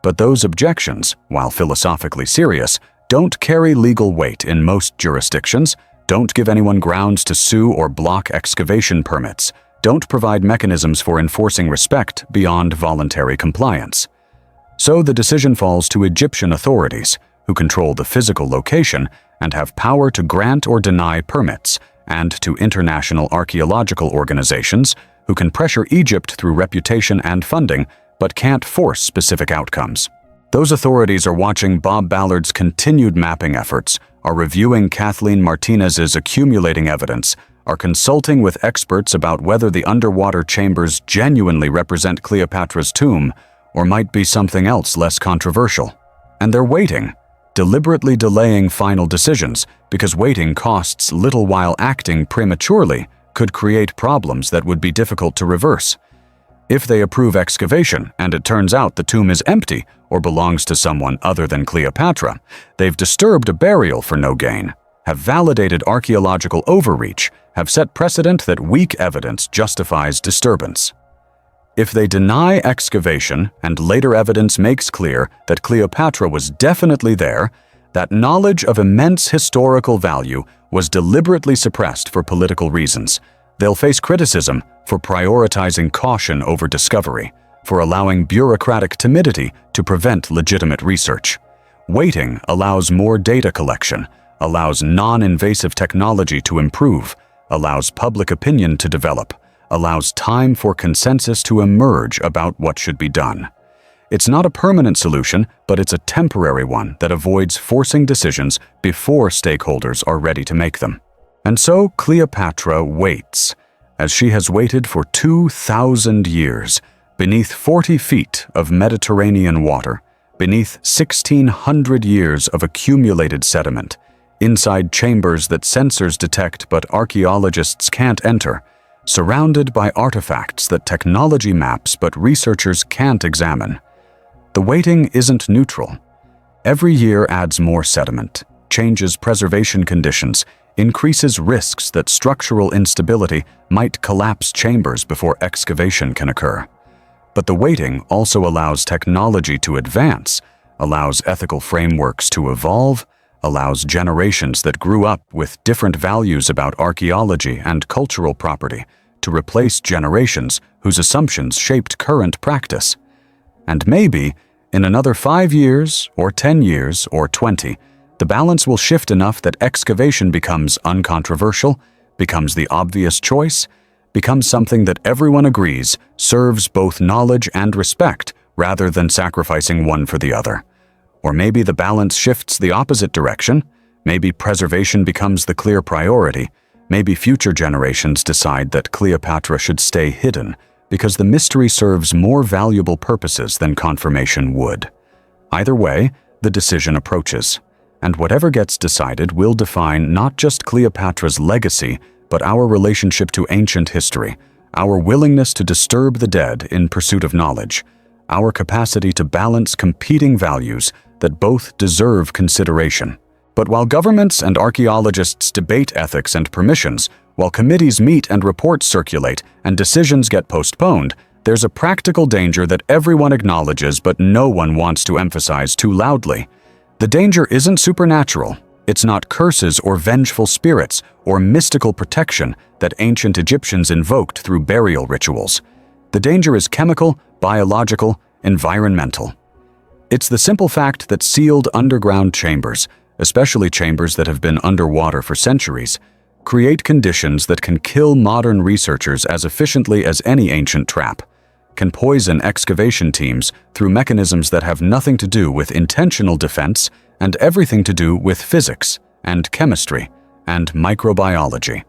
But those objections, while philosophically serious, don't carry legal weight in most jurisdictions, don't give anyone grounds to sue or block excavation permits, don't provide mechanisms for enforcing respect beyond voluntary compliance. So the decision falls to Egyptian authorities, who control the physical location and have power to grant or deny permits, and to international archaeological organizations, who can pressure Egypt through reputation and funding, but can't force specific outcomes. Those authorities are watching Bob Ballard's continued mapping efforts, are reviewing Kathleen Martinez's accumulating evidence, are consulting with experts about whether the underwater chambers genuinely represent Cleopatra's tomb, or might be something else less controversial. And they're waiting, deliberately delaying final decisions, because waiting costs little while acting prematurely could create problems that would be difficult to reverse. If they approve excavation and it turns out the tomb is empty or belongs to someone other than Cleopatra, they've disturbed a burial for no gain, have validated archaeological overreach, have set precedent that weak evidence justifies disturbance. If they deny excavation and later evidence makes clear that Cleopatra was definitely there, that knowledge of immense historical value was deliberately suppressed for political reasons, they'll face criticism for prioritizing caution over discovery, for allowing bureaucratic timidity to prevent legitimate research. Waiting allows more data collection, allows non-invasive technology to improve, allows public opinion to develop, allows time for consensus to emerge about what should be done. It's not a permanent solution, but it's a temporary one that avoids forcing decisions before stakeholders are ready to make them. And so Cleopatra waits, as she has waited for 2,000 years, beneath 40 feet of Mediterranean water, beneath 1,600 years of accumulated sediment, inside chambers that sensors detect but archaeologists can't enter, surrounded by artifacts that technology maps but researchers can't examine. The waiting isn't neutral. Every year adds more sediment, changes preservation conditions, increases risks that structural instability might collapse chambers before excavation can occur. But the waiting also allows technology to advance, allows ethical frameworks to evolve, allows generations that grew up with different values about archaeology and cultural property to replace generations whose assumptions shaped current practice. And maybe, in another 5 years, or 10 years, or 20, the balance will shift enough that excavation becomes uncontroversial, becomes the obvious choice, becomes something that everyone agrees serves both knowledge and respect rather than sacrificing one for the other. Or maybe the balance shifts the opposite direction. Maybe preservation becomes the clear priority. Maybe future generations decide that Cleopatra should stay hidden because the mystery serves more valuable purposes than confirmation would. Either way, the decision approaches, and whatever gets decided will define not just Cleopatra's legacy, but our relationship to ancient history, our willingness to disturb the dead in pursuit of knowledge, our capacity to balance competing values that both deserve consideration. But while governments and archaeologists debate ethics and permissions, while committees meet and reports circulate and decisions get postponed, there's a practical danger that everyone acknowledges but no one wants to emphasize too loudly. The danger isn't supernatural. It's not curses or vengeful spirits or mystical protection that ancient Egyptians invoked through burial rituals. The danger is chemical, biological, environmental. It's the simple fact that sealed underground chambers, especially chambers that have been underwater for centuries, create conditions that can kill modern researchers as efficiently as any ancient trap, can poison excavation teams through mechanisms that have nothing to do with intentional defense and everything to do with physics and chemistry and microbiology.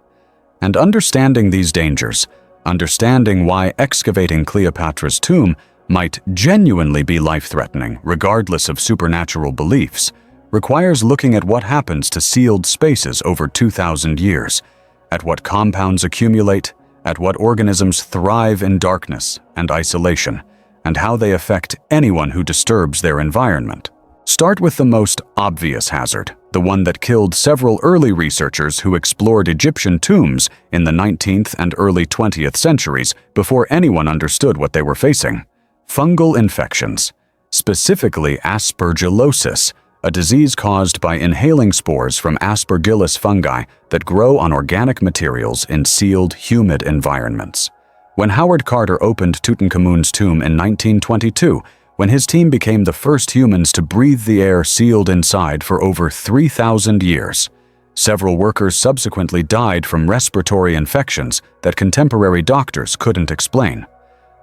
And understanding these dangers, understanding why excavating Cleopatra's tomb might genuinely be life-threatening regardless of supernatural beliefs, requires looking at what happens to sealed spaces over 2,000 years, at what compounds accumulate, at what organisms thrive in darkness and isolation, and how they affect anyone who disturbs their environment. Start with the most obvious hazard, the one that killed several early researchers who explored Egyptian tombs in the 19th and early 20th centuries before anyone understood what they were facing. Fungal infections, specifically aspergillosis, a disease caused by inhaling spores from aspergillus fungi that grow on organic materials in sealed, humid environments. When Howard Carter opened Tutankhamun's tomb in 1922, when his team became the first humans to breathe the air sealed inside for over 3,000 years, several workers subsequently died from respiratory infections that contemporary doctors couldn't explain.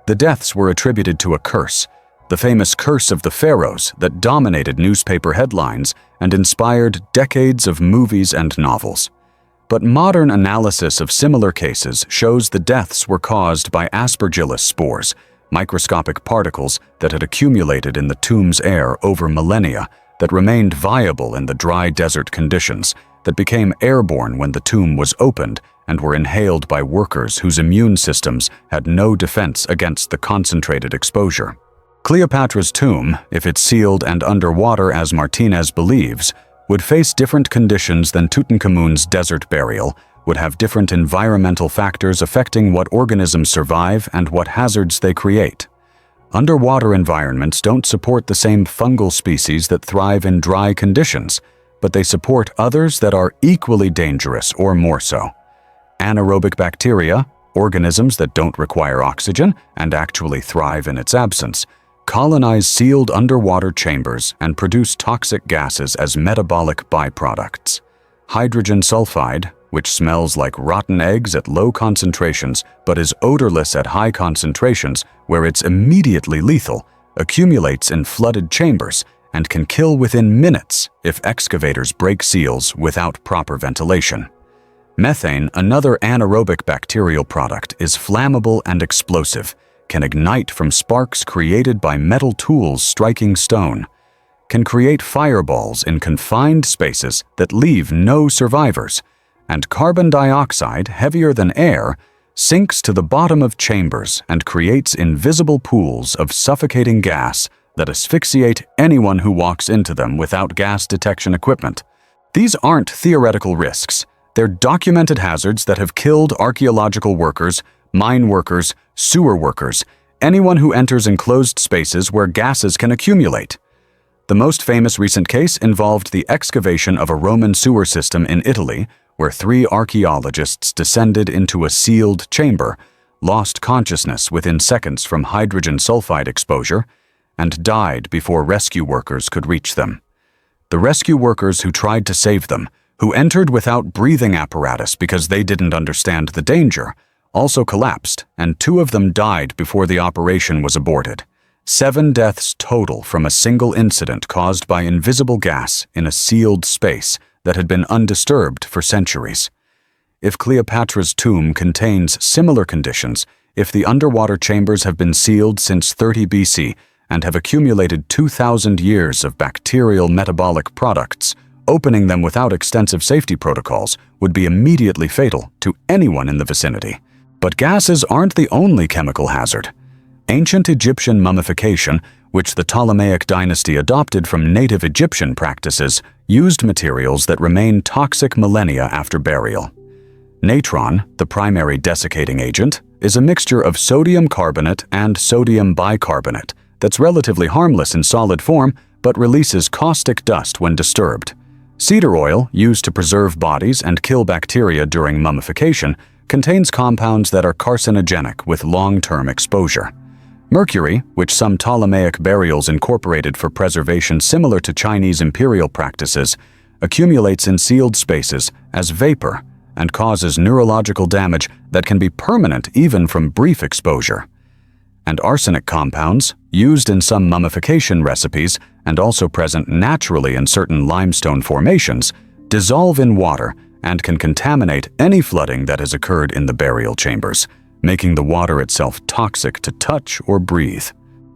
The deaths were attributed to a curse, the famous curse of the pharaohs that dominated newspaper headlines and inspired decades of movies and novels. But modern analysis of similar cases shows the deaths were caused by aspergillus spores, microscopic particles that had accumulated in the tomb's air over millennia, that remained viable in the dry desert conditions, that became airborne when the tomb was opened and were inhaled by workers whose immune systems had no defense against the concentrated exposure. Cleopatra's tomb, if it's sealed and underwater as Martinez believes, would face different conditions than Tutankhamun's desert burial, would have different environmental factors affecting what organisms survive and what hazards they create. Underwater environments don't support the same fungal species that thrive in dry conditions, but they support others that are equally dangerous or more so. Anaerobic bacteria, organisms that don't require oxygen and actually thrive in its absence, colonize sealed underwater chambers and produce toxic gases as metabolic byproducts. Hydrogen sulfide, which smells like rotten eggs at low concentrations but is odorless at high concentrations where it's immediately lethal, accumulates in flooded chambers and can kill within minutes if excavators break seals without proper ventilation. Methane, another anaerobic bacterial product, is flammable and explosive, can ignite from sparks created by metal tools striking stone, can create fireballs in confined spaces that leave no survivors, and carbon dioxide, heavier than air, sinks to the bottom of chambers and creates invisible pools of suffocating gas that asphyxiate anyone who walks into them without gas detection equipment. These aren't theoretical risks. They're documented hazards that have killed archaeological workers, mine workers, sewer workers, anyone who enters enclosed spaces where gases can accumulate. The most famous recent case involved the excavation of a Roman sewer system in Italy, where 3 archaeologists descended into a sealed chamber, lost consciousness within seconds from hydrogen sulfide exposure, and died before rescue workers could reach them. The rescue workers who tried to save them, who entered without breathing apparatus because they didn't understand the danger, also collapsed, and 2 of them died before the operation was aborted. 7 deaths total from a single incident caused by invisible gas in a sealed space that had been undisturbed for centuries. If Cleopatra's tomb contains similar conditions, if the underwater chambers have been sealed since 30 BC and have accumulated 2,000 years of bacterial metabolic products, opening them without extensive safety protocols would be immediately fatal to anyone in the vicinity. But gases aren't the only chemical hazard. Ancient Egyptian mummification, which the Ptolemaic dynasty adopted from native Egyptian practices, used materials that remain toxic millennia after burial. Natron, the primary desiccating agent, is a mixture of sodium carbonate and sodium bicarbonate that's relatively harmless in solid form but releases caustic dust when disturbed. Cedar oil, used to preserve bodies and kill bacteria during mummification, contains compounds that are carcinogenic with long-term exposure. Mercury, which some Ptolemaic burials incorporated for preservation similar to Chinese imperial practices, accumulates in sealed spaces as vapor and causes neurological damage that can be permanent even from brief exposure. And arsenic compounds, used in some mummification recipes and also present naturally in certain limestone formations, dissolve in water and can contaminate any flooding that has occurred in the burial chambers, making the water itself toxic to touch or breathe.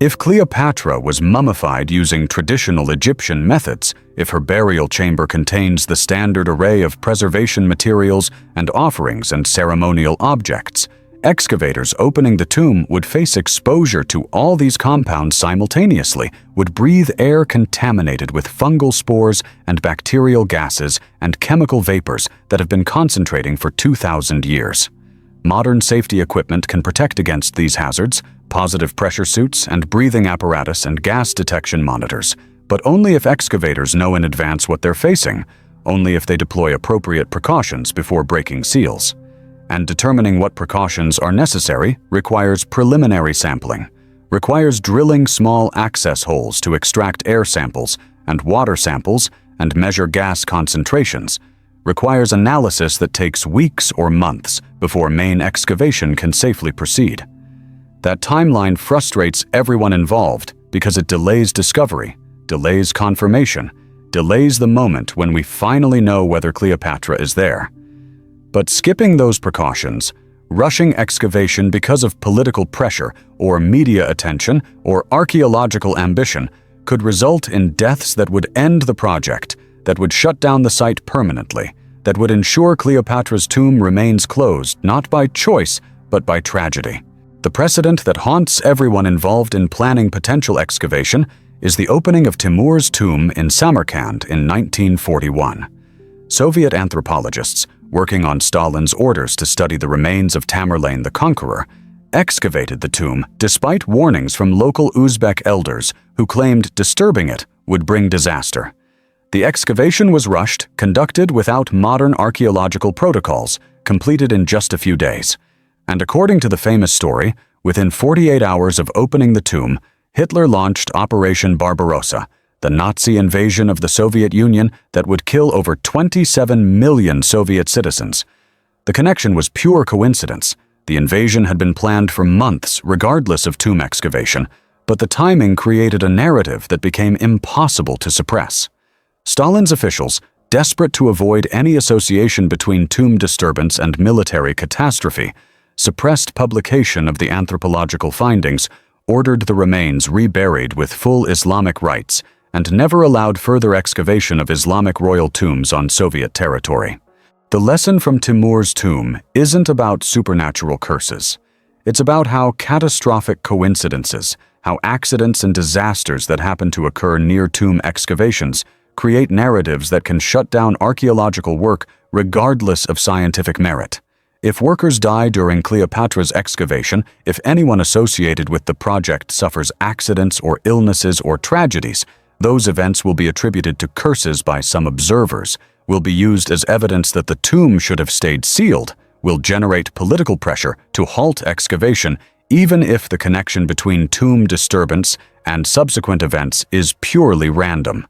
If Cleopatra was mummified using traditional Egyptian methods, if her burial chamber contains the standard array of preservation materials and offerings and ceremonial objects, excavators opening the tomb would face exposure to all these compounds simultaneously, would breathe air contaminated with fungal spores and bacterial gases and chemical vapors that have been concentrating for 2,000 years. Modern safety equipment can protect against these hazards, positive pressure suits and breathing apparatus and gas detection monitors, but only if excavators know in advance what they're facing, only if they deploy appropriate precautions before breaking seals. And determining what precautions are necessary requires preliminary sampling, requires drilling small access holes to extract air samples and water samples and measure gas concentrations, requires analysis that takes weeks or months before main excavation can safely proceed. That timeline frustrates everyone involved because it delays discovery, delays confirmation, delays the moment when we finally know whether Cleopatra is there. But skipping those precautions, rushing excavation because of political pressure or media attention or archaeological ambition could result in deaths that would end the project, that would shut down the site permanently, that would ensure Cleopatra's tomb remains closed not by choice but by tragedy. The precedent that haunts everyone involved in planning potential excavation is the opening of Timur's tomb in Samarkand in 1941. Soviet anthropologists, working on Stalin's orders to study the remains of Tamerlane the Conqueror, excavated the tomb despite warnings from local Uzbek elders who claimed disturbing it would bring disaster. The excavation was rushed, conducted without modern archaeological protocols, completed in just a few days. And according to the famous story, within 48 hours of opening the tomb, Hitler launched Operation Barbarossa, the Nazi invasion of the Soviet Union that would kill over 27 million Soviet citizens. The connection was pure coincidence. The invasion had been planned for months, regardless of tomb excavation, but the timing created a narrative that became impossible to suppress. Stalin's officials, desperate to avoid any association between tomb disturbance and military catastrophe, suppressed publication of the anthropological findings, ordered the remains reburied with full Islamic rites, and never allowed further excavation of Islamic royal tombs on Soviet territory. The lesson from Timur's tomb isn't about supernatural curses. It's about how catastrophic coincidences, how accidents and disasters that happen to occur near tomb excavations create narratives that can shut down archaeological work regardless of scientific merit. If workers die during Cleopatra's excavation, if anyone associated with the project suffers accidents or illnesses or tragedies, those events will be attributed to curses by some observers, will be used as evidence that the tomb should have stayed sealed, will generate political pressure to halt excavation even if the connection between tomb disturbance and subsequent events is purely random.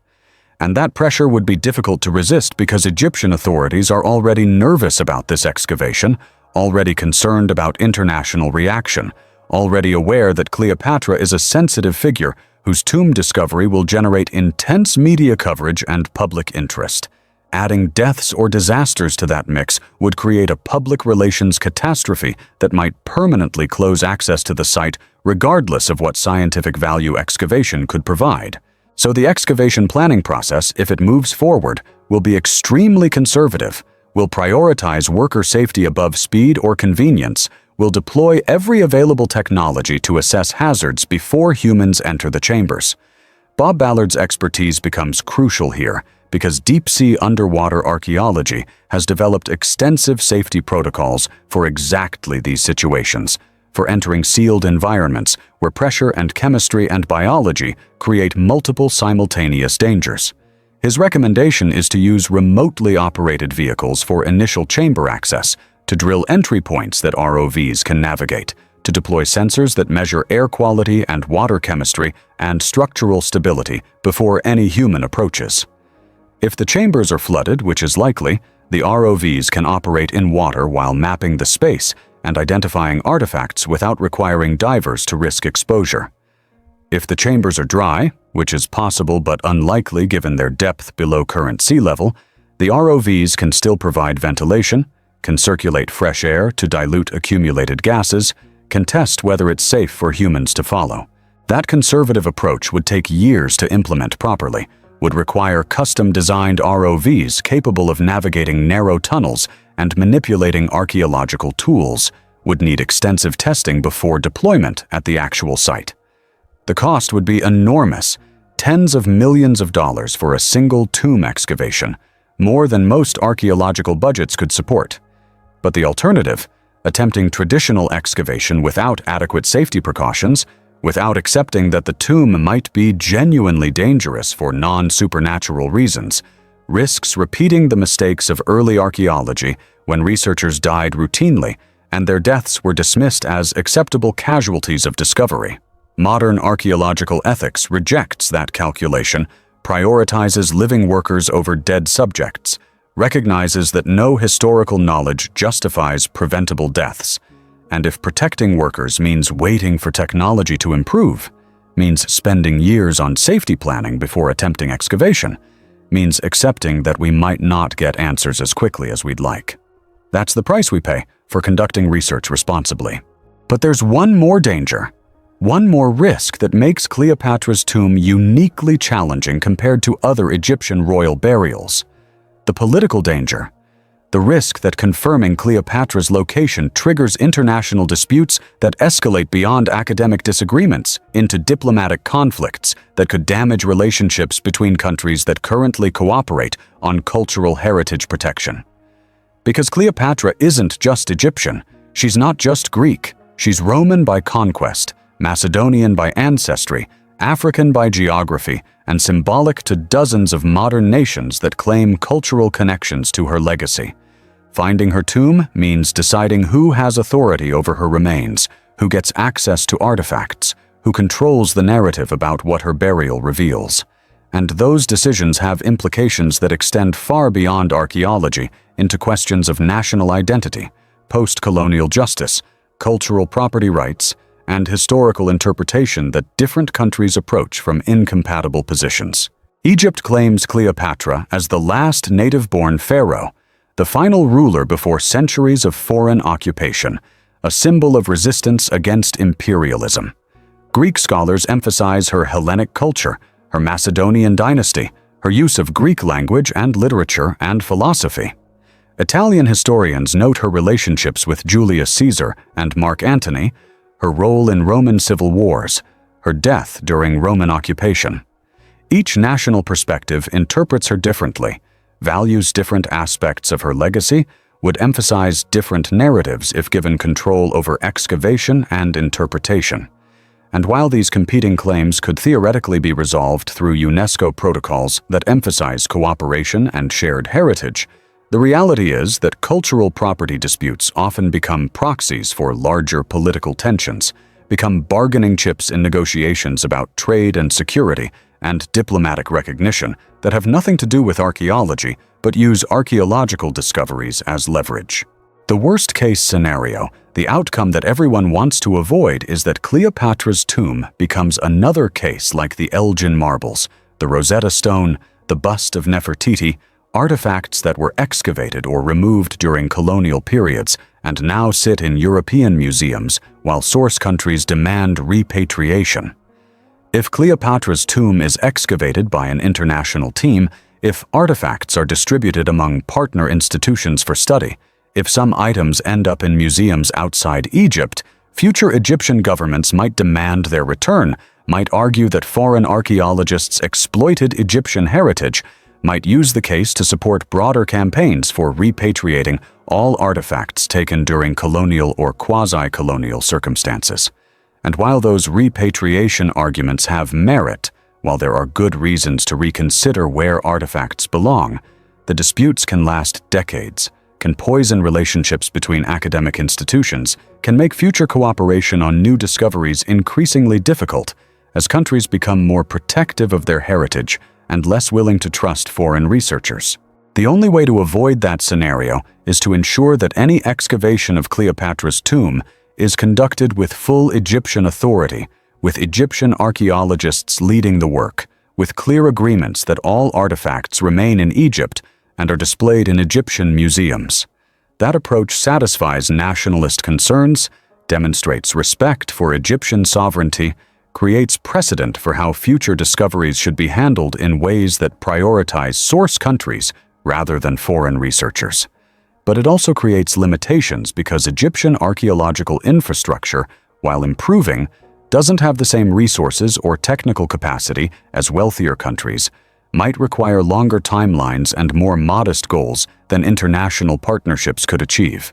And that pressure would be difficult to resist because Egyptian authorities are already nervous about this excavation, already concerned about international reaction, already aware that Cleopatra is a sensitive figure whose tomb discovery will generate intense media coverage and public interest. Adding deaths or disasters to that mix would create a public relations catastrophe that might permanently close access to the site regardless of what scientific value excavation could provide. So the excavation planning process, if it moves forward, will be extremely conservative, will prioritize worker safety above speed or convenience, will deploy every available technology to assess hazards before humans enter the chambers. Bob Ballard's expertise becomes crucial here, because deep-sea underwater archaeology has developed extensive safety protocols for exactly these situations, for entering sealed environments where pressure and chemistry and biology create multiple simultaneous dangers. His recommendation is to use remotely operated vehicles for initial chamber access, to drill entry points that ROVs can navigate, to deploy sensors that measure air quality and water chemistry and structural stability before any human approaches. If the chambers are flooded, which is likely, the ROVs can operate in water while mapping the space and identifying artifacts without requiring divers to risk exposure. If the chambers are dry, which is possible but unlikely given their depth below current sea level, the ROVs can still provide ventilation, can circulate fresh air to dilute accumulated gases, can test whether it's safe for humans to follow. That conservative approach would take years to implement properly, would require custom-designed ROVs capable of navigating narrow tunnels and manipulating archaeological tools, would need extensive testing before deployment at the actual site. The cost would be enormous, tens of millions of dollars for a single tomb excavation, more than most archaeological budgets could support. But the alternative, attempting traditional excavation without adequate safety precautions, without accepting that the tomb might be genuinely dangerous for non-supernatural reasons, risks repeating the mistakes of early archaeology when researchers died routinely and their deaths were dismissed as acceptable casualties of discovery. Modern archaeological ethics rejects that calculation, prioritizes living workers over dead subjects, recognizes that no historical knowledge justifies preventable deaths. And if protecting workers means waiting for technology to improve, means spending years on safety planning before attempting excavation, means accepting that we might not get answers as quickly as we'd like. That's the price we pay for conducting research responsibly. But there's one more danger, one more risk that makes Cleopatra's tomb uniquely challenging compared to other Egyptian royal burials. The political danger. The risk that confirming Cleopatra's location triggers international disputes that escalate beyond academic disagreements into diplomatic conflicts that could damage relationships between countries that currently cooperate on cultural heritage protection. Because Cleopatra isn't just Egyptian, she's not just Greek, she's Roman by conquest, Macedonian by ancestry, African by geography, and symbolic to dozens of modern nations that claim cultural connections to her legacy. Finding her tomb means deciding who has authority over her remains, who gets access to artifacts, who controls the narrative about what her burial reveals. And those decisions have implications that extend far beyond archaeology into questions of national identity, post-colonial justice, cultural property rights, and historical interpretation that different countries approach from incompatible positions. Egypt claims Cleopatra as the last native-born pharaoh, the final ruler before centuries of foreign occupation, a symbol of resistance against imperialism. Greek scholars emphasize her Hellenic culture, her Macedonian dynasty, her use of Greek language and literature and philosophy. Italian historians note her relationships with Julius Caesar and Mark Antony, her role in Roman civil wars, her death during Roman occupation. Each national perspective interprets her differently, values different aspects of her legacy, would emphasize different narratives if given control over excavation and interpretation. And while these competing claims could theoretically be resolved through UNESCO protocols that emphasize cooperation and shared heritage, the reality is that cultural property disputes often become proxies for larger political tensions, become bargaining chips in negotiations about trade and security and diplomatic recognition that have nothing to do with archaeology but use archaeological discoveries as leverage. The worst-case scenario, the outcome that everyone wants to avoid, is that Cleopatra's tomb becomes another case like the Elgin marbles, the Rosetta Stone, the bust of Nefertiti, artifacts that were excavated or removed during colonial periods and now sit in European museums while source countries demand repatriation. If Cleopatra's tomb is excavated by an international team, if artifacts are distributed among partner institutions for study, if some items end up in museums outside Egypt, future Egyptian governments might demand their return, might argue that foreign archaeologists exploited Egyptian heritage, might use the case to support broader campaigns for repatriating all artifacts taken during colonial or quasi-colonial circumstances. And while those repatriation arguments have merit, while there are good reasons to reconsider where artifacts belong, the disputes can last decades, can poison relationships between academic institutions, can make future cooperation on new discoveries increasingly difficult as countries become more protective of their heritage and less willing to trust foreign researchers. The only way to avoid that scenario is to ensure that any excavation of Cleopatra's tomb is conducted with full Egyptian authority, with Egyptian archaeologists leading the work, with clear agreements that all artifacts remain in Egypt and are displayed in Egyptian museums. That approach satisfies nationalist concerns, demonstrates respect for Egyptian sovereignty, creates precedent for how future discoveries should be handled in ways that prioritize source countries rather than foreign researchers. But it also creates limitations because Egyptian archaeological infrastructure, while improving, doesn't have the same resources or technical capacity as wealthier countries, might require longer timelines and more modest goals than international partnerships could achieve.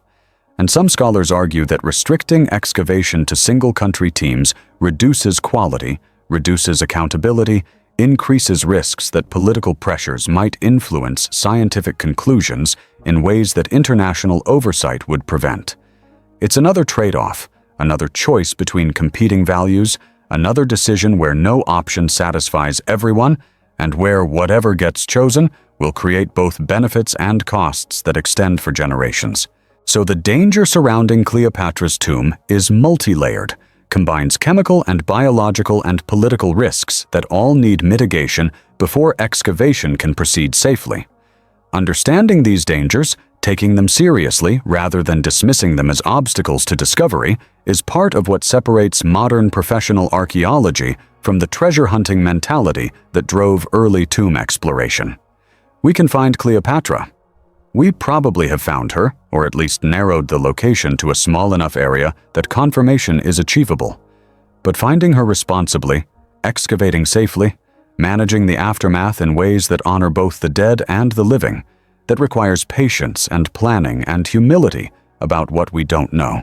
And some scholars argue that restricting excavation to single-country teams reduces quality, reduces accountability, increases risks that political pressures might influence scientific conclusions in ways that international oversight would prevent. It's another trade-off, another choice between competing values, another decision where no option satisfies everyone, and where whatever gets chosen will create both benefits and costs that extend for generations. So the danger surrounding Cleopatra's tomb is multi-layered, combines chemical and biological and political risks that all need mitigation before excavation can proceed safely. Understanding these dangers, taking them seriously rather than dismissing them as obstacles to discovery, is part of what separates modern professional archaeology from the treasure-hunting mentality that drove early tomb exploration. We can find Cleopatra. We probably have found her, or at least narrowed the location to a small enough area that confirmation is achievable. But finding her responsibly, excavating safely, managing the aftermath in ways that honor both the dead and the living, that requires patience and planning and humility about what we don't know.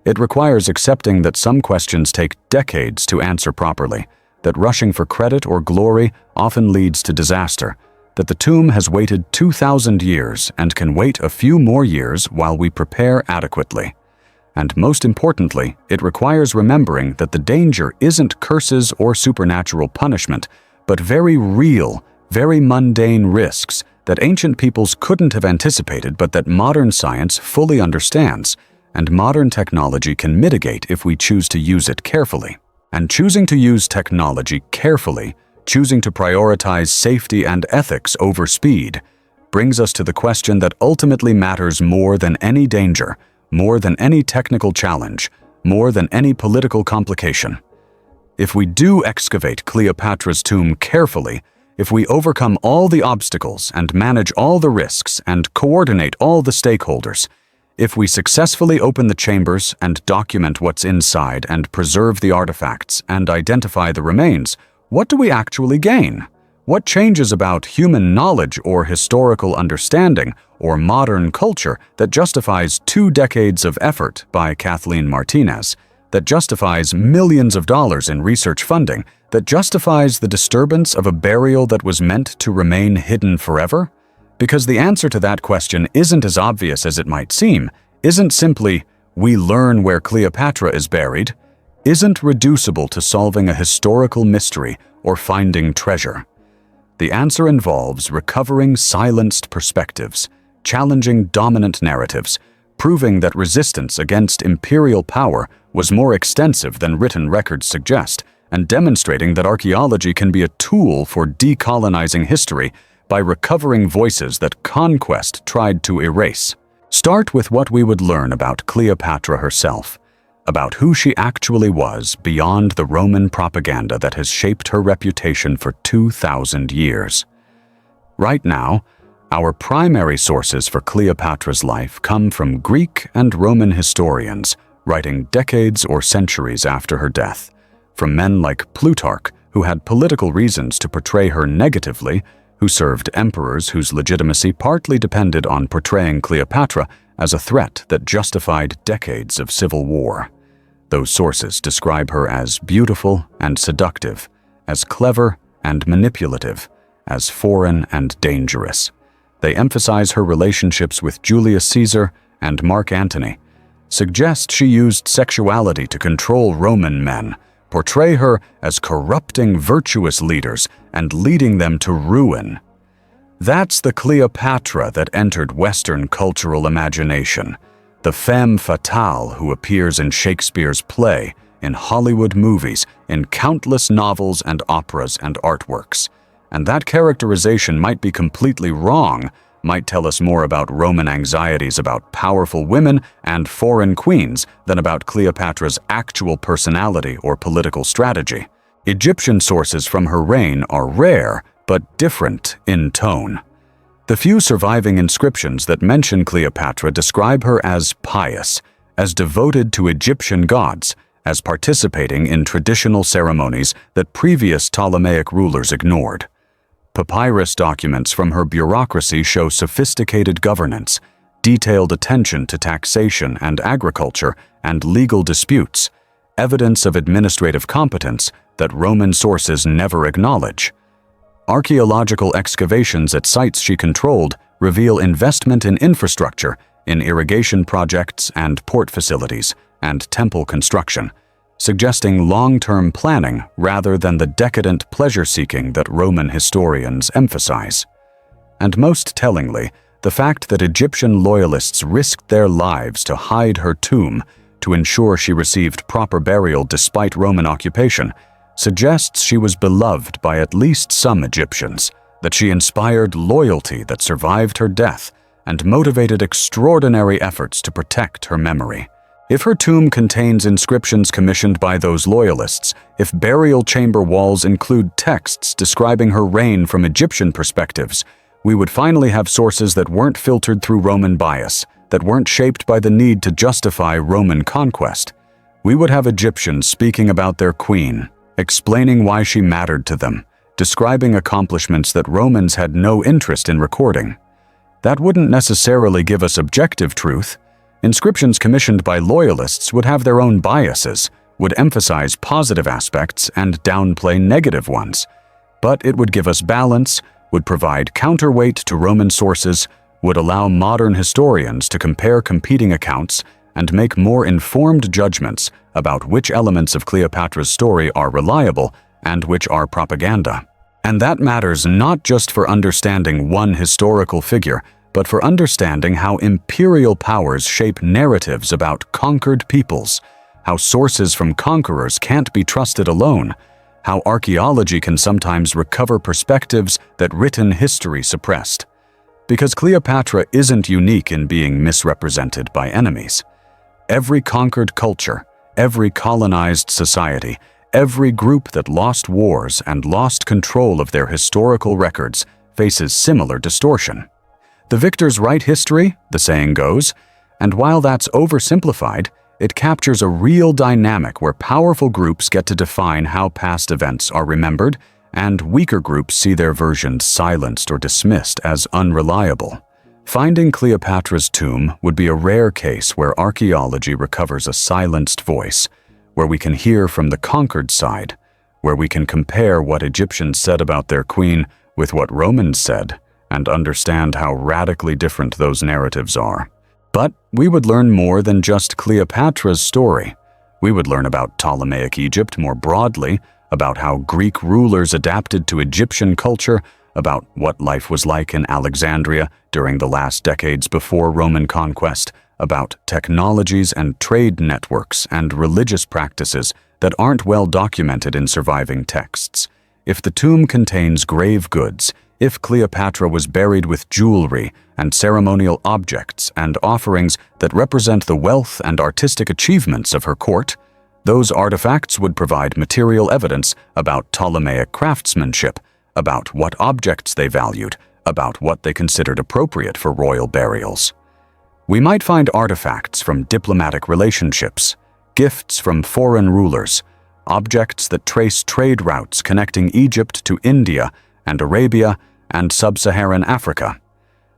It requires accepting that some questions take decades to answer properly, that rushing for credit or glory often leads to disaster, that the tomb has waited 2,000 years and can wait a few more years while we prepare adequately. And most importantly, it requires remembering that the danger isn't curses or supernatural punishment, but very real, very mundane risks that ancient peoples couldn't have anticipated but that modern science fully understands, and modern technology can mitigate if we choose to use it carefully. And choosing to use technology carefully, choosing to prioritize safety and ethics over speed, brings us to the question that ultimately matters more than any danger, more than any technical challenge, more than any political complication. If we do excavate Cleopatra's tomb carefully, if we overcome all the obstacles and manage all the risks and coordinate all the stakeholders, if we successfully open the chambers and document what's inside and preserve the artifacts and identify the remains, what do we actually gain? What changes about human knowledge or historical understanding or modern culture that justifies 2 decades of effort by Kathleen Martinez, that justifies millions of dollars in research funding, that justifies the disturbance of a burial that was meant to remain hidden forever? Because the answer to that question isn't as obvious as it might seem, isn't simply, we learn where Cleopatra is buried, isn't reducible to solving a historical mystery or finding treasure. The answer involves recovering silenced perspectives, challenging dominant narratives, proving that resistance against imperial power was more extensive than written records suggest, and demonstrating that archaeology can be a tool for decolonizing history by recovering voices that conquest tried to erase. Start with what we would learn about Cleopatra herself, about who she actually was beyond the Roman propaganda that has shaped her reputation for 2,000 years. Right now, our primary sources for Cleopatra's life come from Greek and Roman historians writing decades or centuries after her death, from men like Plutarch, who had political reasons to portray her negatively, who served emperors whose legitimacy partly depended on portraying Cleopatra as a threat that justified decades of civil war. Those sources describe her as beautiful and seductive, as clever and manipulative, as foreign and dangerous. They emphasize her relationships with Julius Caesar and Mark Antony, suggest she used sexuality to control Roman men, portray her as corrupting virtuous leaders and leading them to ruin. That's the Cleopatra that entered Western cultural imagination, the femme fatale who appears in Shakespeare's play, in Hollywood movies, in countless novels and operas and artworks. And that characterization might be completely wrong, might tell us more about Roman anxieties about powerful women and foreign queens than about Cleopatra's actual personality or political strategy. Egyptian sources from her reign are rare, but different in tone. The few surviving inscriptions that mention Cleopatra describe her as pious, as devoted to Egyptian gods, as participating in traditional ceremonies that previous Ptolemaic rulers ignored. Papyrus documents from her bureaucracy show sophisticated governance, detailed attention to taxation and agriculture and legal disputes, evidence of administrative competence that Roman sources never acknowledge. Archaeological excavations at sites she controlled reveal investment in infrastructure, in irrigation projects and port facilities, and temple construction, suggesting long-term planning rather than the decadent pleasure-seeking that Roman historians emphasize. And most tellingly, the fact that Egyptian loyalists risked their lives to hide her tomb to ensure she received proper burial despite Roman occupation suggests she was beloved by at least some Egyptians, that she inspired loyalty that survived her death and motivated extraordinary efforts to protect her memory. If her tomb contains inscriptions commissioned by those loyalists, if burial chamber walls include texts describing her reign from Egyptian perspectives, we would finally have sources that weren't filtered through Roman bias, that weren't shaped by the need to justify Roman conquest. We would have Egyptians speaking about their queen, explaining why she mattered to them, describing accomplishments that Romans had no interest in recording. That wouldn't necessarily give us objective truth. Inscriptions commissioned by loyalists would have their own biases, would emphasize positive aspects and downplay negative ones. But it would give us balance, would provide counterweight to Roman sources, would allow modern historians to compare competing accounts and make more informed judgments about which elements of Cleopatra's story are reliable and which are propaganda. And that matters not just for understanding one historical figure, but for understanding how imperial powers shape narratives about conquered peoples, how sources from conquerors can't be trusted alone, how archaeology can sometimes recover perspectives that written history suppressed. Because Cleopatra isn't unique in being misrepresented by enemies. Every conquered culture, every colonized society, every group that lost wars and lost control of their historical records faces similar distortion. The victors write history, the saying goes, and while that's oversimplified, it captures a real dynamic where powerful groups get to define how past events are remembered, and weaker groups see their versions silenced or dismissed as unreliable. Finding Cleopatra's tomb would be a rare case where archaeology recovers a silenced voice, where we can hear from the conquered side, where we can compare what Egyptians said about their queen with what Romans said, and understand how radically different those narratives are. But we would learn more than just Cleopatra's story. We would learn about Ptolemaic Egypt more broadly, about how Greek rulers adapted to Egyptian culture, about what life was like in Alexandria during the last decades before Roman conquest, about technologies and trade networks and religious practices that aren't well documented in surviving texts. If the tomb contains grave goods, if Cleopatra was buried with jewelry and ceremonial objects and offerings that represent the wealth and artistic achievements of her court, those artifacts would provide material evidence about Ptolemaic craftsmanship, about what objects they valued, about what they considered appropriate for royal burials. We might find artifacts from diplomatic relationships, gifts from foreign rulers, objects that trace trade routes connecting Egypt to India and Arabia and sub-Saharan Africa.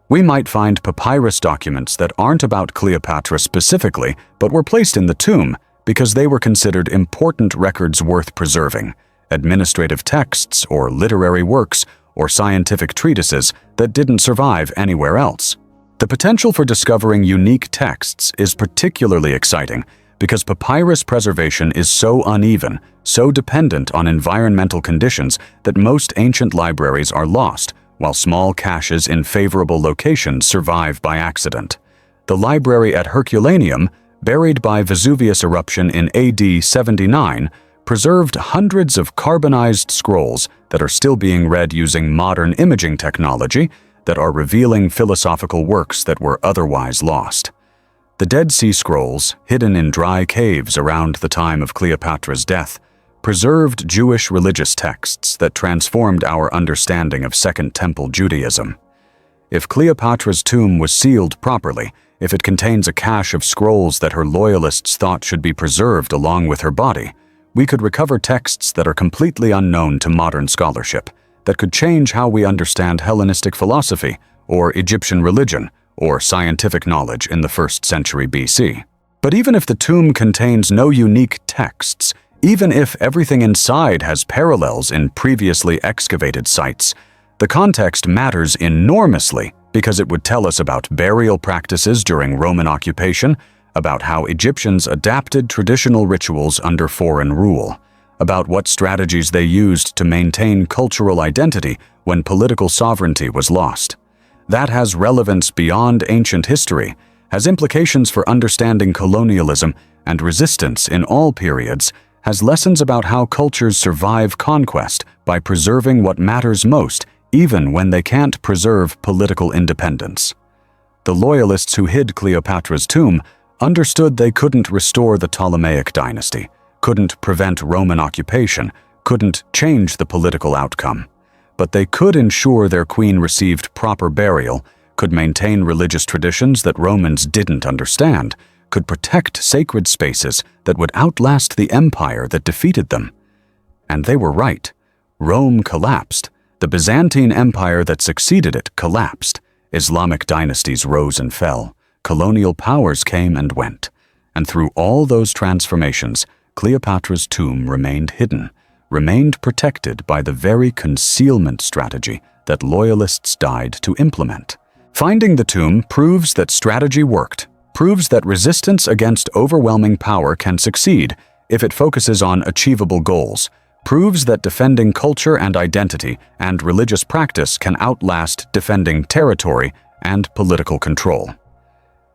We might find papyrus documents that aren't about Cleopatra specifically, but were placed in the tomb because they were considered important records worth preserving, administrative texts or literary works or scientific treatises that didn't survive anywhere else. The potential for discovering unique texts is particularly exciting because papyrus preservation is so uneven, so dependent on environmental conditions that most ancient libraries are lost, while small caches in favorable locations survive by accident. The library at Herculaneum, buried by Vesuvius eruption in AD 79, preserved hundreds of carbonized scrolls that are still being read using modern imaging technology that are revealing philosophical works that were otherwise lost. The Dead Sea Scrolls, hidden in dry caves around the time of Cleopatra's death, preserved Jewish religious texts that transformed our understanding of Second Temple Judaism. If Cleopatra's tomb was sealed properly, if it contains a cache of scrolls that her loyalists thought should be preserved along with her body, we could recover texts that are completely unknown to modern scholarship, that could change how we understand Hellenistic philosophy, or Egyptian religion, or scientific knowledge in the 1st century BC. But even if the tomb contains no unique texts, even if everything inside has parallels in previously excavated sites, the context matters enormously because it would tell us about burial practices during Roman occupation, about how Egyptians adapted traditional rituals under foreign rule, about what strategies they used to maintain cultural identity when political sovereignty was lost. That has relevance beyond ancient history, has implications for understanding colonialism and resistance in all periods, has lessons about how cultures survive conquest by preserving what matters most, even when they can't preserve political independence. The loyalists who hid Cleopatra's tomb understood they couldn't restore the Ptolemaic dynasty, couldn't prevent Roman occupation, couldn't change the political outcome. But they could ensure their queen received proper burial, could maintain religious traditions that Romans didn't understand, could protect sacred spaces that would outlast the empire that defeated them. And they were right. Rome collapsed. The Byzantine Empire that succeeded it collapsed. Islamic dynasties rose and fell. Colonial powers came and went. And through all those transformations, Cleopatra's tomb remained hidden, remained protected by the very concealment strategy that loyalists died to implement. Finding the tomb proves that strategy worked, proves that resistance against overwhelming power can succeed if it focuses on achievable goals, proves that defending culture and identity and religious practice can outlast defending territory and political control.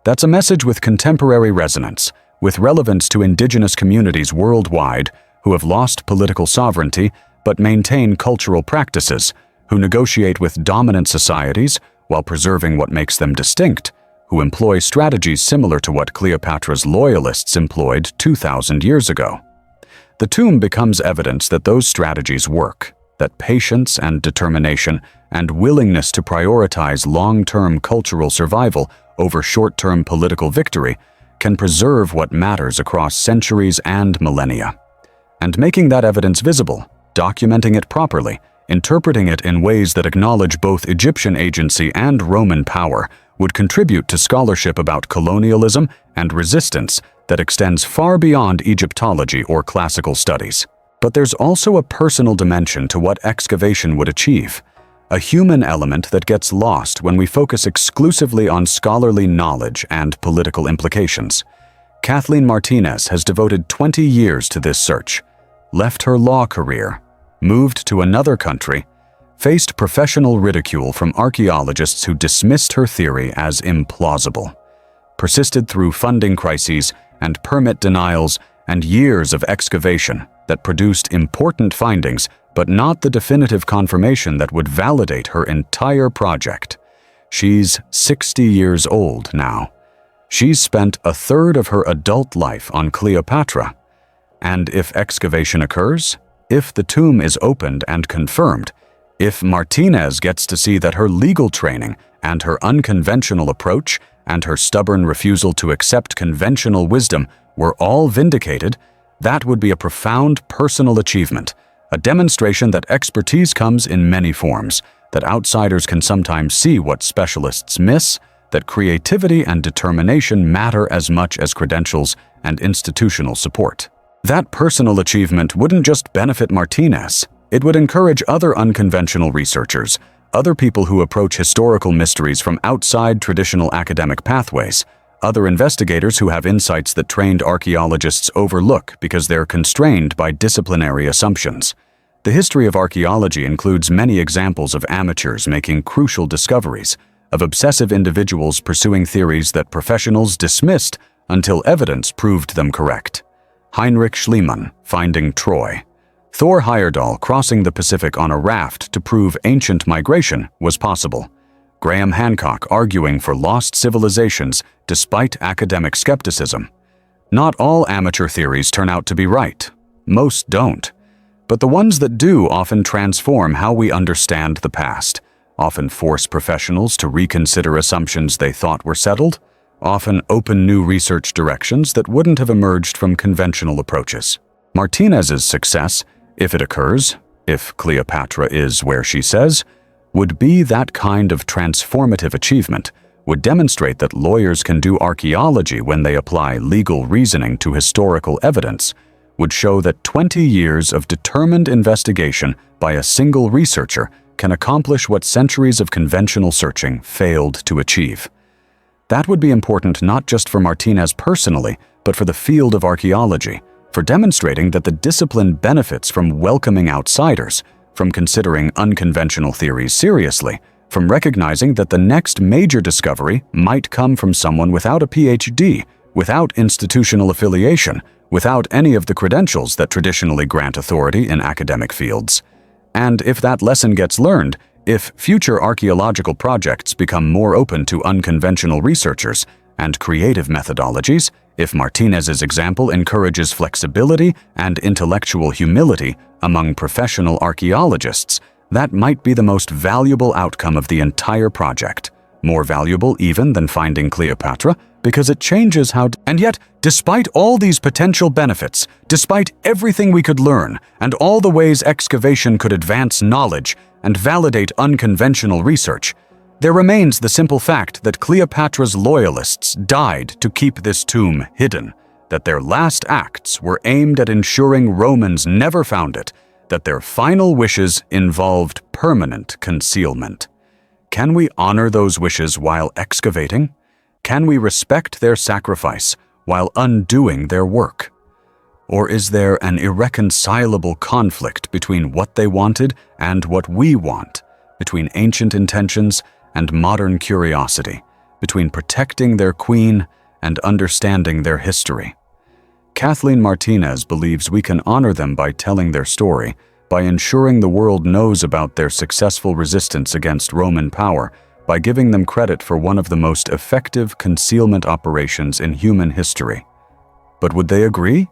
That's a message with contemporary resonance, with relevance to indigenous communities worldwide who have lost political sovereignty but maintain cultural practices, who negotiate with dominant societies while preserving what makes them distinct, who employ strategies similar to what Cleopatra's loyalists employed 2,000 years ago. The tomb becomes evidence that those strategies work, that patience and determination and willingness to prioritize long-term cultural survival over short-term political victory can preserve what matters across centuries and millennia. And making that evidence visible, documenting it properly, interpreting it in ways that acknowledge both Egyptian agency and Roman power would contribute to scholarship about colonialism and resistance that extends far beyond Egyptology or classical studies. But there's also a personal dimension to what excavation would achieve, a human element that gets lost when we focus exclusively on scholarly knowledge and political implications. Kathleen Martinez has devoted 20 years to this search, left her law career, moved to another country, faced professional ridicule from archaeologists who dismissed her theory as implausible, persisted through funding crises and permit denials and years of excavation that produced important findings but not the definitive confirmation that would validate her entire project. She's 60 years old now. She's spent a third of her adult life on Cleopatra. And if excavation occurs, if the tomb is opened and confirmed, if Martinez gets to see that her legal training and her unconventional approach and her stubborn refusal to accept conventional wisdom were all vindicated, that would be a profound personal achievement, a demonstration that expertise comes in many forms, that outsiders can sometimes see what specialists miss, that creativity and determination matter as much as credentials and institutional support. That personal achievement wouldn't just benefit Martinez, it would encourage other unconventional researchers, other people who approach historical mysteries from outside traditional academic pathways, other investigators who have insights that trained archaeologists overlook because they're constrained by disciplinary assumptions. The history of archaeology includes many examples of amateurs making crucial discoveries, of obsessive individuals pursuing theories that professionals dismissed until evidence proved them correct. Heinrich Schliemann finding Troy. Thor Heyerdahl crossing the Pacific on a raft to prove ancient migration was possible. Graham Hancock arguing for lost civilizations despite academic skepticism. Not all amateur theories turn out to be right. Most don't. But the ones that do often transform how we understand the past, often force professionals to reconsider assumptions they thought were settled, often open new research directions that wouldn't have emerged from conventional approaches. Martinez's success, if it occurs, if Cleopatra is where she says, would be that kind of transformative achievement, would demonstrate that lawyers can do archaeology when they apply legal reasoning to historical evidence, would show that 20 years of determined investigation by a single researcher can accomplish what centuries of conventional searching failed to achieve. That would be important not just for Martinez personally, but for the field of archaeology, for demonstrating that the discipline benefits from welcoming outsiders, from considering unconventional theories seriously, from recognizing that the next major discovery might come from someone without a PhD, without institutional affiliation, without any of the credentials that traditionally grant authority in academic fields. And if that lesson gets learned, if future archaeological projects become more open to unconventional researchers and creative methodologies, if Martinez's example encourages flexibility and intellectual humility among professional archaeologists, that might be the most valuable outcome of the entire project, more valuable even than finding Cleopatra, because it changes how... And yet, despite all these potential benefits, despite everything we could learn, and all the ways excavation could advance knowledge and validate unconventional research, there remains the simple fact that Cleopatra's loyalists died to keep this tomb hidden, that their last acts were aimed at ensuring Romans never found it, that their final wishes involved permanent concealment. Can we honor those wishes while excavating? Can we respect their sacrifice while undoing their work? Or is there an irreconcilable conflict between what they wanted and what we want, between ancient intentions and modern curiosity, between protecting their queen and understanding their history? Kathleen Martinez believes we can honor them by telling their story, by ensuring the world knows about their successful resistance against Roman power, by giving them credit for one of the most effective concealment operations in human history. But would they agree?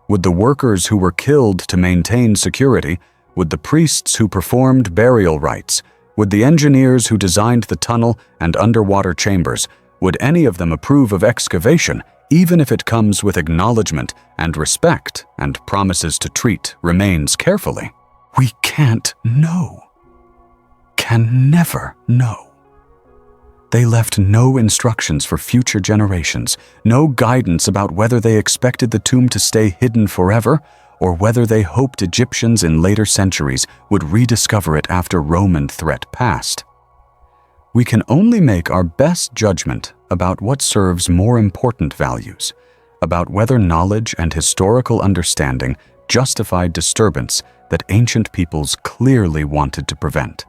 Would the workers who were killed to maintain security, would the priests who performed burial rites, would the engineers who designed the tunnel and underwater chambers, would any of them approve of excavation, even if it comes with acknowledgement and respect and promises to treat remains carefully? We can't know. Can never know. They left no instructions for future generations, no guidance about whether they expected the tomb to stay hidden forever or whether they hoped Egyptians in later centuries would rediscover it after Roman threat passed. We can only make our best judgment about what serves more important values, about whether knowledge and historical understanding justified disturbance that ancient peoples clearly wanted to prevent.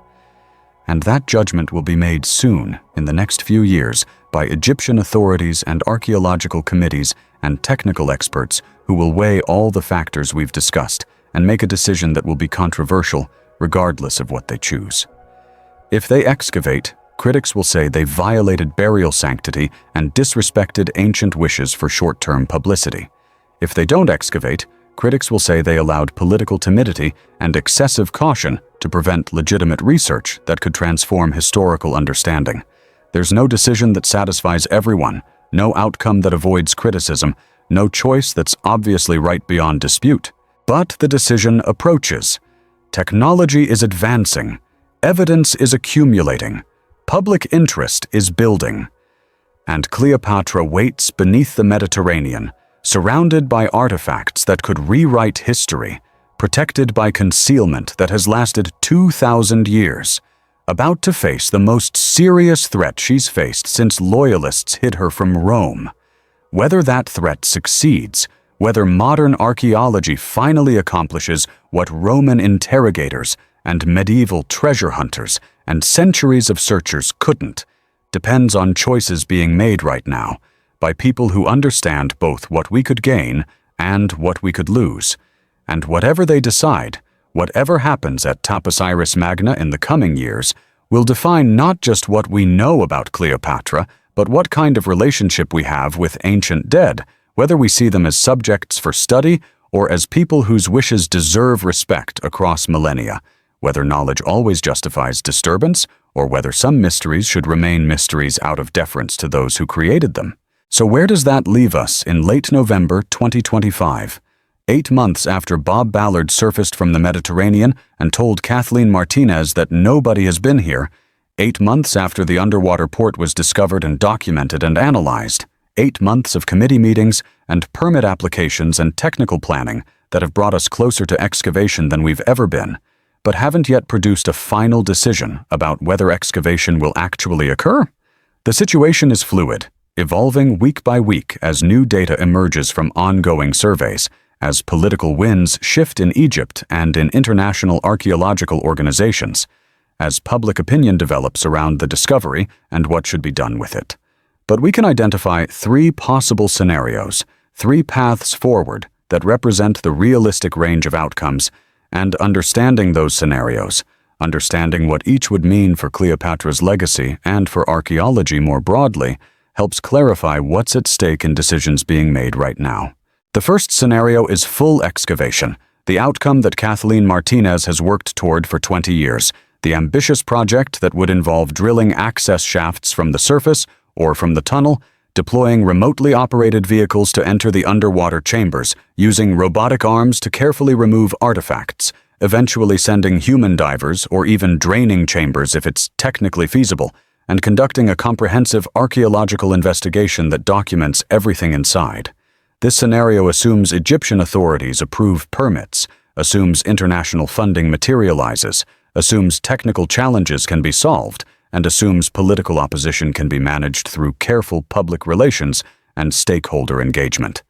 And that judgment will be made soon, in the next few years, by Egyptian authorities and archaeological committees and technical experts who will weigh all the factors we've discussed and make a decision that will be controversial, regardless of what they choose. If they excavate, critics will say they violated burial sanctity and disrespected ancient wishes for short-term publicity. If they don't excavate, critics will say they allowed political timidity and excessive caution to prevent legitimate research that could transform historical understanding. There's no decision that satisfies everyone, no outcome that avoids criticism, no choice that's obviously right beyond dispute. But the decision approaches. Technology is advancing. Evidence is accumulating. Public interest is building. And Cleopatra waits beneath the Mediterranean, surrounded by artifacts that could rewrite history, protected by concealment that has lasted 2,000 years, about to face the most serious threat she's faced since loyalists hid her from Rome. Whether that threat succeeds, whether modern archaeology finally accomplishes what Roman interrogators and medieval treasure hunters and centuries of searchers couldn't, depends on choices being made right now by people who understand both what we could gain and what we could lose. And whatever they decide, whatever happens at Taposiris Magna in the coming years, will define not just what we know about Cleopatra, but what kind of relationship we have with ancient dead, whether we see them as subjects for study or as people whose wishes deserve respect across millennia, whether knowledge always justifies disturbance, or whether some mysteries should remain mysteries out of deference to those who created them. So where does that leave us in late November 2025? 8 months after Bob Ballard surfaced from the Mediterranean and told Kathleen Martinez that nobody has been here, 8 months after the underwater port was discovered and documented and analyzed, 8 months of committee meetings and permit applications and technical planning that have brought us closer to excavation than we've ever been, but haven't yet produced a final decision about whether excavation will actually occur? The situation is fluid, evolving week by week as new data emerges from ongoing surveys, as political winds shift in Egypt and in international archaeological organizations, as public opinion develops around the discovery and what should be done with it. But we can identify 3 possible scenarios, 3 paths forward that represent the realistic range of outcomes, and understanding those scenarios, understanding what each would mean for Cleopatra's legacy and for archaeology more broadly, helps clarify what's at stake in decisions being made right now. The first scenario is full excavation, the outcome that Kathleen Martinez has worked toward for 20 years, the ambitious project that would involve drilling access shafts from the surface or from the tunnel, deploying remotely operated vehicles to enter the underwater chambers, using robotic arms to carefully remove artifacts, eventually sending human divers or even draining chambers if it's technically feasible, and conducting a comprehensive archaeological investigation that documents everything inside. This scenario assumes Egyptian authorities approve permits, assumes international funding materializes, assumes technical challenges can be solved, and assumes political opposition can be managed through careful public relations and stakeholder engagement.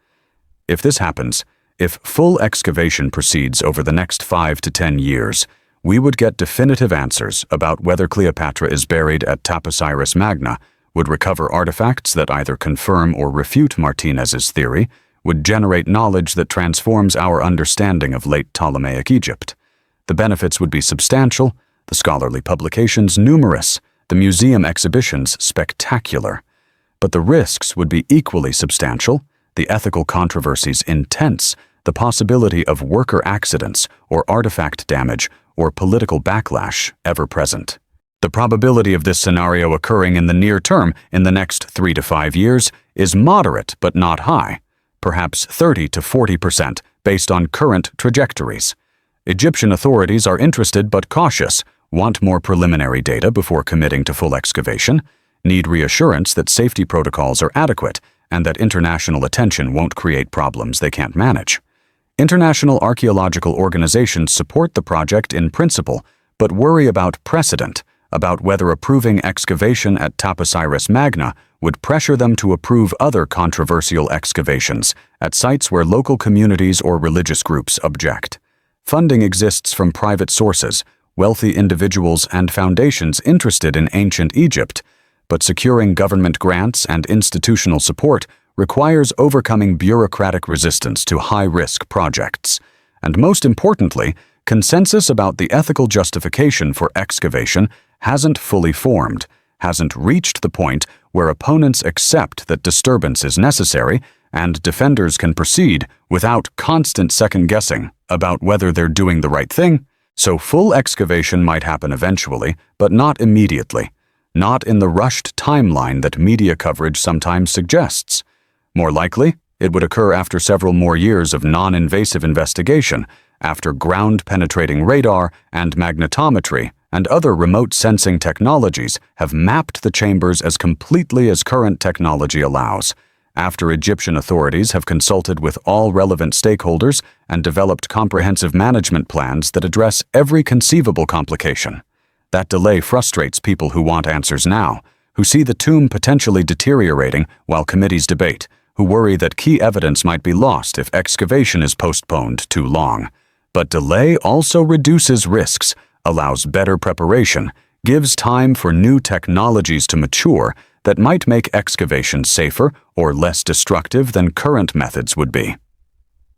If this happens, If full excavation proceeds over the next 5 to 10 years, we would get definitive answers about whether Cleopatra is buried at Taposiris Magna, would recover artifacts that either confirm or refute Martinez's theory, would generate knowledge that transforms our understanding of late Ptolemaic Egypt. The benefits would be substantial, the scholarly publications numerous, the museum exhibitions spectacular. But the risks would be equally substantial, the ethical controversies intense, the possibility of worker accidents or artifact damage or political backlash ever present. The probability of this scenario occurring in the near term, in the next 3 to 5 years, is moderate but not high, perhaps 30 to 40% based on current trajectories. Egyptian authorities are interested but cautious, want more preliminary data before committing to full excavation, need reassurance that safety protocols are adequate and that international attention won't create problems they can't manage. International archaeological organizations support the project in principle, but worry about precedent, about whether approving excavation at Taposiris Magna would pressure them to approve other controversial excavations at sites where local communities or religious groups object. Funding exists from private sources, wealthy individuals and foundations interested in ancient Egypt, but securing government grants and institutional support requires overcoming bureaucratic resistance to high-risk projects. And most importantly, consensus about the ethical justification for excavation hasn't fully formed, hasn't reached the point where opponents accept that disturbance is necessary and defenders can proceed without constant second-guessing about whether they're doing the right thing. So full excavation might happen eventually, but not immediately, not in the rushed timeline that media coverage sometimes suggests. More likely, it would occur after several more years of non-invasive investigation, after ground-penetrating radar and magnetometry and other remote sensing technologies have mapped the chambers as completely as current technology allows, after Egyptian authorities have consulted with all relevant stakeholders and developed comprehensive management plans that address every conceivable complication. That delay frustrates people who want answers now, who see the tomb potentially deteriorating while committees debate, who worry that key evidence might be lost if excavation is postponed too long. But delay also reduces risks, allows better preparation, gives time for new technologies to mature that might make excavation safer or less destructive than current methods would be.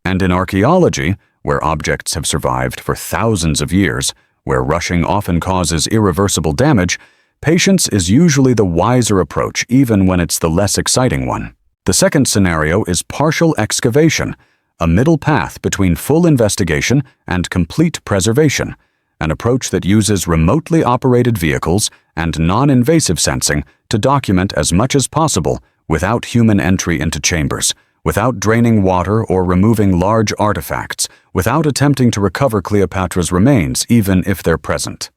And in archaeology, where objects have survived for thousands of years, where rushing often causes irreversible damage, patience is usually the wiser approach even when it's the less exciting one. The second scenario is partial excavation, a middle path between full investigation and complete preservation, an approach that uses remotely operated vehicles and non-invasive sensing to document as much as possible without human entry into chambers, without draining water or removing large artifacts, without attempting to recover Cleopatra's remains even if they're present.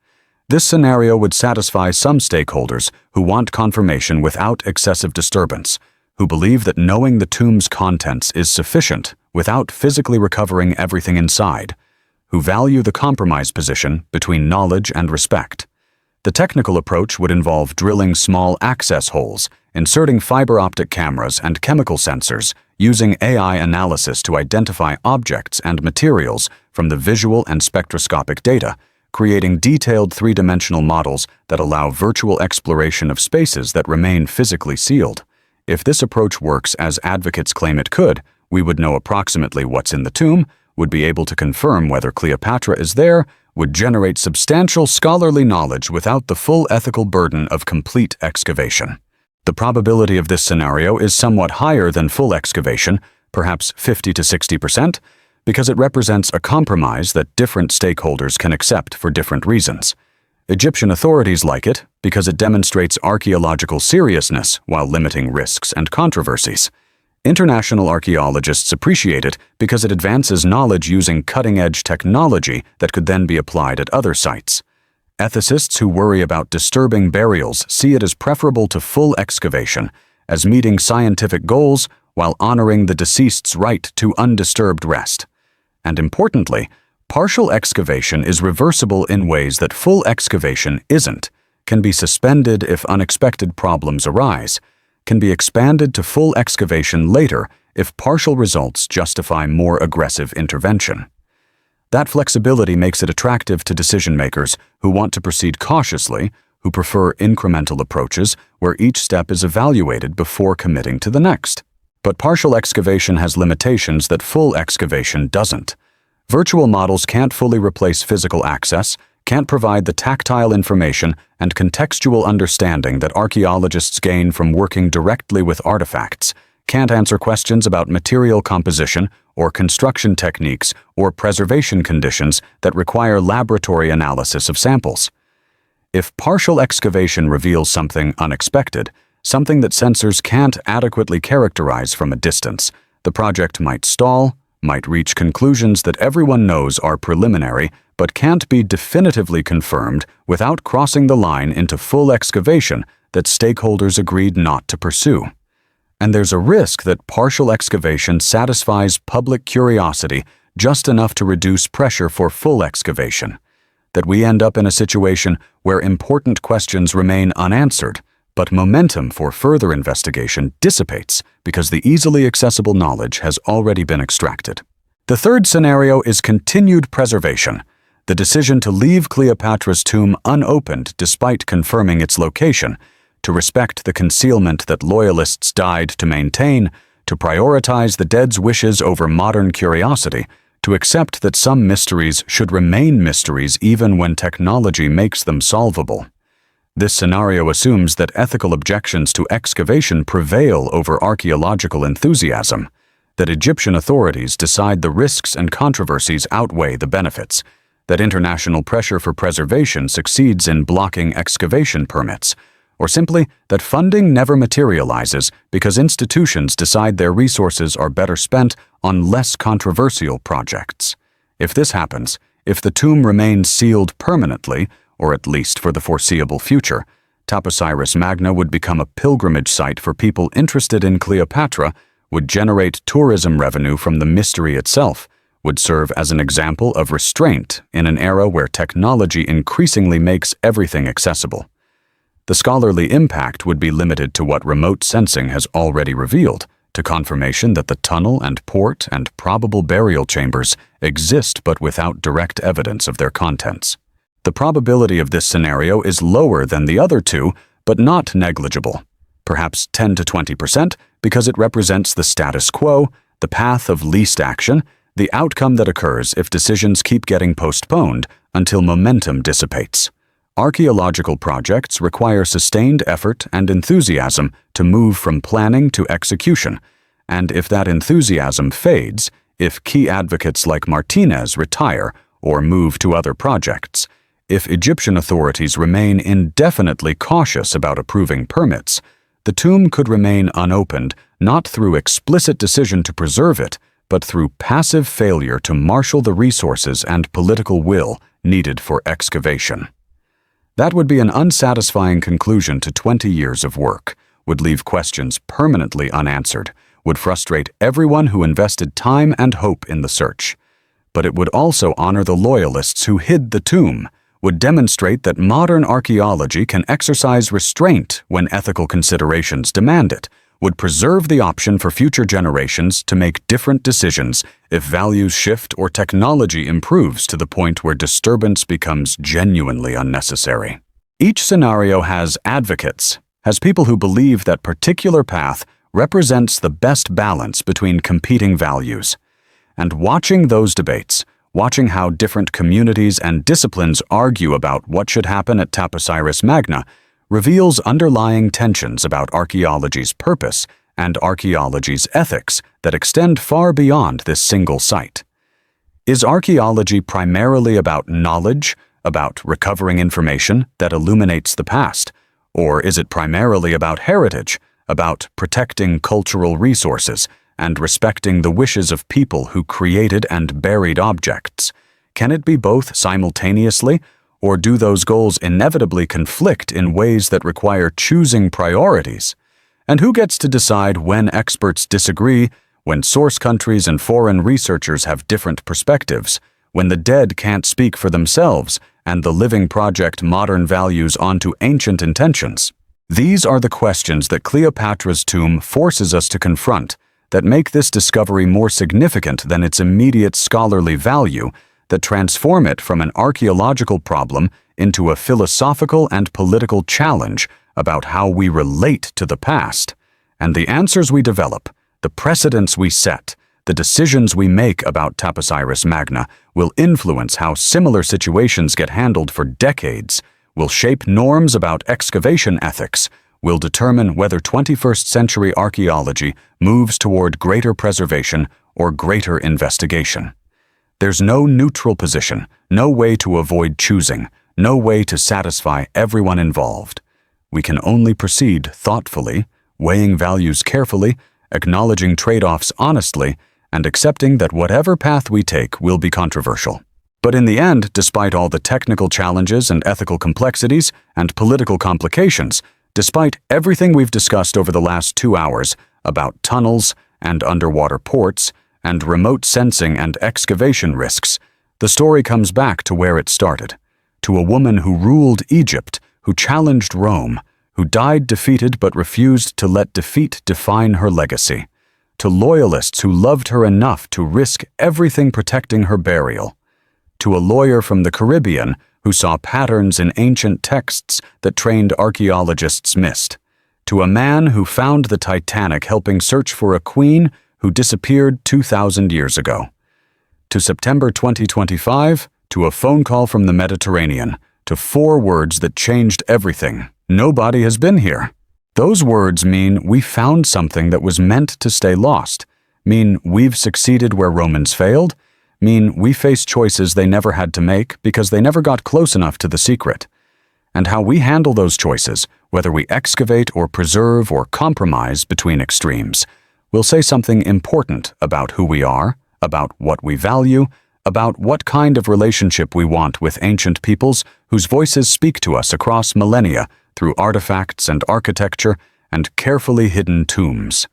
This scenario would satisfy some stakeholders who want confirmation without excessive disturbance, who believe that knowing the tomb's contents is sufficient without physically recovering everything inside, who value the compromise position between knowledge and respect. The technical approach would involve drilling small access holes, inserting fiber optic cameras and chemical sensors, using AI analysis to identify objects and materials from the visual and spectroscopic data, creating detailed three-dimensional models that allow virtual exploration of spaces that remain physically sealed. If this approach works as advocates claim it could, we would know approximately what's in the tomb, would be able to confirm whether Cleopatra is there, would generate substantial scholarly knowledge without the full ethical burden of complete excavation. The probability of this scenario is somewhat higher than full excavation, perhaps 50 to 60%, because it represents a compromise that different stakeholders can accept for different reasons. Egyptian authorities like it because it demonstrates archaeological seriousness while limiting risks and controversies. International archaeologists appreciate it because it advances knowledge using cutting-edge technology that could then be applied at other sites. Ethicists who worry about disturbing burials see it as preferable to full excavation, as meeting scientific goals while honoring the deceased's right to undisturbed rest. And importantly, partial excavation is reversible in ways that full excavation isn't, can be suspended if unexpected problems arise, can be expanded to full excavation later if partial results justify more aggressive intervention. That flexibility makes it attractive to decision-makers who want to proceed cautiously, who prefer incremental approaches where each step is evaluated before committing to the next. But partial excavation has limitations that full excavation doesn't. Virtual models can't fully replace physical access, can't provide the tactile information and contextual understanding that archaeologists gain from working directly with artifacts, can't answer questions about material composition or construction techniques or preservation conditions that require laboratory analysis of samples. If partial excavation reveals something unexpected, something that sensors can't adequately characterize from a distance, the project might stall, might reach conclusions that everyone knows are preliminary but can't be definitively confirmed without crossing the line into full excavation that stakeholders agreed not to pursue. And there's a risk that partial excavation satisfies public curiosity just enough to reduce pressure for full excavation, that we end up in a situation where important questions remain unanswered, but momentum for further investigation dissipates because the easily accessible knowledge has already been extracted. The third scenario is continued preservation, the decision to leave Cleopatra's tomb unopened despite confirming its location, to respect the concealment that loyalists died to maintain, to prioritize the dead's wishes over modern curiosity, to accept that some mysteries should remain mysteries even when technology makes them solvable. This scenario assumes that ethical objections to excavation prevail over archaeological enthusiasm, that Egyptian authorities decide the risks and controversies outweigh the benefits, that international pressure for preservation succeeds in blocking excavation permits, or simply that funding never materializes because institutions decide their resources are better spent on less controversial projects. If this happens, if the tomb remains sealed permanently, or at least for the foreseeable future, Taposiris Magna would become a pilgrimage site for people interested in Cleopatra, would generate tourism revenue from the mystery itself, would serve as an example of restraint in an era where technology increasingly makes everything accessible. The scholarly impact would be limited to what remote sensing has already revealed, to confirmation that the tunnel and port and probable burial chambers exist but without direct evidence of their contents. The probability of this scenario is lower than the other two, but not negligible, perhaps 10 to 20%, because it represents the status quo, the path of least action, the outcome that occurs if decisions keep getting postponed until momentum dissipates. Archaeological projects require sustained effort and enthusiasm to move from planning to execution, and if that enthusiasm fades, if key advocates like Martinez retire or move to other projects, if Egyptian authorities remain indefinitely cautious about approving permits, the tomb could remain unopened not through explicit decision to preserve it, but through passive failure to marshal the resources and political will needed for excavation. That would be an unsatisfying conclusion to 20 years of work, would leave questions permanently unanswered, would frustrate everyone who invested time and hope in the search. But it would also honor the loyalists who hid the tomb, would demonstrate that modern archaeology can exercise restraint when ethical considerations demand it, would preserve the option for future generations to make different decisions if values shift or technology improves to the point where disturbance becomes genuinely unnecessary. Each scenario has advocates, has people who believe that particular path represents the best balance between competing values. And watching those debates, watching how different communities and disciplines argue about what should happen at Taposiris Magna, reveals underlying tensions about archaeology's purpose and archaeology's ethics that extend far beyond this single site. Is archaeology primarily about knowledge, about recovering information that illuminates the past, or is it primarily about heritage, about protecting cultural resources and respecting the wishes of people who created and buried objects? Can it be both simultaneously, or do those goals inevitably conflict in ways that require choosing priorities? And who gets to decide when experts disagree, when source countries and foreign researchers have different perspectives, when the dead can't speak for themselves and the living project modern values onto ancient intentions? These are the questions that Cleopatra's tomb forces us to confront, that make this discovery more significant than its immediate scholarly value, that transform it from an archaeological problem into a philosophical and political challenge about how we relate to the past. And the answers we develop, the precedents we set, the decisions we make about Taposiris Magna will influence how similar situations get handled for decades, will shape norms about excavation ethics, will determine whether 21st century archaeology moves toward greater preservation or greater investigation. There's no neutral position, no way to avoid choosing, no way to satisfy everyone involved. We can only proceed thoughtfully, weighing values carefully, acknowledging trade-offs honestly, and accepting that whatever path we take will be controversial. But in the end, despite all the technical challenges and ethical complexities and political complications, despite everything we've discussed over the last 2 hours about tunnels and underwater ports and remote sensing and excavation risks, the story comes back to where it started, to a woman who ruled Egypt, who challenged Rome, who died defeated but refused to let defeat define her legacy, to loyalists who loved her enough to risk everything protecting her burial, to a lawyer from the Caribbean who saw patterns in ancient texts that trained archaeologists missed, to a man who found the Titanic helping search for a queen who disappeared 2,000 years ago, to September 2025, to a phone call from the Mediterranean, to 4 words that changed everything. Nobody has been here. Those words mean we found something that was meant to stay lost, mean we've succeeded where Romans failed, mean we face choices they never had to make because they never got close enough to the secret. And how we handle those choices, whether we excavate or preserve or compromise between extremes, will say something important about who we are, about what we value, about what kind of relationship we want with ancient peoples whose voices speak to us across millennia through artifacts and architecture and carefully hidden tombs.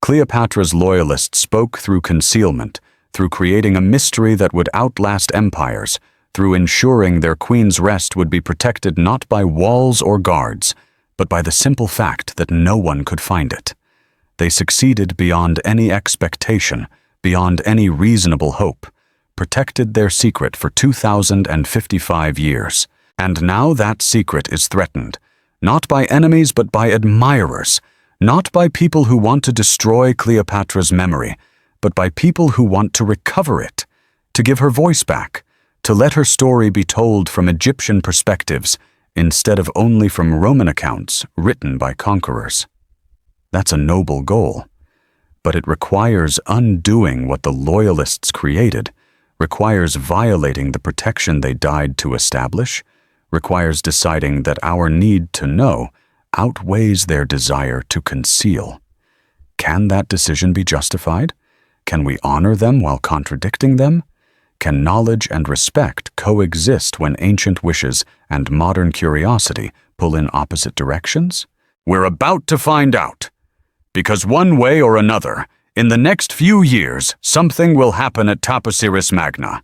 Cleopatra's loyalists spoke through concealment, through creating a mystery that would outlast empires, through ensuring their queen's rest would be protected not by walls or guards, but by the simple fact that no one could find it. They succeeded beyond any expectation, beyond any reasonable hope, protected their secret for 2,055 years. And now that secret is threatened, not by enemies but by admirers, not by people who want to destroy Cleopatra's memory, but by people who want to recover it, to give her voice back, to let her story be told from Egyptian perspectives instead of only from Roman accounts written by conquerors. That's a noble goal, but it requires undoing what the loyalists created, requires violating the protection they died to establish, requires deciding that our need to know outweighs their desire to conceal. Can that decision be justified? Can we honor them while contradicting them? Can knowledge and respect coexist when ancient wishes and modern curiosity pull in opposite directions? We're about to find out. Because one way or another, in the next few years, something will happen at Taposiris Magna.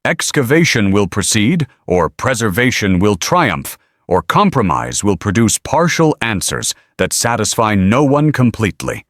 Excavation will proceed, or preservation will triumph, or compromise will produce partial answers that satisfy no one completely.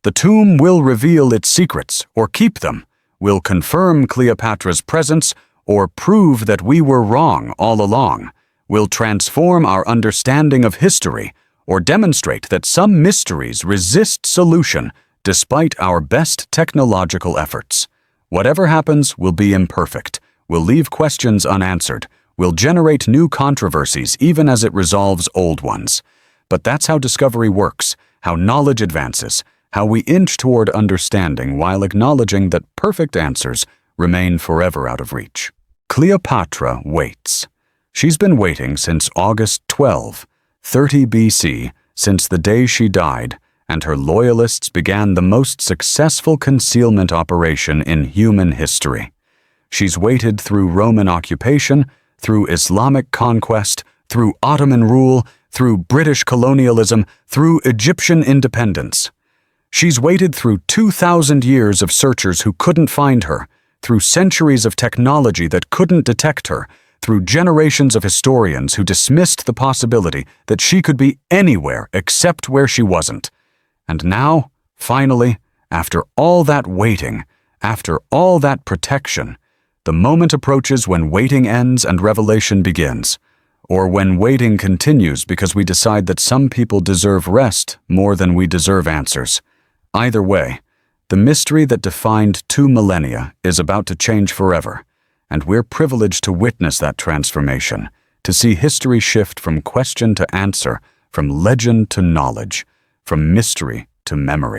The tomb will reveal its secrets, or keep them, will confirm Cleopatra's presence, or prove that we were wrong all along, will transform our understanding of history, or demonstrate that some mysteries resist solution despite our best technological efforts. Whatever happens will be imperfect, will leave questions unanswered, will generate new controversies even as it resolves old ones. But that's how discovery works, how knowledge advances, how we inch toward understanding while acknowledging that perfect answers remain forever out of reach. Cleopatra waits. She's been waiting since August 12, 30 BC, since the day she died, and her loyalists began the most successful concealment operation in human history. She's waited through Roman occupation, through Islamic conquest, through Ottoman rule, through British colonialism, through Egyptian independence. She's waited through 2,000 years of searchers who couldn't find her, through centuries of technology that couldn't detect her, through generations of historians who dismissed the possibility that she could be anywhere except where she wasn't. And now, finally, After all that waiting, after all that protection, the moment approaches when waiting ends and revelation begins, or when waiting continues because we decide that some people deserve rest more than we deserve answers. Either way, the mystery that defined 2 millennia is about to change forever, and we're privileged to witness that transformation, to see history shift from question to answer, from legend to knowledge, from mystery to memory.